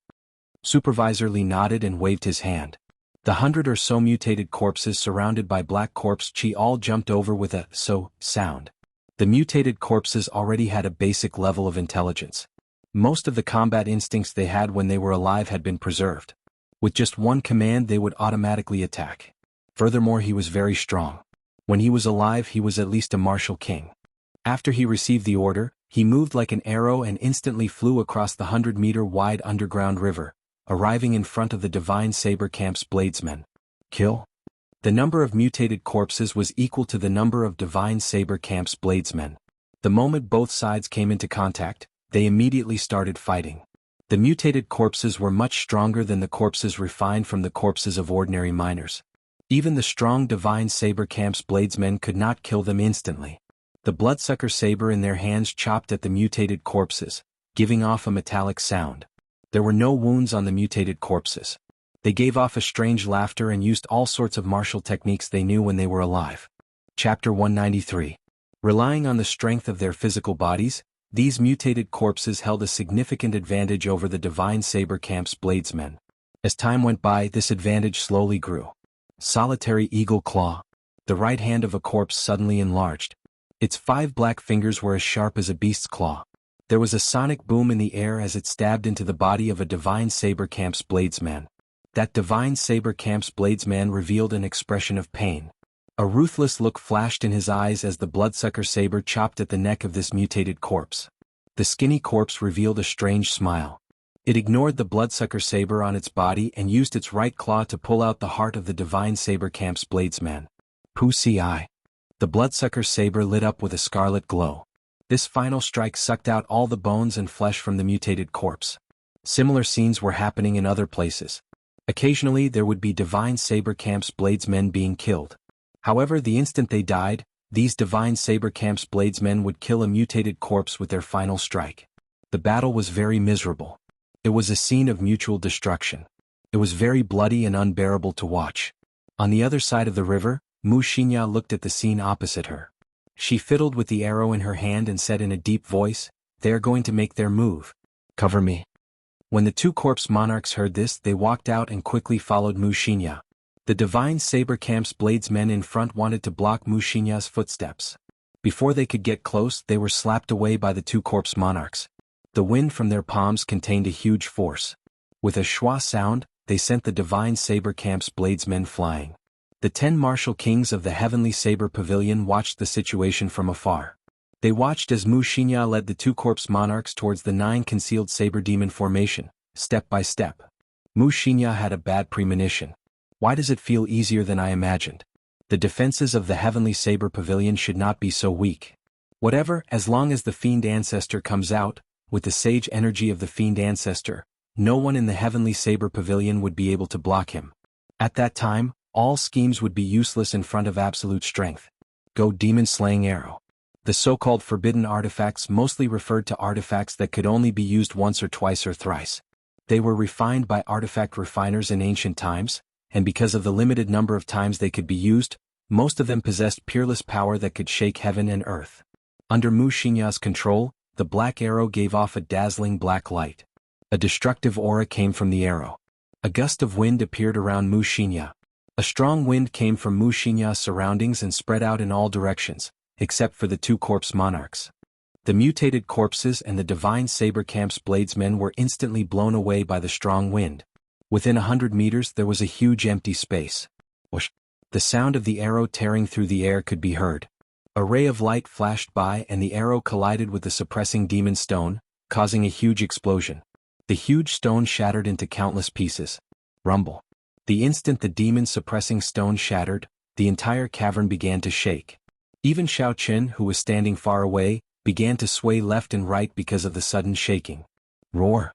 Supervisor Li nodded and waved his hand. The 100 or so mutated corpses surrounded by black corpse chi all jumped over with a "so" sound. The mutated corpses already had a basic level of intelligence. Most of the combat instincts they had when they were alive had been preserved. With just one command they would automatically attack. Furthermore, he was very strong. When he was alive he was at least a martial king. After he received the order, he moved like an arrow and instantly flew across the 100-meter-wide underground river, arriving in front of the Divine Saber Camp's bladesmen. Kill? The number of mutated corpses was equal to the number of Divine Saber Camp's bladesmen. The moment both sides came into contact, they immediately started fighting. The mutated corpses were much stronger than the corpses refined from the corpses of ordinary miners. Even the strong Divine Saber Camp's bladesmen could not kill them instantly. The bloodsucker saber in their hands chopped at the mutated corpses, giving off a metallic sound. There were no wounds on the mutated corpses. They gave off a strange laughter and used all sorts of martial techniques they knew when they were alive. Chapter 193. Relying on the strength of their physical bodies, these mutated corpses held a significant advantage over the Divine Saber Camp's bladesmen. As time went by, this advantage slowly grew. Solitary eagle claw. The right hand of a corpse suddenly enlarged. Its 5 black fingers were as sharp as a beast's claw. There was a sonic boom in the air as it stabbed into the body of a Divine Saber Camp's bladesman. That Divine Saber Camp's bladesman revealed an expression of pain. A ruthless look flashed in his eyes as the bloodsucker saber chopped at the neck of this mutated corpse. The skinny corpse revealed a strange smile. It ignored the bloodsucker saber on its body and used its right claw to pull out the heart of the Divine Saber Camp's bladesman. Pussy eye. The bloodsucker saber lit up with a scarlet glow. This final strike sucked out all the bones and flesh from the mutated corpse. Similar scenes were happening in other places. Occasionally there would be Divine Saber Camp's bladesmen being killed. However, the instant they died, these Divine Saber Camp's bladesmen would kill a mutated corpse with their final strike. The battle was very miserable. It was a scene of mutual destruction. It was very bloody and unbearable to watch. On the other side of the river, wuxialover looked at the scene opposite her. She fiddled with the arrow in her hand and said in a deep voice, "They are going to make their move. Cover me." When the 2 corpse monarchs heard this, they walked out and quickly followed wuxialover. The Divine Saber Camp's bladesmen in front wanted to block wuxialover's footsteps. Before they could get close, they were slapped away by the 2 corpse monarchs. The wind from their palms contained a huge force. With a schwa sound, they sent the Divine Saber Camp's bladesmen flying. The 10 martial kings of the Heavenly Saber Pavilion watched the situation from afar. They watched as wuxialover led the 2 corpse monarchs towards the 9 concealed saber demon formation, step by step. Wuxialover had a bad premonition. Why does it feel easier than I imagined? The defenses of the Heavenly Saber Pavilion should not be so weak. Whatever, as long as the Fiend Ancestor comes out, with the sage energy of the Fiend Ancestor, no one in the Heavenly Saber Pavilion would be able to block him. At that time, all schemes would be useless in front of absolute strength. Go demon-slaying arrow. The so-called forbidden artifacts mostly referred to artifacts that could only be used once or twice or thrice. They were refined by artifact refiners in ancient times, and because of the limited number of times they could be used, most of them possessed peerless power that could shake heaven and earth. Under wuxialover's control, the black arrow gave off a dazzling black light. A destructive aura came from the arrow. A gust of wind appeared around wuxialover. A strong wind came from wuxialover's surroundings and spread out in all directions, except for the 2 corpse monarchs. The mutated corpses and the Divine Saber Camp's bladesmen were instantly blown away by the strong wind. Within 100 meters there was a huge empty space. Whoosh! The sound of the arrow tearing through the air could be heard. A ray of light flashed by and the arrow collided with the suppressing demon stone, causing a huge explosion. The huge stone shattered into countless pieces. Rumble. The instant the demon-suppressing stone shattered, the entire cavern began to shake. Even Xiaoqin, who was standing far away, began to sway left and right because of the sudden shaking. Roar!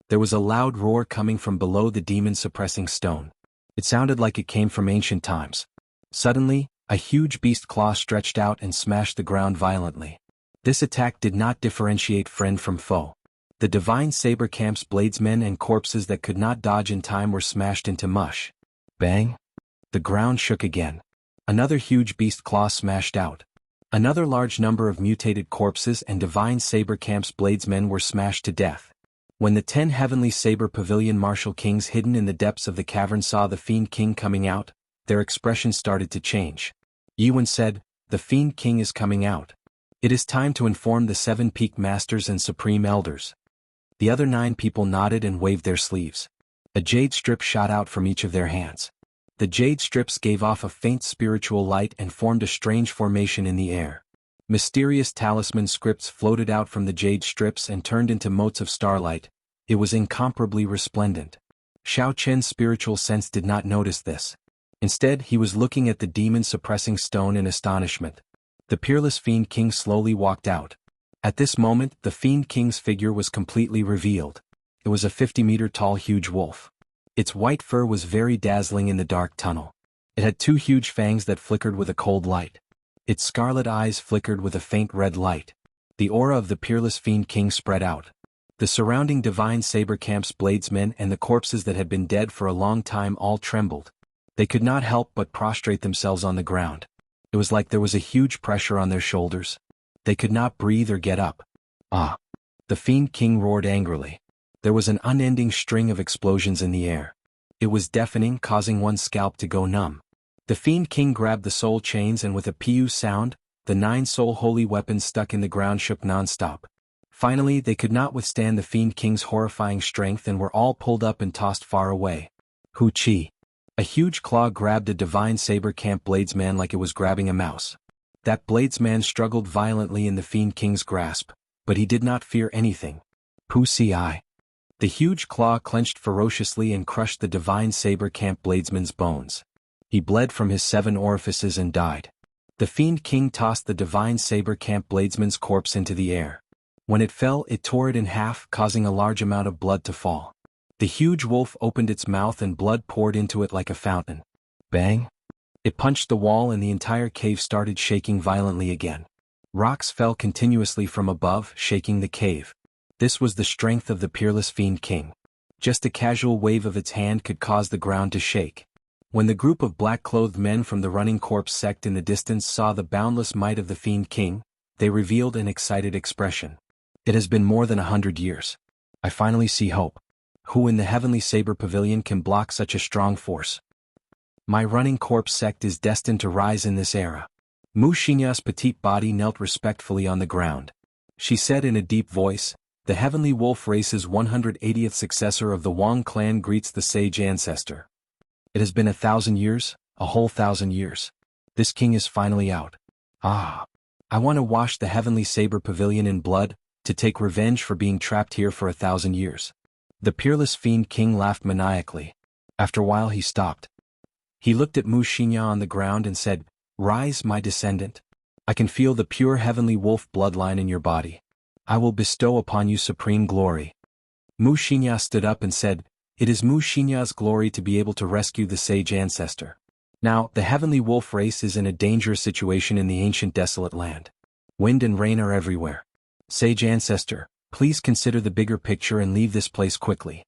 There was a loud roar coming from below the demon-suppressing stone. It sounded like it came from ancient times. Suddenly, a huge beast claw stretched out and smashed the ground violently. This attack did not differentiate friend from foe. The Divine Saber Camp's bladesmen and corpses that could not dodge in time were smashed into mush. Bang! The ground shook again. Another huge beast claw smashed out. Another large number of mutated corpses and Divine Saber Camp's bladesmen were smashed to death. When the 10 Heavenly Saber Pavilion martial kings hidden in the depths of the cavern saw the Fiend King coming out, their expression started to change. Yuan said, "The Fiend King is coming out. It is time to inform the 7 Peak Masters and Supreme Elders." The other 9 people nodded and waved their sleeves. A jade strip shot out from each of their hands. The jade strips gave off a faint spiritual light and formed a strange formation in the air. Mysterious talisman scripts floated out from the jade strips and turned into motes of starlight. It was incomparably resplendent. Xiao Qian's spiritual sense did not notice this. Instead, he was looking at the demon-suppressing stone in astonishment. The peerless Fiend King slowly walked out. At this moment, the Fiend King's figure was completely revealed. It was a 50-meter-tall huge wolf. Its white fur was very dazzling in the dark tunnel. It had 2 huge fangs that flickered with a cold light. Its scarlet eyes flickered with a faint red light. The aura of the peerless Fiend King spread out. The surrounding divine saber camp's bladesmen and the corpses that had been dead for a long time all trembled. They could not help but prostrate themselves on the ground. It was like there was a huge pressure on their shoulders. They could not breathe or get up. Ah! The Fiend King roared angrily. There was an unending string of explosions in the air. It was deafening, causing one's scalp to go numb. The Fiend King grabbed the soul chains and with a PU sound, the 9 soul holy weapons stuck in the ground shook non-stop. Finally, they could not withstand the Fiend King's horrifying strength and were all pulled up and tossed far away. Hu Chi. A huge claw grabbed a divine saber camp bladesman like it was grabbing a mouse. That bladesman struggled violently in the Fiend King's grasp, but he did not fear anything. Pu Ci. The huge claw clenched ferociously and crushed the divine saber camp bladesman's bones. He bled from his 7 orifices and died. The Fiend King tossed the divine saber camp bladesman's corpse into the air. When it fell, it tore it in half, causing a large amount of blood to fall. The huge wolf opened its mouth and blood poured into it like a fountain. Bang! It punched the wall and the entire cave started shaking violently again. Rocks fell continuously from above, shaking the cave. This was the strength of the peerless Fiend King. Just a casual wave of its hand could cause the ground to shake. When the group of black-clothed men from the running corpse sect in the distance saw the boundless might of the Fiend King, they revealed an excited expression. It has been more than 100 years. I finally see hope. Who in the Heavenly Saber Pavilion can block such a strong force? My running corpse sect is destined to rise in this era. Mu Xinya's petite body knelt respectfully on the ground. She said in a deep voice, "The Heavenly Wolf Race's 180th successor of the Wang clan greets the sage ancestor. It has been 1,000 years, a whole 1,000 years. This king is finally out. Ah! I want to wash the Heavenly Saber Pavilion in blood, to take revenge for being trapped here for 1,000 years." The peerless Fiend King laughed maniacally. After a while he stopped. He looked at Mu Xinya on the ground and said, "Rise, my descendant. I can feel the pure heavenly wolf bloodline in your body. I will bestow upon you supreme glory." Mu Xinya stood up and said, "It is Mu Xinya's glory to be able to rescue the sage ancestor. Now, the heavenly wolf race is in a dangerous situation in the ancient desolate land. Wind and rain are everywhere. Sage ancestor, please consider the bigger picture and leave this place quickly."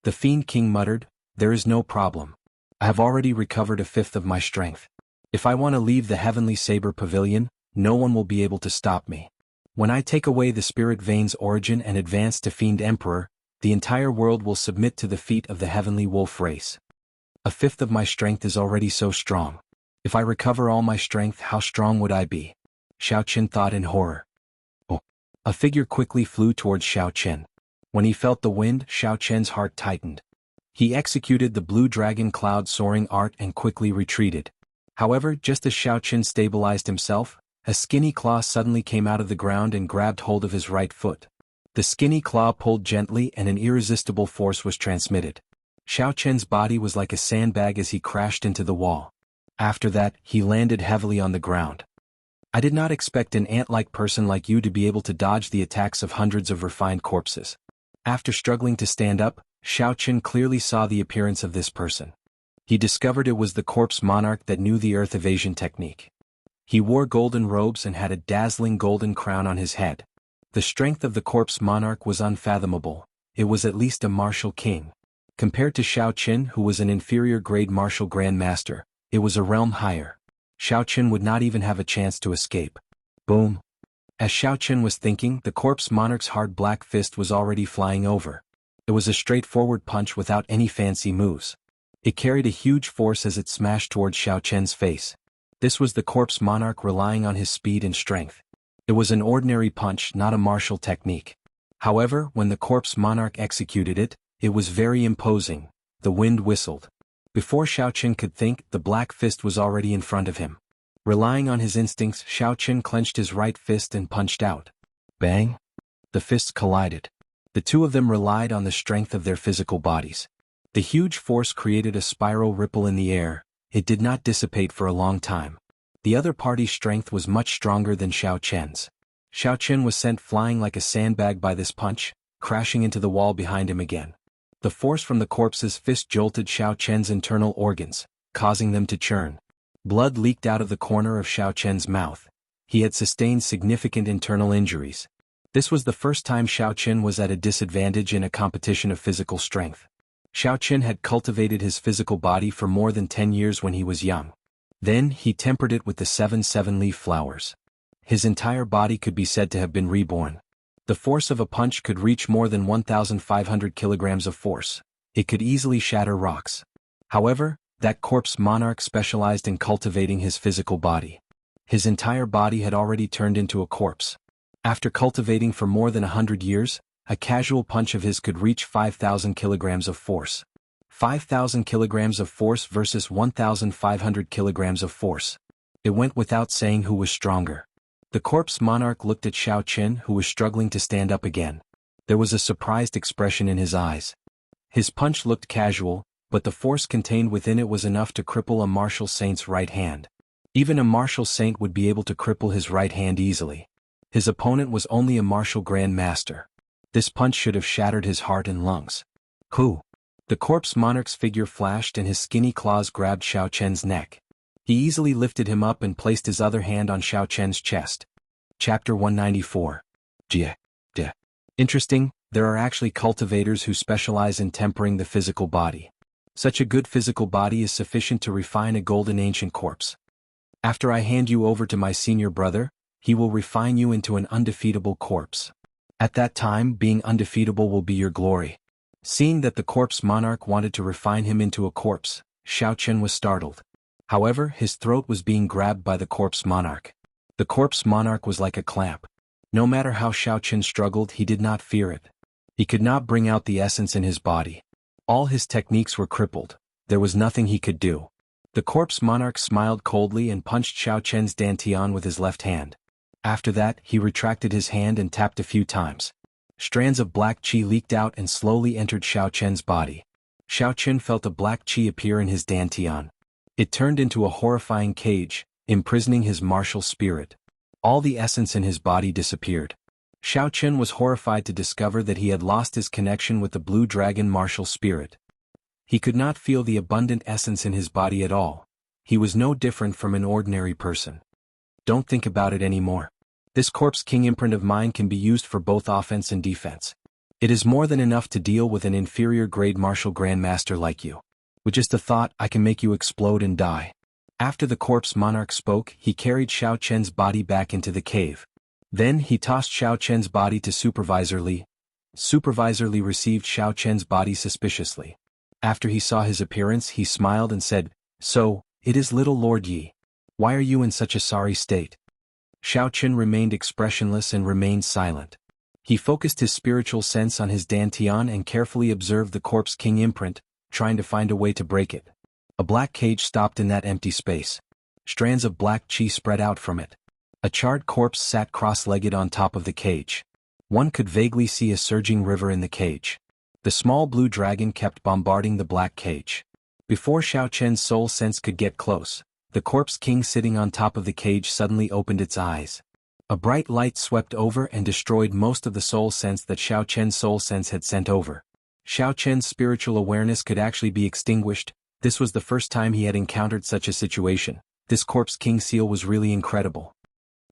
The Fiend King muttered, "There is no problem. I have already recovered 1/5 of my strength. If I want to leave the Heavenly Saber Pavilion, no one will be able to stop me. When I take away the Spirit Vein's origin and advance to Fiend Emperor, the entire world will submit to the feet of the Heavenly Wolf race. 1/5 of my strength is already so strong. If I recover all my strength, how strong would I be?" Xiao Qian thought in horror. Oh! A figure quickly flew towards Xiao Qian. When he felt the wind, Xiao Qian's heart tightened. He executed the blue dragon cloud soaring art and quickly retreated. However, just as Xiao Qian stabilized himself, a skinny claw suddenly came out of the ground and grabbed hold of his right foot. The skinny claw pulled gently and an irresistible force was transmitted. Xiao Qian's body was like a sandbag as he crashed into the wall. After that, he landed heavily on the ground. "I did not expect an ant-like person like you to be able to dodge the attacks of hundreds of refined corpses." After struggling to stand up, Xiao Qian clearly saw the appearance of this person. He discovered it was the corpse monarch that knew the earth evasion technique. He wore golden robes and had a dazzling golden crown on his head. The strength of the corpse monarch was unfathomable. It was at least a martial king. Compared to Xiao Qian, who was an inferior grade martial grandmaster, it was a realm higher. Xiao Qian would not even have a chance to escape. Boom! As Xiao Qian was thinking, the corpse monarch's hard black fist was already flying over. It was a straightforward punch without any fancy moves. It carried a huge force as it smashed towards Xiao Qian's face. This was the corpse monarch relying on his speed and strength. It was an ordinary punch, not a martial technique. However, when the corpse monarch executed it, it was very imposing. The wind whistled. Before Xiaoqin could think, the black fist was already in front of him. Relying on his instincts, Xiaoqin clenched his right fist and punched out. Bang! The fists collided. The two of them relied on the strength of their physical bodies. The huge force created a spiral ripple in the air. It did not dissipate for a long time. The other party's strength was much stronger than Xiaoqin's. Xiaoqin was sent flying like a sandbag by this punch, crashing into the wall behind him again. The force from the corpse's fist jolted Xiaoqin's internal organs, causing them to churn. Blood leaked out of the corner of Xiaoqin's mouth. He had sustained significant internal injuries. This was the first time Xiaoqin was at a disadvantage in a competition of physical strength. Xiaoqin had cultivated his physical body for more than 10 years when he was young. Then, he tempered it with the 7 seven-leaf flowers. His entire body could be said to have been reborn. The force of a punch could reach more than 1,500 kilograms of force. It could easily shatter rocks. However, that corpse monarch specialized in cultivating his physical body. His entire body had already turned into a corpse. After cultivating for more than 100 years, a casual punch of his could reach 5,000 kilograms of force. 5,000 kilograms of force versus 1,500 kilograms of force. It went without saying who was stronger. The corpse monarch looked at Xiaoqin, who was struggling to stand up again. There was a surprised expression in his eyes. His punch looked casual, but the force contained within it was enough to cripple a martial saint's right hand. Even a martial saint would be able to cripple his right hand easily. His opponent was only a martial grandmaster. This punch should have shattered his heart and lungs. Who? The corpse monarch's figure flashed and his skinny claws grabbed Xiaoqin's neck. He easily lifted him up and placed his other hand on Xiaoqin's chest. Chapter 194. Jia. Interesting, there are actually cultivators who specialize in tempering the physical body. Such a good physical body is sufficient to refine a golden ancient corpse. After I hand you over to my senior brother, he will refine you into an undefeatable corpse. At that time, being undefeatable will be your glory. Seeing that the corpse monarch wanted to refine him into a corpse, Xiaoqin was startled. However, his throat was being grabbed by the corpse monarch. The corpse monarch was like a clamp. No matter how Xiaoqin struggled, he did not fear it. He could not bring out the essence in his body. All his techniques were crippled. There was nothing he could do. The corpse monarch smiled coldly and punched Xiaoqin's dantian with his left hand. After that, he retracted his hand and tapped a few times. Strands of black qi leaked out and slowly entered Xiaoqin's body. Xiaoqin felt a black qi appear in his dantian. It turned into a horrifying cage, imprisoning his martial spirit. All the essence in his body disappeared. Xiaoqin was horrified to discover that he had lost his connection with the blue dragon martial spirit. He could not feel the abundant essence in his body at all. He was no different from an ordinary person. Don't think about it anymore. This corpse king imprint of mine can be used for both offense and defense. It is more than enough to deal with an inferior grade martial grandmaster like you. With just a thought, I can make you explode and die. After the corpse monarch spoke, he carried Xiaoqin's body back into the cave. Then he tossed Xiaoqin's body to Supervisor Li. Supervisor Li received Xiaoqin's body suspiciously. After he saw his appearance, he smiled and said, "So, it is little Lord Yi. Why are you in such a sorry state?" Xiaoqin remained expressionless and remained silent. He focused his spiritual sense on his dantian and carefully observed the corpse king imprint, trying to find a way to break it. A black cage stopped in that empty space. Strands of black qi spread out from it. A charred corpse sat cross-legged on top of the cage. One could vaguely see a surging river in the cage. The small blue dragon kept bombarding the black cage. Before Xiaoqin's soul sense could get close, the corpse king sitting on top of the cage suddenly opened its eyes. A bright light swept over and destroyed most of the soul sense that Xiaoqin's soul sense had sent over. Xiaoqin's spiritual awareness could actually be extinguished. This was the first time he had encountered such a situation. This corpse king seal was really incredible.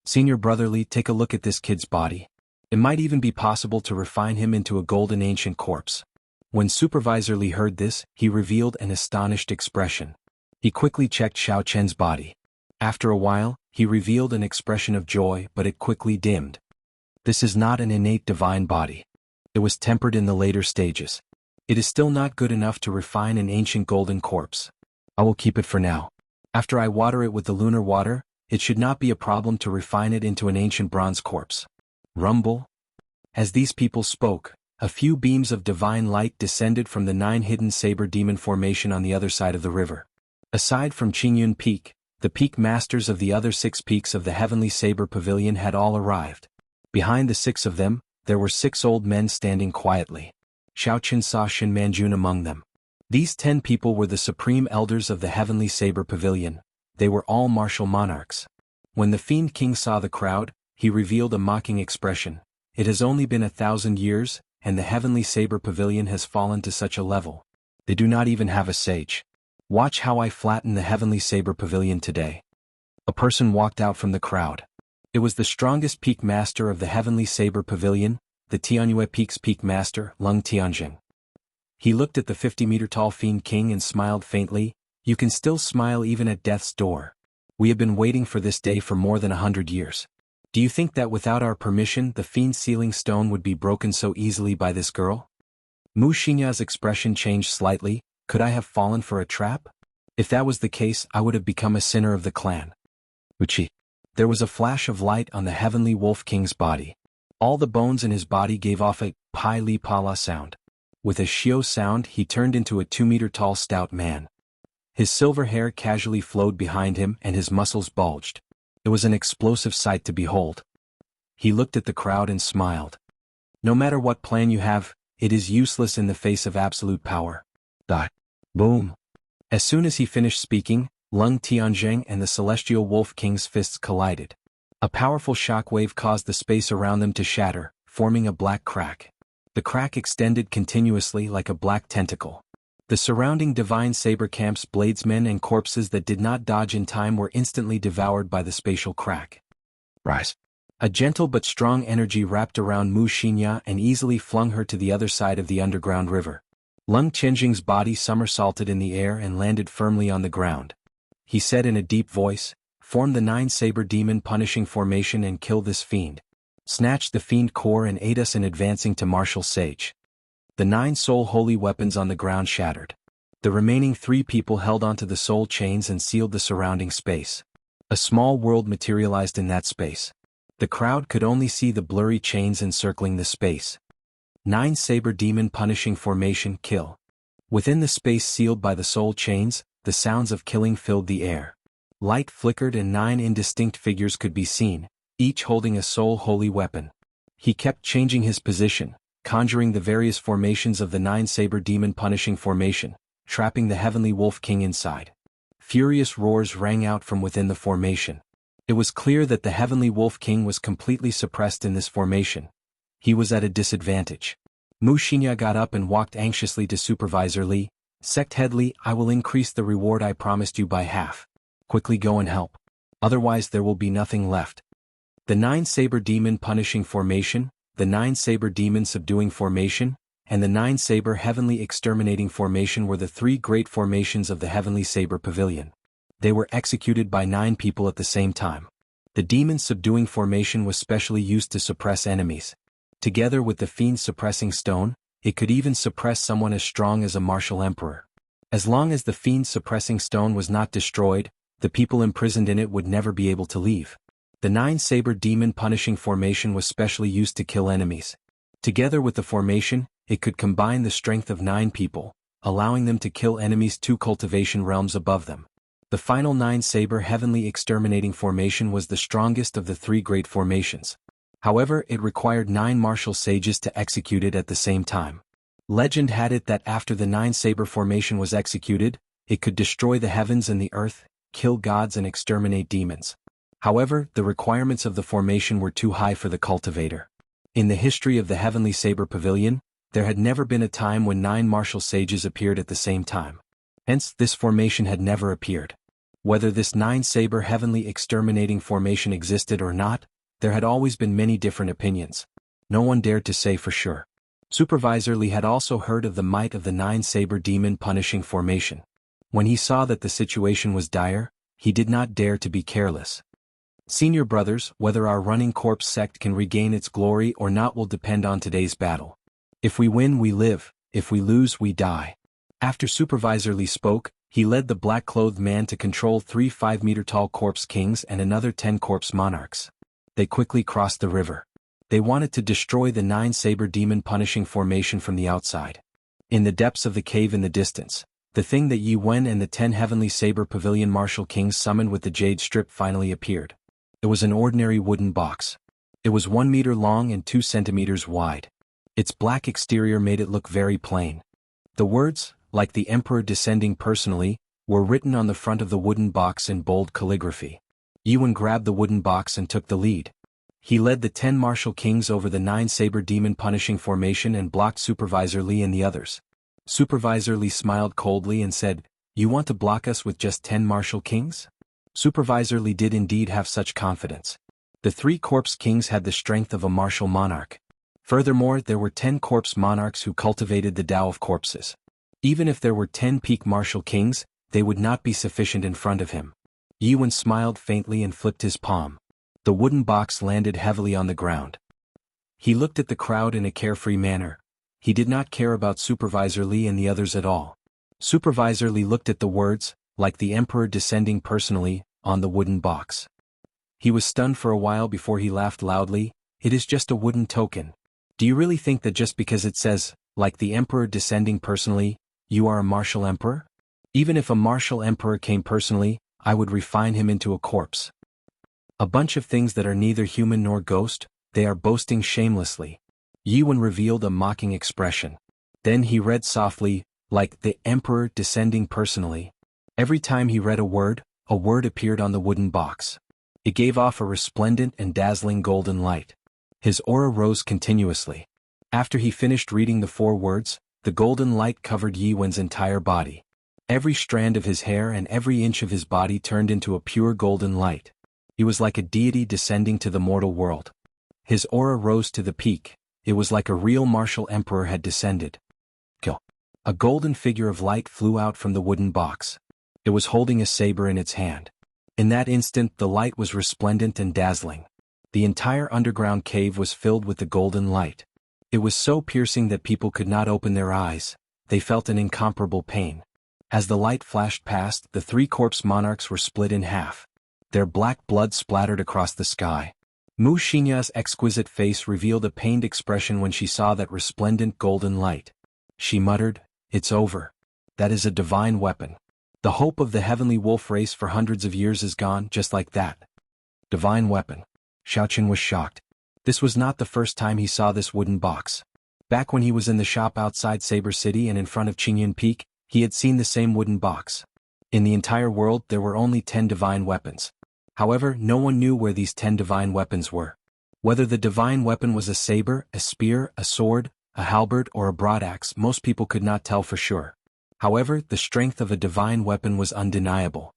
Senior brotherly, take a look at this kid's body. It might even be possible to refine him into a golden ancient corpse. When Supervisor Li heard this, he revealed an astonished expression. He quickly checked Xiaoqin's body. After a while, he revealed an expression of joy, but it quickly dimmed. This is not an innate divine body. It was tempered in the later stages. It is still not good enough to refine an ancient golden corpse. I will keep it for now. After I water it with the lunar water, it should not be a problem to refine it into an ancient bronze corpse. Rumble. As these people spoke, a few beams of divine light descended from the 9 hidden saber demon formation on the other side of the river. Aside from Qingyun Peak, the peak masters of the other 6 peaks of the Heavenly Saber Pavilion had all arrived. Behind the 6 of them, there were 6 old men standing quietly. Xiaoqin saw Shin Manjun among them. These 10 people were the supreme elders of the Heavenly Saber Pavilion. They were all martial monarchs. When the Fiend King saw the crowd, he revealed a mocking expression. It has only been 1,000 years, and the Heavenly Saber Pavilion has fallen to such a level. They do not even have a sage. Watch how I flatten the Heavenly Saber Pavilion today. A person walked out from the crowd. It was the strongest peak master of the Heavenly Saber Pavilion, the Tianyue Peak's peak master, Lung Tianjing. He looked at the 50-meter-tall Fiend King and smiled faintly. You can still smile even at death's door. We have been waiting for this day for more than 100 years. Do you think that without our permission the Fiend's sealing stone would be broken so easily by this girl? Mu Xinya's expression changed slightly. Could I have fallen for a trap? If that was the case, I would have become a sinner of the clan. Uchi. There was a flash of light on the Heavenly Wolf King's body. All the bones in his body gave off a pai li pala sound. With a shio sound he turned into a 2-meter-tall stout man. His silver hair casually flowed behind him and his muscles bulged. It was an explosive sight to behold. He looked at the crowd and smiled. No matter what plan you have, it is useless in the face of absolute power. Boom. As soon as he finished speaking, Lung Tianjing and the Celestial Wolf King's fists collided. A powerful shockwave caused the space around them to shatter, forming a black crack. The crack extended continuously like a black tentacle. The surrounding divine saber camps, bladesmen and corpses that did not dodge in time were instantly devoured by the spatial crack. Rise. A gentle but strong energy wrapped around Mu Xinya and easily flung her to the other side of the underground river. Lung Tianjing's body somersaulted in the air and landed firmly on the ground. He said in a deep voice, "Form the 9 saber demon punishing formation and kill this fiend. Snatch the fiend core and aid us in advancing to martial sage." The 9 soul holy weapons on the ground shattered. The remaining 3 people held onto the soul chains and sealed the surrounding space. A small world materialized in that space. The crowd could only see the blurry chains encircling the space. 9 saber demon punishing formation kill. Within the space sealed by the soul chains, the sounds of killing filled the air. Light flickered and 9 indistinct figures could be seen, each holding a soul holy weapon. He kept changing his position, conjuring the various formations of the 9 saber demon punishing formation, trapping the Heavenly Wolf King inside. Furious roars rang out from within the formation. It was clear that the Heavenly Wolf King was completely suppressed in this formation. He was at a disadvantage. Mu Xinya got up and walked anxiously to Supervisor Li. "Sect Head Li, I will increase the reward I promised you by half. Quickly go and help. Otherwise there will be nothing left." The 9 saber demon punishing formation, the 9 saber demon subduing formation, and the 9 saber heavenly exterminating formation were the 3 great formations of the Heavenly Saber Pavilion. They were executed by 9 people at the same time. The demon subduing formation was specially used to suppress enemies. Together with the fiend suppressing stone, it could even suppress someone as strong as a martial emperor. As long as the fiend suppressing stone was not destroyed, the people imprisoned in it would never be able to leave. The 9 saber demon punishing formation was specially used to kill enemies. Together with the formation, it could combine the strength of 9 people, allowing them to kill enemies 2 cultivation realms above them. The final 9 saber heavenly exterminating formation was the strongest of the 3 great formations. However, it required 9 martial sages to execute it at the same time. Legend had it that after the 9 saber formation was executed, it could destroy the heavens and the earth, kill gods and exterminate demons. However, the requirements of the formation were too high for the cultivator. In the history of the Heavenly Saber Pavilion, there had never been a time when 9 martial sages appeared at the same time. Hence, this formation had never appeared. Whether this 9 saber heavenly exterminating formation existed or not, there had always been many different opinions. No one dared to say for sure. Supervisor Li had also heard of the might of the 9 saber demon punishing formation. When he saw that the situation was dire, he did not dare to be careless. "Senior brothers, whether our running corpse sect can regain its glory or not will depend on today's battle. If we win, we live. If we lose, we die." After Supervisor Li spoke, he led the black-clothed man to control 3 5-meter-tall corpse kings and another 10 corpse monarchs. They quickly crossed the river. They wanted to destroy the 9-saber demon punishing formation from the outside. In the depths of the cave in the distance, the thing that Yi Wen and the 10 heavenly saber pavilion martial kings summoned with the jade strip finally appeared. It was an ordinary wooden box. It was 1 meter long and 2 centimeters wide. Its black exterior made it look very plain. The words, like the emperor descending personally, were written on the front of the wooden box in bold calligraphy. Yi Wen grabbed the wooden box and took the lead. He led the 10 martial kings over the 9-saber demon punishing formation and blocked Supervisor Li and the others. Supervisor Li smiled coldly and said, "You want to block us with just 10 martial kings?" Supervisor Li did indeed have such confidence. The 3 corpse kings had the strength of a martial monarch. Furthermore, there were 10 corpse monarchs who cultivated the Tao of corpses. Even if there were 10 peak martial kings, they would not be sufficient in front of him. Yi Wen smiled faintly and flipped his palm. The wooden box landed heavily on the ground. He looked at the crowd in a carefree manner. He did not care about Supervisor Li and the others at all. Supervisor Li looked at the words, like the emperor descending personally, on the wooden box. He was stunned for a while before he laughed loudly. "It is just a wooden token. Do you really think that just because it says, like the emperor descending personally, you are a martial emperor? Even if a martial emperor came personally, I would refine him into a corpse. A bunch of things that are neither human nor ghost, they are boasting shamelessly." Yi Wen revealed a mocking expression. Then he read softly, like the emperor descending personally. Every time he read a word appeared on the wooden box. It gave off a resplendent and dazzling golden light. His aura rose continuously. After he finished reading the 4 words, the golden light covered Yi Wen's entire body. Every strand of his hair and every inch of his body turned into a pure golden light. He was like a deity descending to the mortal world. His aura rose to the peak. It was like a real martial emperor had descended. A golden figure of light flew out from the wooden box. It was holding a saber in its hand. In that instant the light was resplendent and dazzling. The entire underground cave was filled with the golden light. It was so piercing that people could not open their eyes. They felt an incomparable pain. As the light flashed past, the 3 corpse monarchs were split in half. Their black blood splattered across the sky. Mu Xinya's exquisite face revealed a pained expression when she saw that resplendent golden light. She muttered, "It's over. That is a divine weapon. The hope of the heavenly wolf race for hundreds of years is gone just like that." Divine weapon. Xiaoqin was shocked. This was not the first time he saw this wooden box. Back when he was in the shop outside Saber City and in front of Qingyan Peak, he had seen the same wooden box. In the entire world there were only 10 divine weapons. However, no one knew where these 10 divine weapons were. Whether the divine weapon was a saber, a spear, a sword, a halberd or a broadaxe, most people could not tell for sure. However, the strength of a divine weapon was undeniable.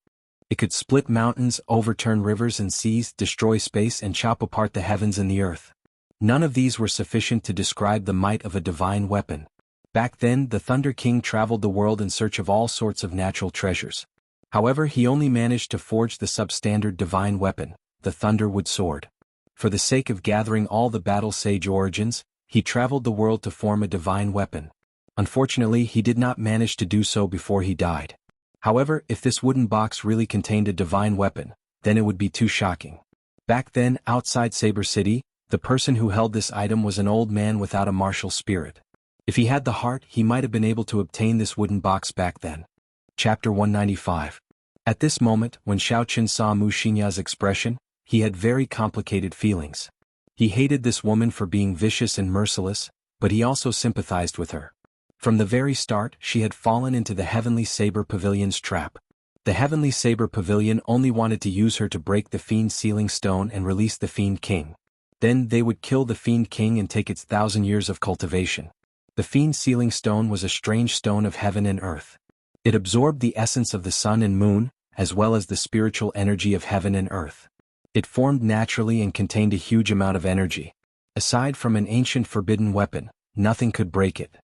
It could split mountains, overturn rivers and seas, destroy space and chop apart the heavens and the earth. None of these were sufficient to describe the might of a divine weapon. Back then, the Thunder King traveled the world in search of all sorts of natural treasures. However, he only managed to forge the substandard divine weapon, the Thunderwood Sword. For the sake of gathering all the battle sage origins, he traveled the world to form a divine weapon. Unfortunately, he did not manage to do so before he died. However, if this wooden box really contained a divine weapon, then it would be too shocking. Back then, outside Saber City, the person who held this item was an old man without a martial spirit. If he had the heart, he might have been able to obtain this wooden box back then. Chapter 195. At this moment, when Xiaoqin saw Mu Xinya's expression, he had very complicated feelings. He hated this woman for being vicious and merciless, but he also sympathized with her. From the very start, she had fallen into the Heavenly Saber Pavilion's trap. The Heavenly Saber Pavilion only wanted to use her to break the Fiend Sealing Stone and release the Fiend King. Then they would kill the Fiend King and take its 1,000 years of cultivation. The Fiend Sealing Stone was a strange stone of heaven and earth. It absorbed the essence of the sun and moon, as well as the spiritual energy of heaven and earth. It formed naturally and contained a huge amount of energy. Aside from an ancient forbidden weapon, nothing could break it.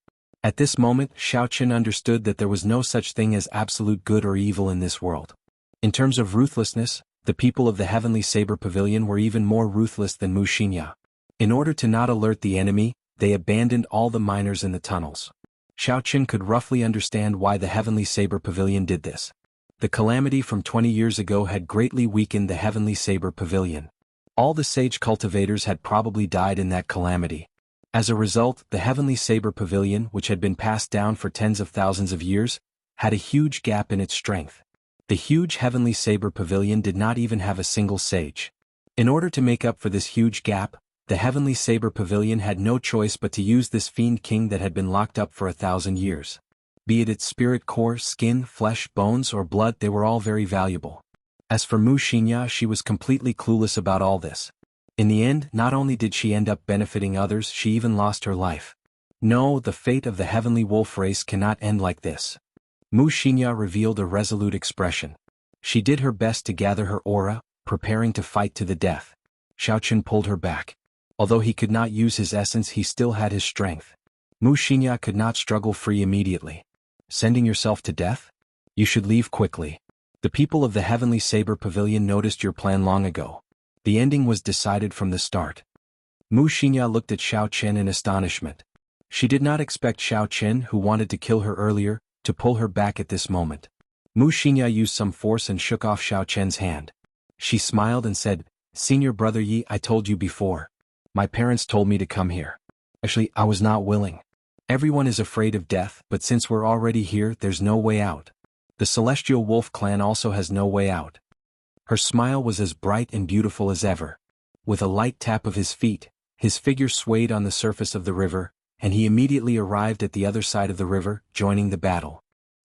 At this moment, Xiaoqin understood that there was no such thing as absolute good or evil in this world. In terms of ruthlessness, the people of the Heavenly Saber Pavilion were even more ruthless than Mu Xinya. In order to not alert the enemy, they abandoned all the miners in the tunnels. Xiaoqin could roughly understand why the Heavenly Saber Pavilion did this. The calamity from 20 years ago had greatly weakened the Heavenly Saber Pavilion. All the sage cultivators had probably died in that calamity. As a result, the heavenly saber pavilion, which had been passed down for tens of thousands of years, had a huge gap in its strength. The huge heavenly saber pavilion did not even have a single sage. In order to make up for this huge gap, the heavenly saber pavilion had no choice but to use this fiend king that had been locked up for 1,000 years. Be it its spirit core, skin, flesh, bones, or blood, they were all very valuable. As for Xianxia, she was completely clueless about all this. In the end, not only did she end up benefiting others, she even lost her life. No, the fate of the heavenly wolf race cannot end like this. Xianxia revealed a resolute expression. She did her best to gather her aura, preparing to fight to the death. Xiaoqun pulled her back. Although he could not use his essence, he still had his strength. Xianxia could not struggle free immediately. Sending yourself to death? You should leave quickly. The people of the Heavenly Saber Pavilion noticed your plan long ago. The ending was decided from the start. Xianxia looked at Xiaoqun in astonishment. She did not expect Xiaoqun, who wanted to kill her earlier, to pull her back at this moment. Xianxia used some force and shook off Xiaoqun's hand. She smiled and said, "Senior brother Yi, I told you before. My parents told me to come here. Actually, I was not willing. Everyone is afraid of death, but since we're already here, there's no way out. The Celestial Wolf clan also has no way out." Her smile was as bright and beautiful as ever. With a light tap of his feet, his figure swayed on the surface of the river, and he immediately arrived at the other side of the river, joining the battle.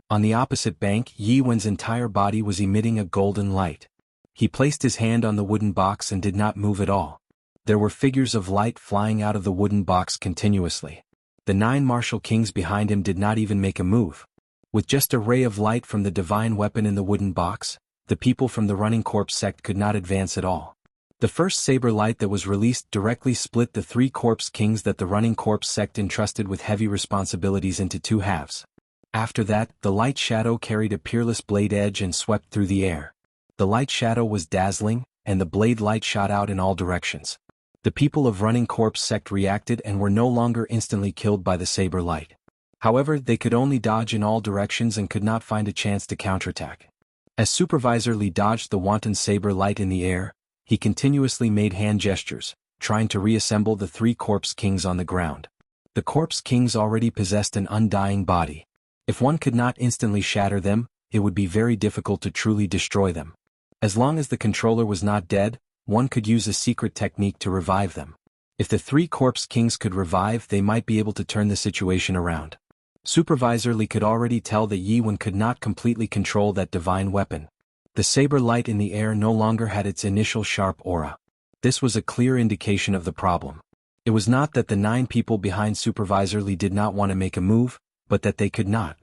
On the opposite bank, Yi Wen's entire body was emitting a golden light. He placed his hand on the wooden box and did not move at all. There were figures of light flying out of the wooden box continuously. The 9 martial kings behind him did not even make a move. With just a ray of light from the divine weapon in the wooden box, the people from the Running Corpse sect could not advance at all. The first saber light that was released directly split the 3 corpse kings that the Running Corpse sect entrusted with heavy responsibilities into 2 halves. After that, the light shadow carried a peerless blade edge and swept through the air. The light shadow was dazzling, and the blade light shot out in all directions. The people of Running Corpse sect reacted and were no longer instantly killed by the saber light. However, they could only dodge in all directions and could not find a chance to counterattack. As Supervisor Li dodged the wanton saber light in the air, he continuously made hand gestures, trying to reassemble the 3 corpse kings on the ground. The corpse kings already possessed an undying body. If one could not instantly shatter them, it would be very difficult to truly destroy them. As long as the controller was not dead, one could use a secret technique to revive them. If the 3 corpse kings could revive, they might be able to turn the situation around. Supervisor Li could already tell that Yi Wen could not completely control that divine weapon. The saber light in the air no longer had its initial sharp aura. This was a clear indication of the problem. It was not that the 9 people behind Supervisor Li did not want to make a move, but that they could not.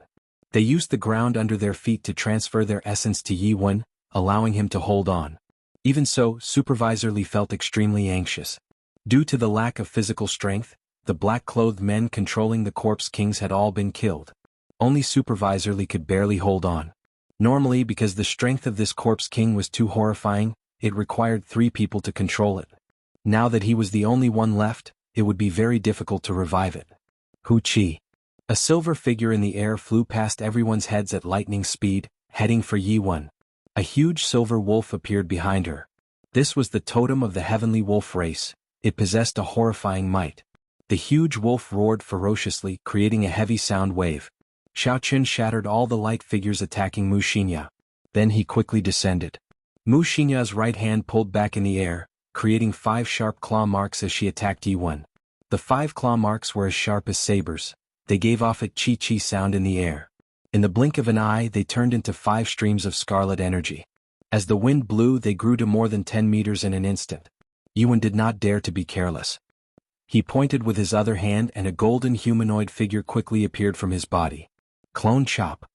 They used the ground under their feet to transfer their essence to Yi Wen, allowing him to hold on. Even so, Supervisor Li felt extremely anxious. Due to the lack of physical strength, the black-clothed men controlling the corpse kings had all been killed. Only Supervisor Li could barely hold on. Normally, because the strength of this corpse king was too horrifying, it required 3 people to control it. Now that he was the only one left, it would be very difficult to revive it. Hu Qi. A silver figure in the air flew past everyone's heads at lightning speed, heading for Yi Wen. A huge silver wolf appeared behind her. This was the totem of the heavenly wolf race. It possessed a horrifying might. The huge wolf roared ferociously, creating a heavy sound wave. Xiaoqun shattered all the light figures attacking Xianxia. Then he quickly descended. Xianxia's right hand pulled back in the air, creating 5 sharp claw marks as she attacked Yi Wen. The 5 claw marks were as sharp as sabers. They gave off a chi-chi sound in the air. In the blink of an eye, they turned into 5 streams of scarlet energy. As the wind blew, they grew to more than 10 meters in an instant. Yi Wen did not dare to be careless. He pointed with his other hand and a golden humanoid figure quickly appeared from his body. Clone Chop.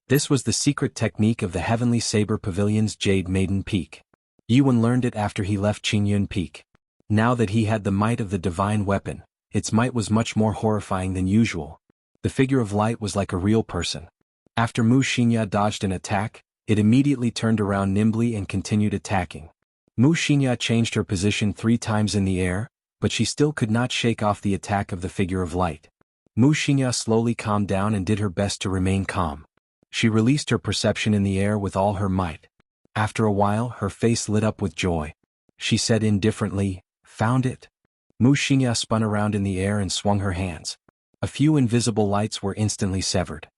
This was the secret technique of the Heavenly Saber Pavilion's Jade Maiden Peak. Yi Wen learned it after he left Qingyun Peak. Now that he had the might of the divine weapon, its might was much more horrifying than usual. The figure of light was like a real person. After Xianxia dodged an attack, it immediately turned around nimbly and continued attacking. Xianxia changed her position 3 times in the air, but she still could not shake off the attack of the figure of light. Xianxia slowly calmed down and did her best to remain calm. She released her perception in the air with all her might. After a while, her face lit up with joy. she said indifferently. Found it? Wuxia spun around in the air and swung her hands. A few invisible lights were instantly severed.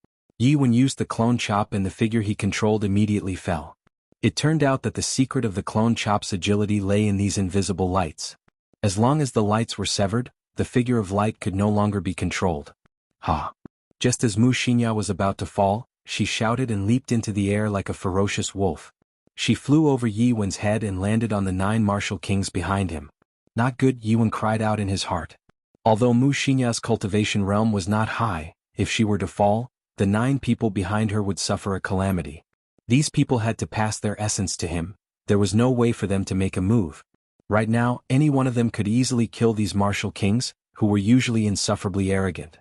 Yiwen used the clone chop and the figure he controlled immediately fell. It turned out that the secret of the clone chop's agility lay in these invisible lights. As long as the lights were severed, the figure of light could no longer be controlled. Ha! Just as Wuxia was about to fall, she shouted and leaped into the air like a ferocious wolf. She flew over Yiwen's head and landed on the 9 martial kings behind him. Not good, Yiwen cried out in his heart. Although Wuxia's cultivation realm was not high, if she were to fall, the 9 people behind her would suffer a calamity. These people had to pass their essence to him. There was no way for them to make a move. Right now, any one of them could easily kill these martial kings, who were usually insufferably arrogant.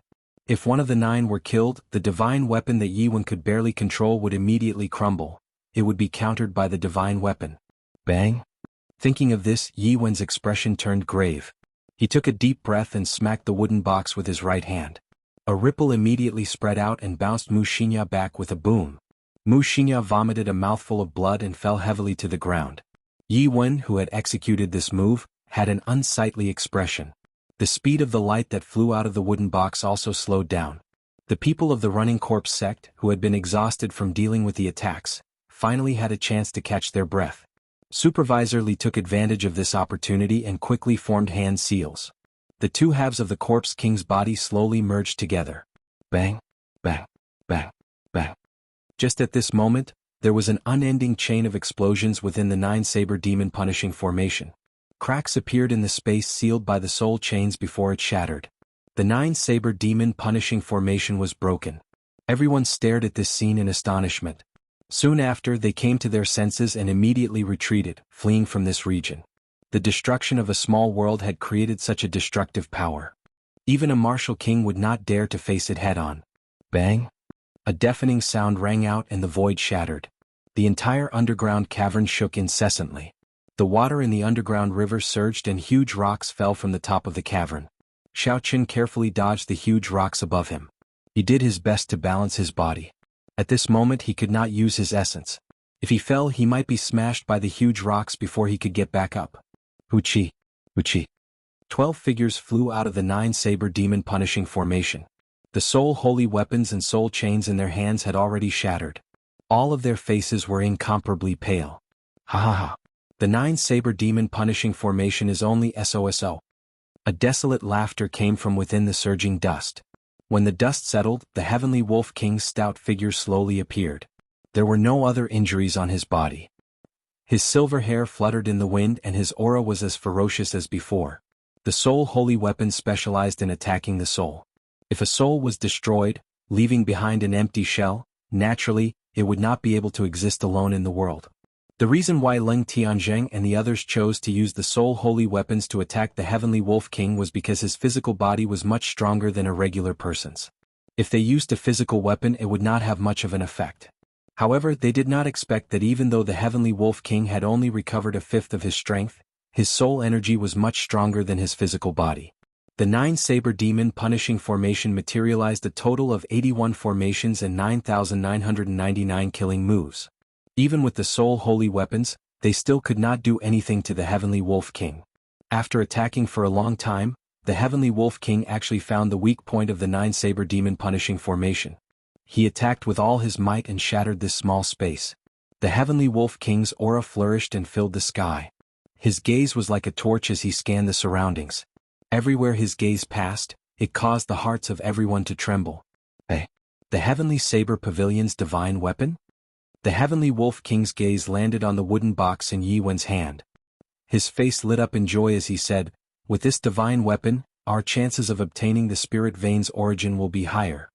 If one of the 9 were killed, the divine weapon that Yiwen could barely control would immediately crumble. It would be countered by the divine weapon. Bang! Thinking of this, Yiwen's expression turned grave. He took a deep breath and smacked the wooden box with his right hand. A ripple immediately spread out and bounced Wuxia back with a boom. Wuxia vomited a mouthful of blood and fell heavily to the ground. Yiwen, who had executed this move, had an unsightly expression. The speed of the light that flew out of the wooden box also slowed down. The people of the running corpse sect, who had been exhausted from dealing with the attacks, finally had a chance to catch their breath. Supervisor Li took advantage of this opportunity and quickly formed hand seals. The 2 halves of the corpse king's body slowly merged together. Bang, bang, bang, bang. Just at this moment, there was an unending chain of explosions within the 9 saber demon punishing formation. Cracks appeared in the space sealed by the soul chains before it shattered. The 9 saber demon punishing formation was broken. Everyone stared at this scene in astonishment. Soon after, they came to their senses and immediately retreated, fleeing from this region. The destruction of a small world had created such a destructive power. Even a martial king would not dare to face it head-on. Bang! A deafening sound rang out and the void shattered. The entire underground cavern shook incessantly. The water in the underground river surged and huge rocks fell from the top of the cavern. Xiaoqun carefully dodged the huge rocks above him. He did his best to balance his body. At this moment he could not use his essence. If he fell, he might be smashed by the huge rocks before he could get back up. Huchi! Huchi! 12 figures flew out of the 9 saber demon punishing formation. The soul holy weapons and soul chains in their hands had already shattered. All of their faces were incomparably pale. Ha ha ha! The 9 saber demon punishing formation is only SOSO. A desolate laughter came from within the surging dust. When the dust settled, the heavenly wolf king's stout figure slowly appeared. There were no other injuries on his body. His silver hair fluttered in the wind and his aura was as ferocious as before. The soul holy weapon specialized in attacking the soul. If a soul was destroyed, leaving behind an empty shell, naturally, it would not be able to exist alone in the world. The reason why Leng Tianzheng and the others chose to use the soul holy weapons to attack the heavenly wolf king was because his physical body was much stronger than a regular person's. If they used a physical weapon, it would not have much of an effect. However, they did not expect that even though the heavenly wolf king had only recovered 1/5 of his strength, his soul energy was much stronger than his physical body. The 9 saber demon punishing formation materialized a total of 81 formations and 9,999 killing moves. Even with the soul holy weapons, they still could not do anything to the heavenly wolf king. After attacking for a long time, the heavenly wolf king actually found the weak point of the 9 saber demon punishing formation. He attacked with all his might and shattered this small space. The heavenly wolf king's aura flourished and filled the sky. His gaze was like a torch as he scanned the surroundings. Everywhere his gaze passed, it caused the hearts of everyone to tremble. Hey! The heavenly saber pavilion's divine weapon? The heavenly wolf king's gaze landed on the wooden box in Yiwen's hand. His face lit up in joy as he said, "With this divine weapon, our chances of obtaining the spirit vein's origin will be higher.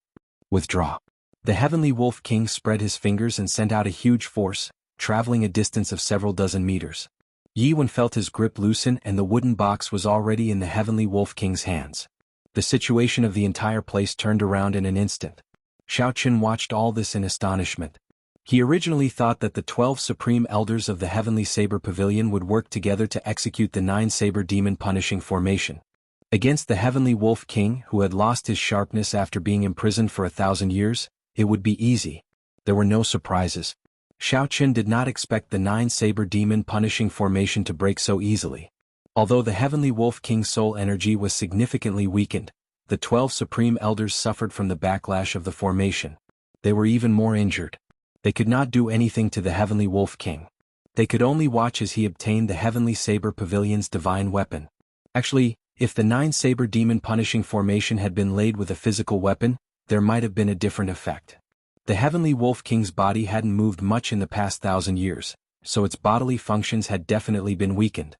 Withdraw." The heavenly wolf king spread his fingers and sent out a huge force, traveling a distance of several dozen meters. Yiwen felt his grip loosen and the wooden box was already in the heavenly wolf king's hands. The situation of the entire place turned around in an instant. Xiaoqun watched all this in astonishment. He originally thought that the 12 supreme elders of the heavenly saber pavilion would work together to execute the 9 saber demon punishing formation. Against the heavenly wolf king, who had lost his sharpness after being imprisoned for 1,000 years, it would be easy. There were no surprises. Xiaoqin did not expect the 9-saber demon punishing formation to break so easily. Although the Heavenly Wolf King's soul energy was significantly weakened, the 12 Supreme Elders suffered from the backlash of the formation. They were even more injured. They could not do anything to the Heavenly Wolf King. They could only watch as he obtained the Heavenly Saber Pavilion's divine weapon. Actually, if the 9-saber demon punishing formation had been laid with a physical weapon, there might have been a different effect. The Heavenly Wolf King's body hadn't moved much in the past 1,000 years, so its bodily functions had definitely been weakened.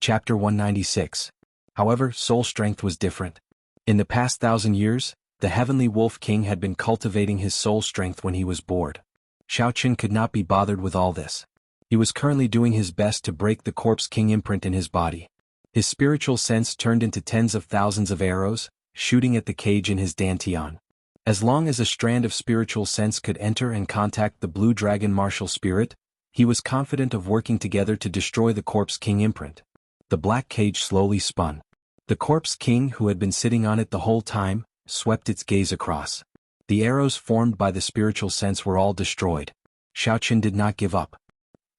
Chapter 196. However, soul strength was different. In the past 1,000 years, the Heavenly Wolf King had been cultivating his soul strength when he was bored. Xiaoqin could not be bothered with all this. He was currently doing his best to break the Corpse King imprint in his body. His spiritual sense turned into tens of thousands of arrows, shooting at the cage in his dantian. As long as a strand of spiritual sense could enter and contact the blue dragon martial spirit, he was confident of working together to destroy the Corpse King imprint. The black cage slowly spun. The Corpse King, who had been sitting on it the whole time, swept its gaze across. The arrows formed by the spiritual sense were all destroyed. Xiaoqin did not give up.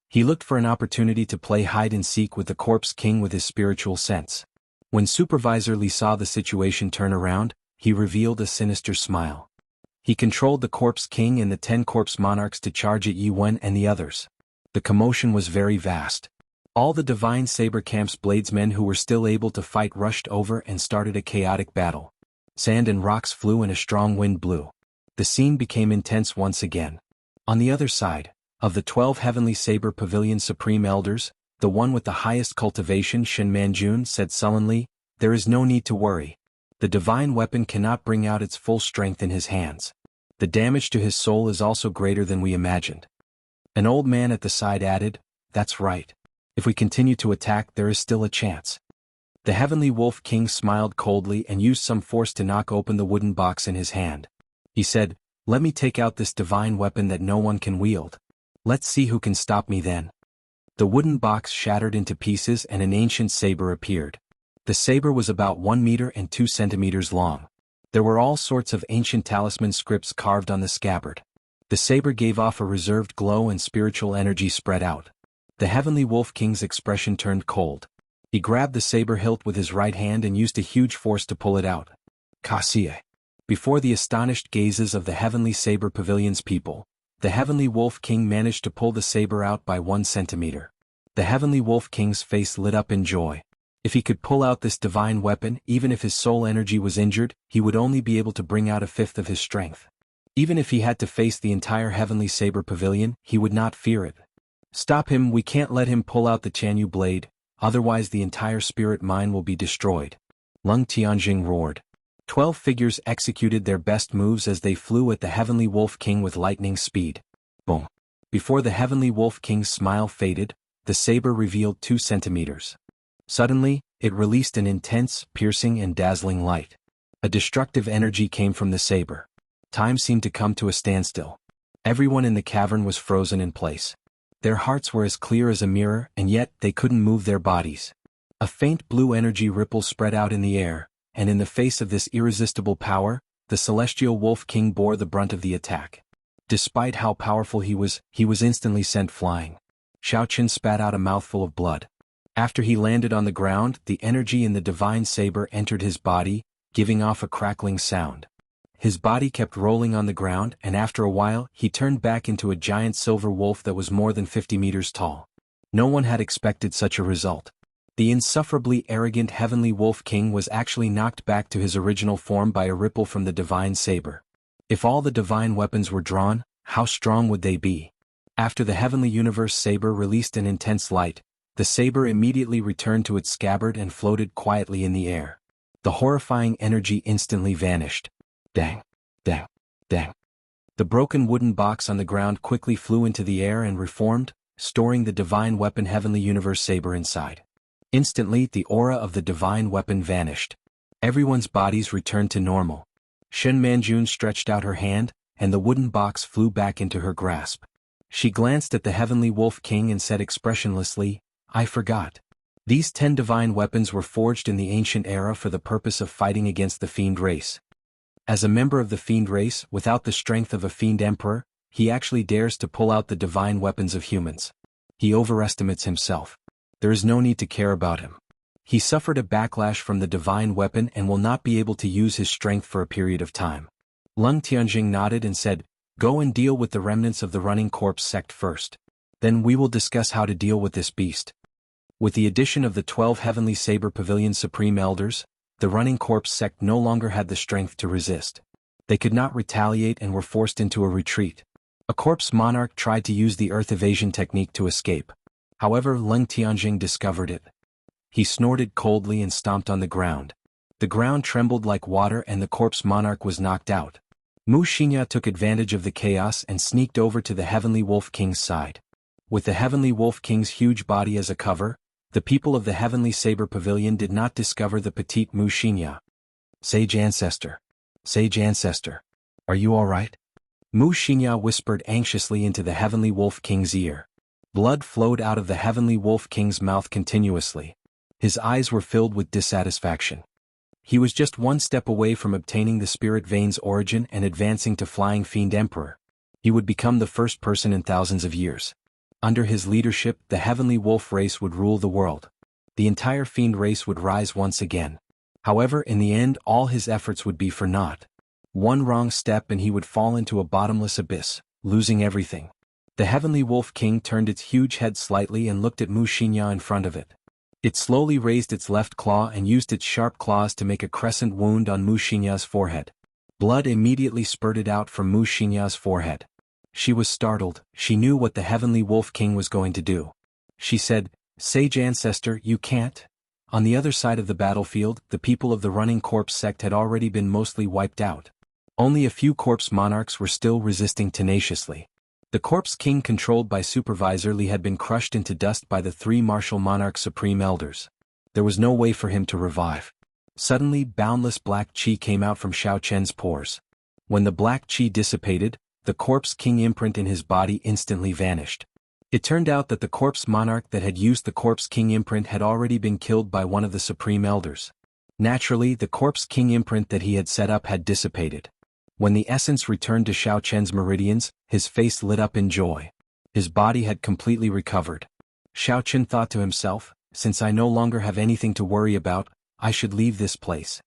He looked for an opportunity to play hide-and-seek with the Corpse King with his spiritual sense. When Supervisor Li saw the situation turn around, he revealed a sinister smile. He controlled the Corpse King and the 10 Corpse Monarchs to charge at Yuan and the others. The commotion was very vast. All the Divine Saber Camp's bladesmen who were still able to fight rushed over and started a chaotic battle. Sand and rocks flew and a strong wind blew. The scene became intense once again. On the other side, of the 12 Heavenly Saber Pavilion Supreme Elders, the one with the highest cultivation, Shen Manjun, said sullenly, "There is no need to worry. The divine weapon cannot bring out its full strength in his hands. The damage to his soul is also greater than we imagined." An old man at the side added, "That's right. If we continue to attack, there is still a chance." The Heavenly Wolf King smiled coldly and used some force to knock open the wooden box in his hand. He said, "Let me take out this divine weapon that no one can wield. Let's see who can stop me then." The wooden box shattered into pieces and an ancient saber appeared. The saber was about 1 meter and 2 centimeters long. There were all sorts of ancient talisman scripts carved on the scabbard. The saber gave off a reserved glow and spiritual energy spread out. The Heavenly Wolf King's expression turned cold. He grabbed the saber hilt with his right hand and used a huge force to pull it out. Kasie. Before the astonished gazes of the Heavenly Saber Pavilion's people, the Heavenly Wolf King managed to pull the saber out by 1 centimeter. The Heavenly Wolf King's face lit up in joy. If he could pull out this divine weapon, even if his soul energy was injured, he would only be able to bring out 1/5 of his strength. Even if he had to face the entire Heavenly Saber Pavilion, he would not fear it. "Stop him, we can't let him pull out the Xianyu blade, otherwise the entire spirit mine will be destroyed." Lung Tianjing roared. 12 figures executed their best moves as they flew at the Heavenly Wolf King with lightning speed. Boom. Before the Heavenly Wolf King's smile faded, the saber revealed 2 centimeters. Suddenly, it released an intense, piercing and dazzling light. A destructive energy came from the saber. Time seemed to come to a standstill. Everyone in the cavern was frozen in place. Their hearts were as clear as a mirror, and yet they couldn't move their bodies. A faint blue energy ripple spread out in the air, and in the face of this irresistible power, the Celestial Wolf King bore the brunt of the attack. Despite how powerful he was instantly sent flying. Xiaoqin spat out a mouthful of blood. After he landed on the ground, the energy in the divine saber entered his body, giving off a crackling sound. His body kept rolling on the ground, and after a while, he turned back into a giant silver wolf that was more than 50 meters tall. No one had expected such a result. The insufferably arrogant Heavenly Wolf King was actually knocked back to his original form by a ripple from the divine saber. If all the divine weapons were drawn, how strong would they be? After the Heavenly Universe saber released an intense light, the saber immediately returned to its scabbard and floated quietly in the air. The horrifying energy instantly vanished. Dang, dang, dang. The broken wooden box on the ground quickly flew into the air and reformed, storing the divine weapon Heavenly Universe saber inside. Instantly, the aura of the divine weapon vanished. Everyone's bodies returned to normal. Shen Manjun stretched out her hand, and the wooden box flew back into her grasp. She glanced at the Heavenly Wolf King and said expressionlessly, "I forgot. These 10 divine weapons were forged in the ancient era for the purpose of fighting against the fiend race. As a member of the fiend race, without the strength of a fiend emperor, He actually dares to pull out the divine weapons of humans. He overestimates himself. There is no need to care about him. He suffered a backlash from the divine weapon and will not be able to use his strength for a period of time. Lung Tianjing nodded and said, "Go and deal with the remnants of the running corpse sect first. Then we will discuss how to deal with this beast." With the addition of the 12 Heavenly Saber Pavilion Supreme Elders, the running corpse sect no longer had the strength to resist. They could not retaliate and were forced into a retreat. A corpse monarch tried to use the earth evasion technique to escape. However, Lung Tianjing discovered it. He snorted coldly and stomped on the ground. The ground trembled like water and the corpse monarch was knocked out. Xianxia took advantage of the chaos and sneaked over to the Heavenly Wolf King's side. With the Heavenly Wolf King's huge body as a cover, the people of the Heavenly Saber Pavilion did not discover the petite Xianxia. "Sage Ancestor. Sage Ancestor. Are you all right?" Xianxia whispered anxiously into the Heavenly Wolf King's ear. Blood flowed out of the Heavenly Wolf King's mouth continuously. His eyes were filled with dissatisfaction. He was just one step away from obtaining the Spirit Vein's origin and advancing to Flying Fiend Emperor. He would become the first person in thousands of years. Under his leadership, the Heavenly Wolf race would rule the world. The entire Fiend race would rise once again. However, in the end, all his efforts would be for naught. One wrong step and he would fall into a bottomless abyss, losing everything. The Heavenly Wolf King turned its huge head slightly and looked at Xianxia in front of it. It slowly raised its left claw and used its sharp claws to make a crescent wound on Xianxia's forehead. Blood immediately spurted out from Xianxia's forehead. She was startled. She knew what the Heavenly Wolf King was going to do. She said, "Sage Ancestor, you can't." On the other side of the battlefield, the people of the running corpse sect had already been mostly wiped out. Only a few corpse monarchs were still resisting tenaciously. The corpse king controlled by Supervisor Li had been crushed into dust by the 3 martial monarch supreme elders. There was no way for him to revive. Suddenly, boundless black qi came out from Xiao Chen's pores. When the black qi dissipated, the corpse king imprint in his body instantly vanished. It turned out that the corpse monarch that had used the corpse king imprint had already been killed by one of the supreme elders. Naturally, the corpse king imprint that he had set up had dissipated. When the essence returned to Xiao Chen's meridians, his face lit up in joy. His body had completely recovered. Xiao Chen thought to himself, "Since I no longer have anything to worry about, I should leave this place."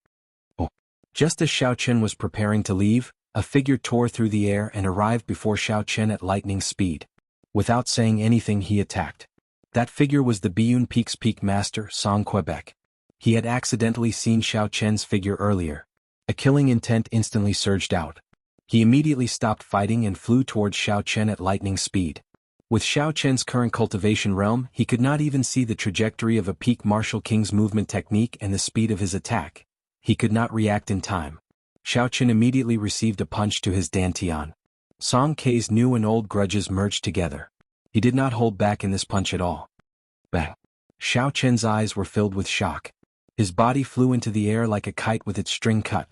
Oh. Just as Xiao Chen was preparing to leave, a figure tore through the air and arrived before Xiao Chen at lightning speed. Without saying anything, he attacked. That figure was the Biyun Peak's peak master, Song Quebec. He had accidentally seen Xiao Chen's figure earlier. A killing intent instantly surged out. He immediately stopped fighting and flew towards Xiao Chen at lightning speed. With Xiao Chen's current cultivation realm, he could not even see the trajectory of a peak martial king's movement technique and the speed of his attack. He could not react in time. Xiao Chen immediately received a punch to his dantian. Song Kei's new and old grudges merged together. He did not hold back in this punch at all. Bang! Xiao Chen's eyes were filled with shock. His body flew into the air like a kite with its string cut.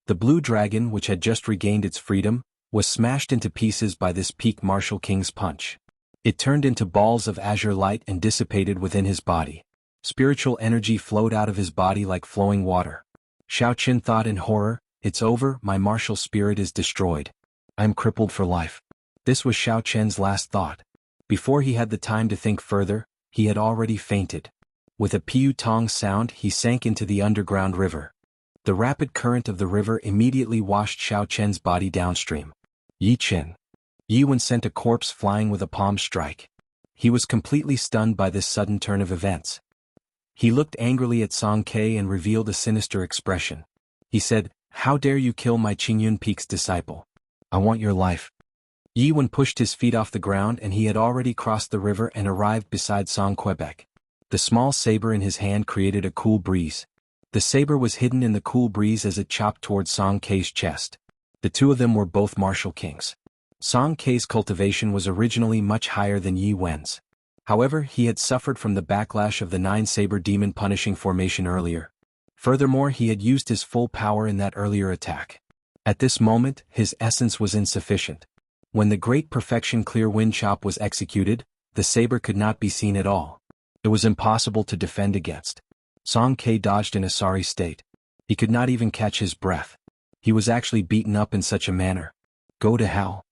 The blue dragon, which had just regained its freedom, was smashed into pieces by this peak martial king's punch. It turned into balls of azure light and dissipated within his body. Spiritual energy flowed out of his body like flowing water. Xiao Chen thought in horror, "It's over, my martial spirit is destroyed. I'm crippled for life." This was Xiao Chen's last thought. Before he had the time to think further, he had already fainted. With a piu tong sound, he sank into the underground river. The rapid current of the river immediately washed Xiao Chen's body downstream. Yi Chen. Yi Wen sent a corpse flying with a palm strike. He was completely stunned by this sudden turn of events. He looked angrily at Song Kei and revealed a sinister expression. He said, "How dare you kill my Qingyun Peak's disciple? I want your life." Yi Wen pushed his feet off the ground and he had already crossed the river and arrived beside Song Quebec. The small saber in his hand created a cool breeze. The saber was hidden in the cool breeze as it chopped towards Song Kei's chest. The two of them were both martial kings. Song Kei's cultivation was originally much higher than Yi Wen's. However, he had suffered from the backlash of the 9-saber demon punishing formation earlier. Furthermore, he had used his full power in that earlier attack. At this moment, his essence was insufficient. When the Great Perfection Clear Wind Chop was executed, the saber could not be seen at all. It was impossible to defend against. Song Kei dodged in a sorry state. He could not even catch his breath. He was actually beaten up in such a manner. Go to hell.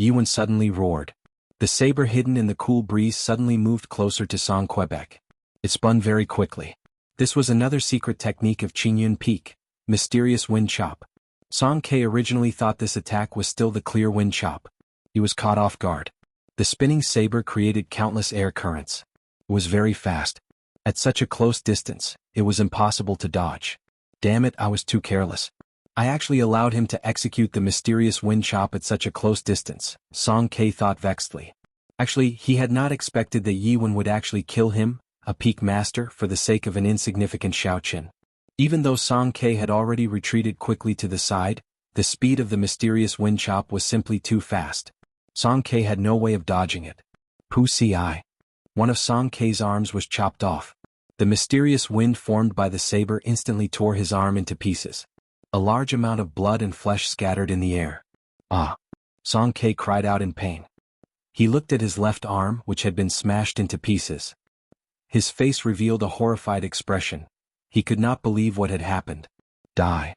Yuan suddenly roared. The saber hidden in the cool breeze suddenly moved closer to Song Quebec. It spun very quickly. This was another secret technique of Qingyun Peak, mysterious wind chop. Song Ke originally thought this attack was still the clear wind chop. He was caught off guard. The spinning saber created countless air currents. It was very fast. At such a close distance, it was impossible to dodge. Damn it, I was too careless. I actually allowed him to execute the mysterious wind chop at such a close distance, Song Ke thought vexedly. Actually, he had not expected that Yuan would actually kill him, a peak master, for the sake of an insignificant Xiaoqin. Even though Song Ke had already retreated quickly to the side, the speed of the mysterious wind chop was simply too fast. Song Ke had no way of dodging it. Pu Si. One of Song Ke's arms was chopped off. The mysterious wind formed by the saber instantly tore his arm into pieces. A large amount of blood and flesh scattered in the air. Ah! Song Ke cried out in pain. He looked at his left arm, which had been smashed into pieces. His face revealed a horrified expression. He could not believe what had happened. Die.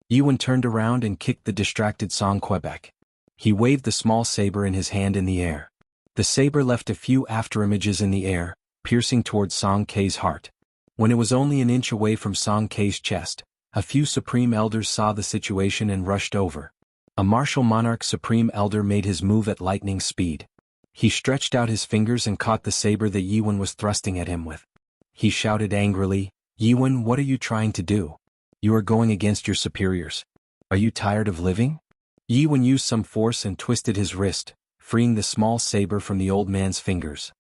Yuan turned around and kicked the distracted Song Quebec. He waved the small saber in his hand in the air. The saber left a few afterimages in the air, piercing towards Song Ke's heart. When it was only an inch away from Song Ke's chest, a few Supreme Elders saw the situation and rushed over. A martial monarch Supreme Elder made his move at lightning speed. He stretched out his fingers and caught the saber that Yuan was thrusting at him with. He shouted angrily, "Yuan, what are you trying to do? You are going against your superiors. Are you tired of living?" Yuan used some force and twisted his wrist, freeing the small saber from the old man's fingers.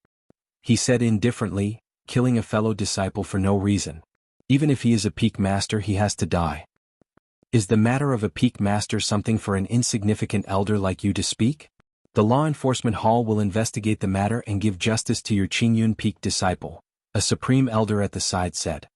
He said indifferently, "Killing a fellow disciple for no reason. Even if he is a peak master, he has to die. Is the matter of a peak master something for an insignificant elder like you to speak? The law enforcement hall will investigate the matter and give justice to your Qingyun Peak disciple," a supreme elder at the side said.